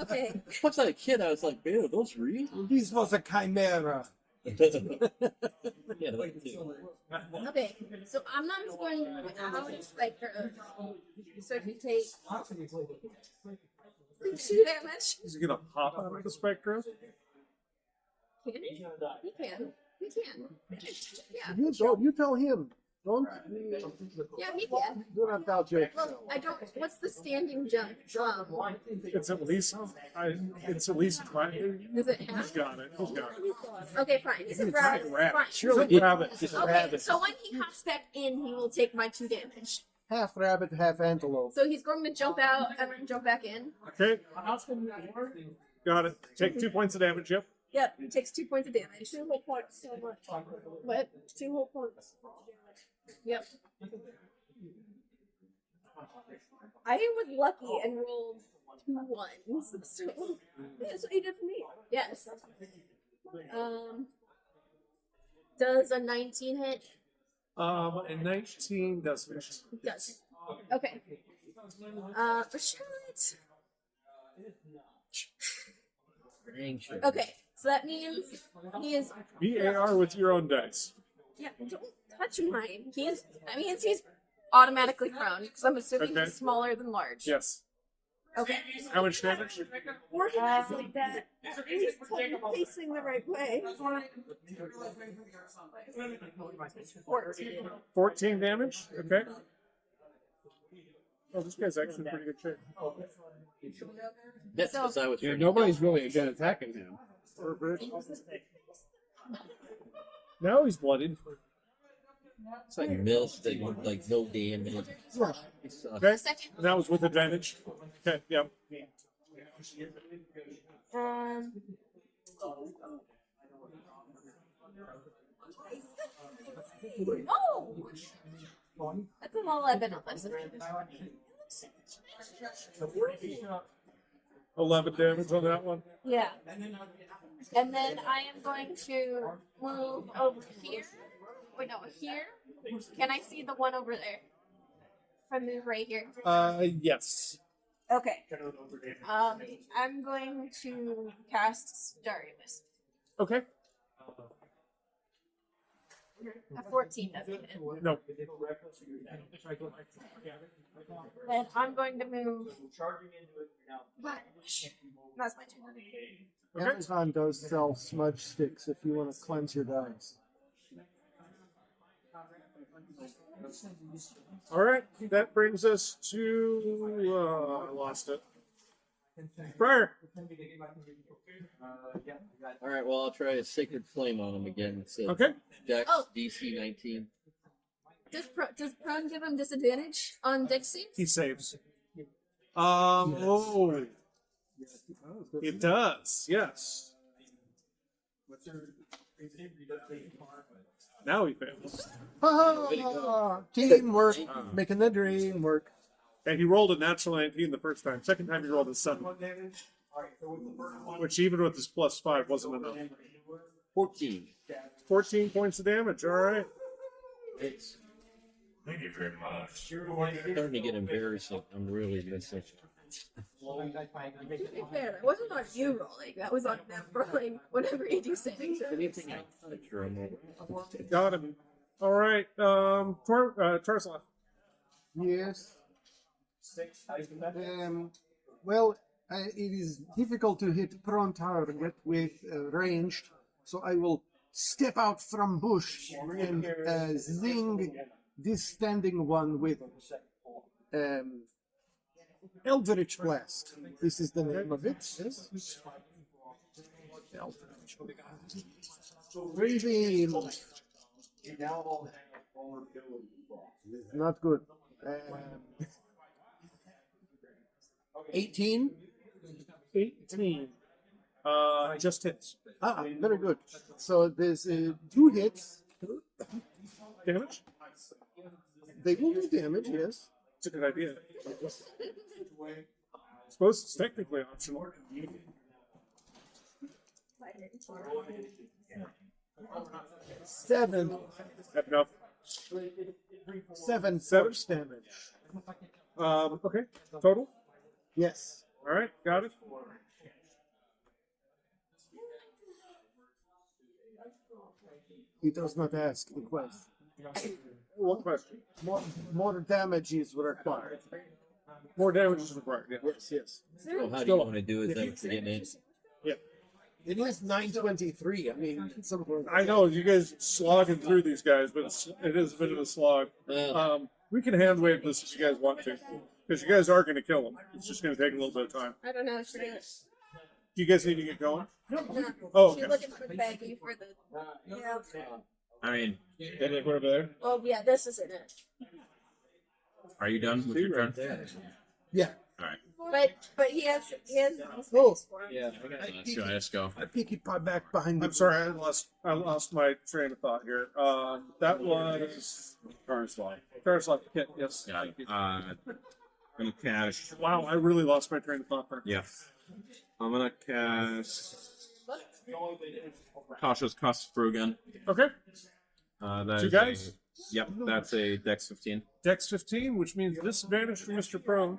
Okay. Once I was a kid, I was like, "Man, are those real?" This was a chimera. Yeah, that too. Okay. So I'm not going how many spike so if you take 2 damage. Is he gonna hop out of the spike growth? Can he? He can. He can. Yeah. You tell him. Don't. Yeah, he can. Do not doubt you. Well, I don't. What's the standing jump? It's at least, it's at least five. Is it He's half? got it. He's got it. Okay, fine. He's a rabbit. Fine. He's a rabbit. Okay, so when he hops back in, he will take my 2 damage. Half rabbit, half antelope. So he's going to jump out and then jump back in. Okay. Got it. Take 2 points of damage. Yep. Yep, he takes 2 points of damage. 2 whole points. So much. What? 2 whole points. Yep. I was lucky and rolled 2 ones. So that's what he did for me. Yes. Does a 19 hit? And 19 doesn't. It does. Okay. Shit. Okay, so that means he is. VAR with your own dice. Yeah, don't touch mine. That means he's automatically prone because I'm assuming Okay. he's smaller than large. Yes. Okay. How much damage? Organized like that. He's facing the right way. 14. 14 damage. Okay. Oh, this guy's actually in pretty good shape. That's because I was. Yeah, nobody's really again attacking him. Now he's bloodied. It's like Millstick, like no damage. Okay. Second. And that was with advantage. Okay. Yeah. Oh! That's an 11 on this. 11 damage on that one. Yeah. And then I am going to move over here. Wait, no, here. Can I see the one over there? If I move right here. Yes. Okay. I'm going to cast Starry Mist. Okay. A 14 doesn't hit. No. Then I'm going to move. That's my turn. Amazon does sell smudge sticks if you want to cleanse your dice. All right. That brings us to. I lost it. Prior. All right, well, I'll try a Sacred Flame on him again. It says Okay. Dex Oh. DC 19. Does Prone give him disadvantage on Dex saves? He saves. Oh. It does. Yes. Now he fails. Teamwork, making the dream work. And he rolled a natural 19 the first time. Second time he rolled a 7. Which even with his +5 wasn't enough. 14. 14 points of damage. All right. It's starting to get embarrassing. I'm really missing. To be fair, that wasn't on you rolling. That was on them rolling whenever you do saving throws. Anything I touch or I'm Got him. All right. Tarslav. Yes. Well, it is difficult to hit prone target with ranged, so I will step out from bush and zing this standing one with Eldritch Blast. This is the name of it. Eldritch Blast. Revealed. Not good. 18. 18. Just hits. Very good. So there's 2 hits. Damage? They will do damage, yes. It's a good idea. I suppose it's technically optional. 7. Have enough. 7 force damage. Okay. Total? Yes. All right. Got it. He does not ask the question. One question. More damage is required. More damage is required. Yeah. Yes, yes. So how do you want to do it then to get in? Yeah. It is 9:23. I mean, at some point. I know you guys slogging through these guys, but it is a bit of a slog. We can hand wave this if you guys want to, because you guys are going to kill them. It's just going to take a little bit of time. I don't know. Should I? Do you guys need to get going? No. Oh, She's okay. looking for the baggie for the. Yeah. I mean, Did it over there? Oh yeah, this isn't it. are you done with your turn? Yeah. All right. But he has Oh. for him. Yeah. So let's go. I peek it back behind I'm sorry, I lost my train of thought here. That was Tarslav. Carousel. Yeah, yes. Yeah. Gonna cast. Wow, I really lost my train of thought there. Yeah. I'm gonna cast Tasha's Cost Brew again. Okay. That Two is guys? Yep, that's a Dex 15. Dex 15, which means disadvantage for Mr. Prone.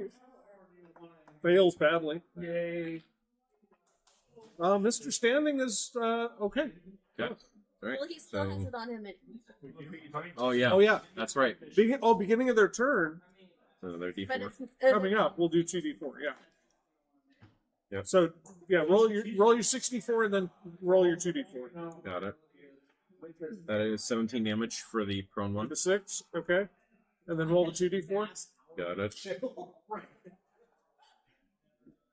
Fails badly. Yay. Mr. Standing is okay. Okay. All right. Well, he still has it on him. Oh yeah. Oh yeah. That's right. Beginning of their turn So they're But D4. it's coming up. We'll do 2d4. Yeah. Yep. So yeah, roll your 64 and then roll your 2d4. Got it. That is 17 damage for the prone one. The 6. Okay. And then roll the 2d4. Got it.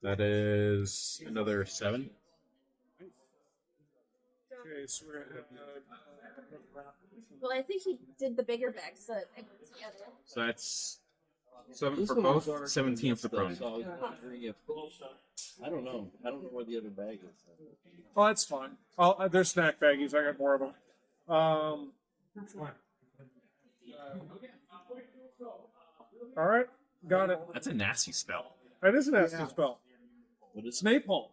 That is another 7. Okay, so we're gonna well, I think he did the bigger bag, so it goes together. So that's 7 for both, 17 for prone. I don't know. I don't know where the other bag is. Oh, that's fine. They're snack baggies. I got more of them. All right, got it. That's a nasty spell. That is a nasty spell. What is Napalm.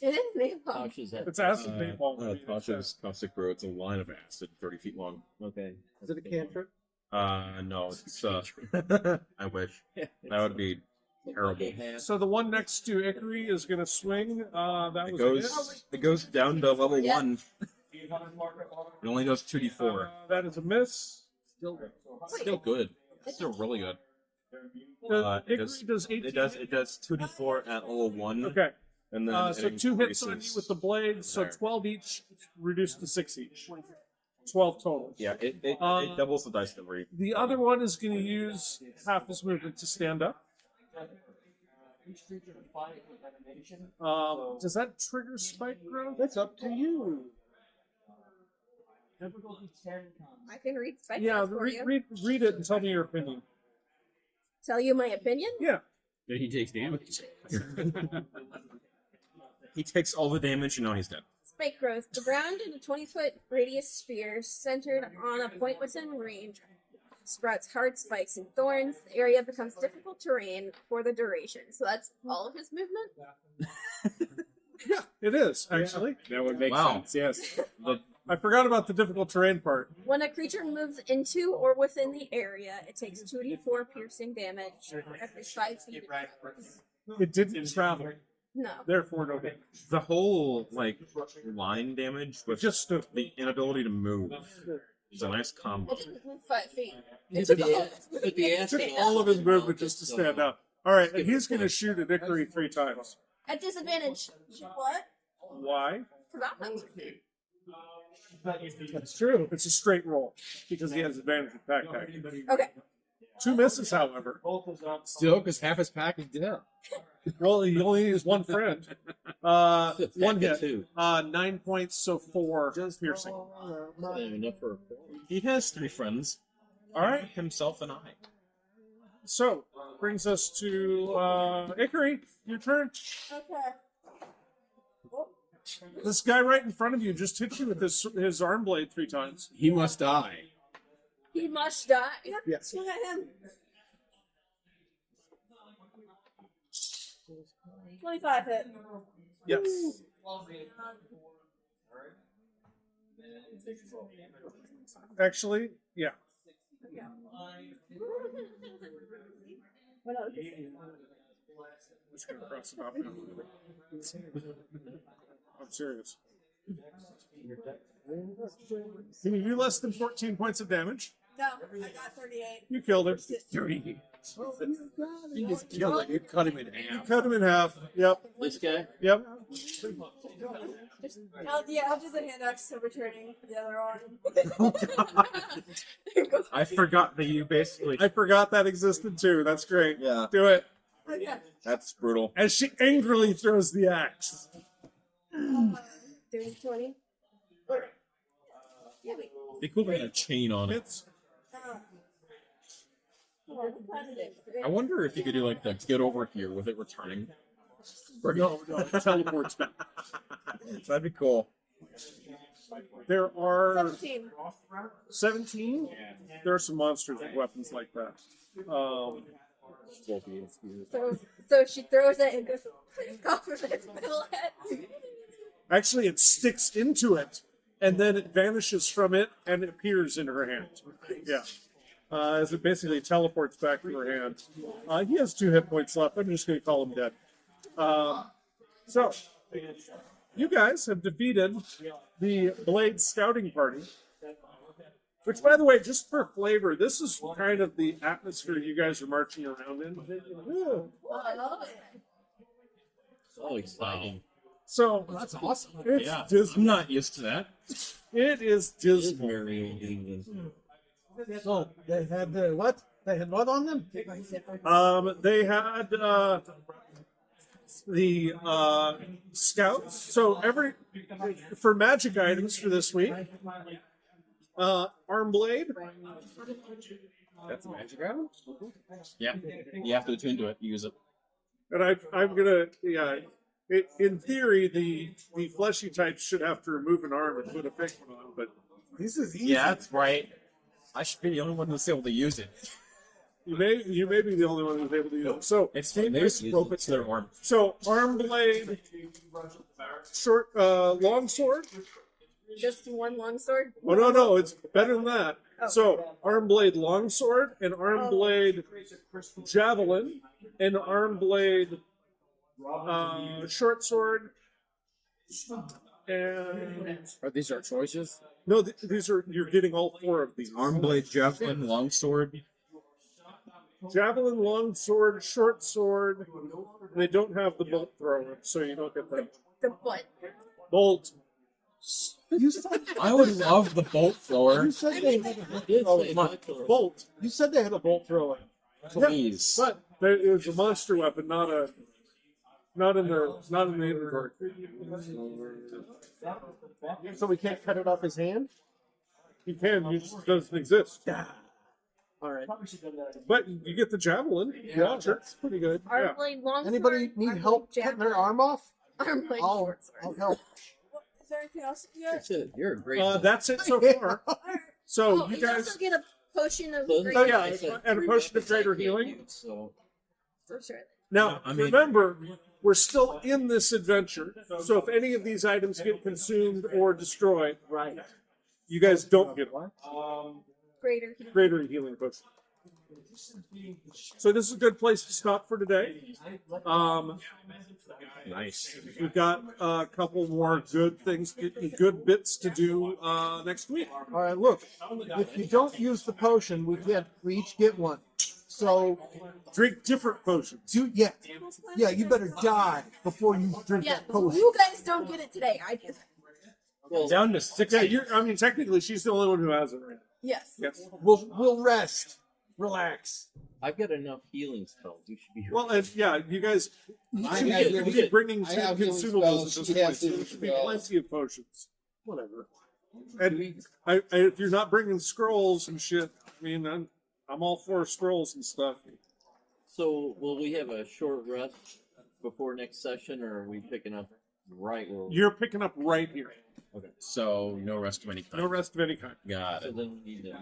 It is napalm. Tasha's at? It's acid napalm. Tasha's Caustic Brew. It's a line of acid, 30 feet long. Okay. Is it a cantrip? No, it's I wish. That would be terrible. So the one next to Ikari is going to swing. That was It goes down to level Yeah. 1. It only does 2d4. that is a miss. Still good. Still really good. Ikari does 18. It does 2d4 at level 1. Okay. And then So it 2 hits on you increases. with the blades. So There. 12 each, reduced to 6 each. 12 total. Yeah, it doubles the dice number. The other one is going to use half his movement to stand up. Does that trigger spike growth? That's up to you. I can read spike Yeah, notes for you. read it and tell me your opinion. Tell you my opinion. Yeah. Then he takes damage. He takes all the damage, and now he's dead. Spike growth. The ground in a 20-foot radius sphere centered on a point within range sprouts hard spikes and thorns. The area becomes difficult terrain for the duration. So that's all of his movement. Yeah, it is actually. That would make Wow. sense. Yes. I forgot about the difficult terrain part. When a creature moves into or within the area, it takes 2d4 piercing damage for every 5 feet. it travels. It didn't travel, No. therefore no damage. The whole like line damage with Just stood. the inability to move is a nice combo. It didn't move 5 feet. It took could be- all of its it could be movement to asking stand All up. of his movement just to stand up. All right, and he's going to shoot at Hickory 3 times. At disadvantage. What? Why? Because I'm not. That's true. It's a straight roll because he has advantage with backpack. Okay. 2 misses, however. Still, because half his pack is dead. Well, he only needs one friend. One Back hit. at 2. 9 points, so 4 piercing. Not enough for a He has 3 friends. All right. Himself and I. So brings us to Hickory. Your turn. Okay. This guy right in front of you just hit you with his arm blade 3 times. He must die. He must die. Yes. Swing at him. 25 hit. Yes. Actually, yeah. What else? I'm just gonna cross it off now. I'm serious. Can you do less than 14 points of damage? No, I got 38. You killed him. 30. You just killed him. You cut him in half. Cut him in half. Yep. This guy? Yep. I'll do the hand axe to returning for the other arm. I forgot that you basically. I forgot that existed too. That's great. Yeah. Do it. Okay. That's brutal. As she angrily throws the axe. Doing 20. Yeah, wait. Be cool if they had a chain on it. Hits. I wonder if you could do like the get over here with it returning. No, it teleports back. That'd be cool. There are 17. 17. There are some monsters with weapons like that. So she throws it and goes off of its middle head. Actually, it sticks into it, and then it vanishes from it and it appears in her hand. Yeah. As it basically teleports back to her hand. He has 2 hit points left. I'm just going to call him dead. So, you guys have defeated the Blade Scouting Party. Which, by the way, just for flavor, this is kind of the atmosphere you guys are marching around in. So exciting. So, That's awesome. it's Yeah, I'm dismal. not used to that. It is It is dismal. very old England. So they had what? They had what on them? They had the scouts. So for magic items for this week, arm blade, That's a magic item? Yeah. You have to attune to it, use it. and I'm gonna in theory the fleshy types should have to remove an arm and put a fake one on, but this is easy. Yeah, that's right. I should be the only one that's able to use it. You may be the only one who's able to use it. So It's they just rope it to their arm. so arm blade, short long sword. Just one longsword? Oh no, it's better than that. So arm blade longsword and arm blade javelin and arm blade short sword and These are choices. no, these are you're getting all 4 of these. Arm blade, javelin, longsword. Javelin, long sword, short sword. They don't have the bolt thrower, so you don't get that. The butt. Bolt. You said I would love the bolt thrower. you said they had Bolt. you said they had a bolt thrower. Please. But it's a monster weapon, not in the inventory. So we can't cut it off his hand. You can, it just doesn't exist. All right. But you get the javelin. Yeah, sure. It's pretty good. Arm Yeah. blade longsword. Anybody need arm help blade cutting their javelin, arm off? Arm blade I'll short sword. help. Is there anything else you got? That's it. You're a great. That's it so far. So Oh, you you guys. also get a potion of So- great Oh yeah, healing. and a potion of greater healing. So For sure. Now I mean- remember, we're still in this adventure. So if any of these items get consumed or destroyed, Right. you guys don't get one. Greater. Healing potion. So this is a good place to stop for today. Nice. We've got a couple more good things, good bits to do next week. All right, look. If you don't use the potion, we each get one. So, Drink different potions. yeah, you better die before you drink Yeah, that potion. you guys don't get it today. I do. Well, Down to 6. Yeah, I mean, technically, she's the only one who has it right now. Yes. Yes. We'll rest, relax. I've got enough healing spells. You should be here. Well, and yeah, you guys I should have be healing- bringing I two have healing consumables spells, at she this has point, so there healing should be spells. plenty of potions. Whatever. And if you're not bringing scrolls and shit, I mean, I'm all for scrolls and stuff. So, will we have a short rest before next session, or are we picking up right where You're picking up right here. So no rest of any kind. No rest of any kind. Got So it. then we need to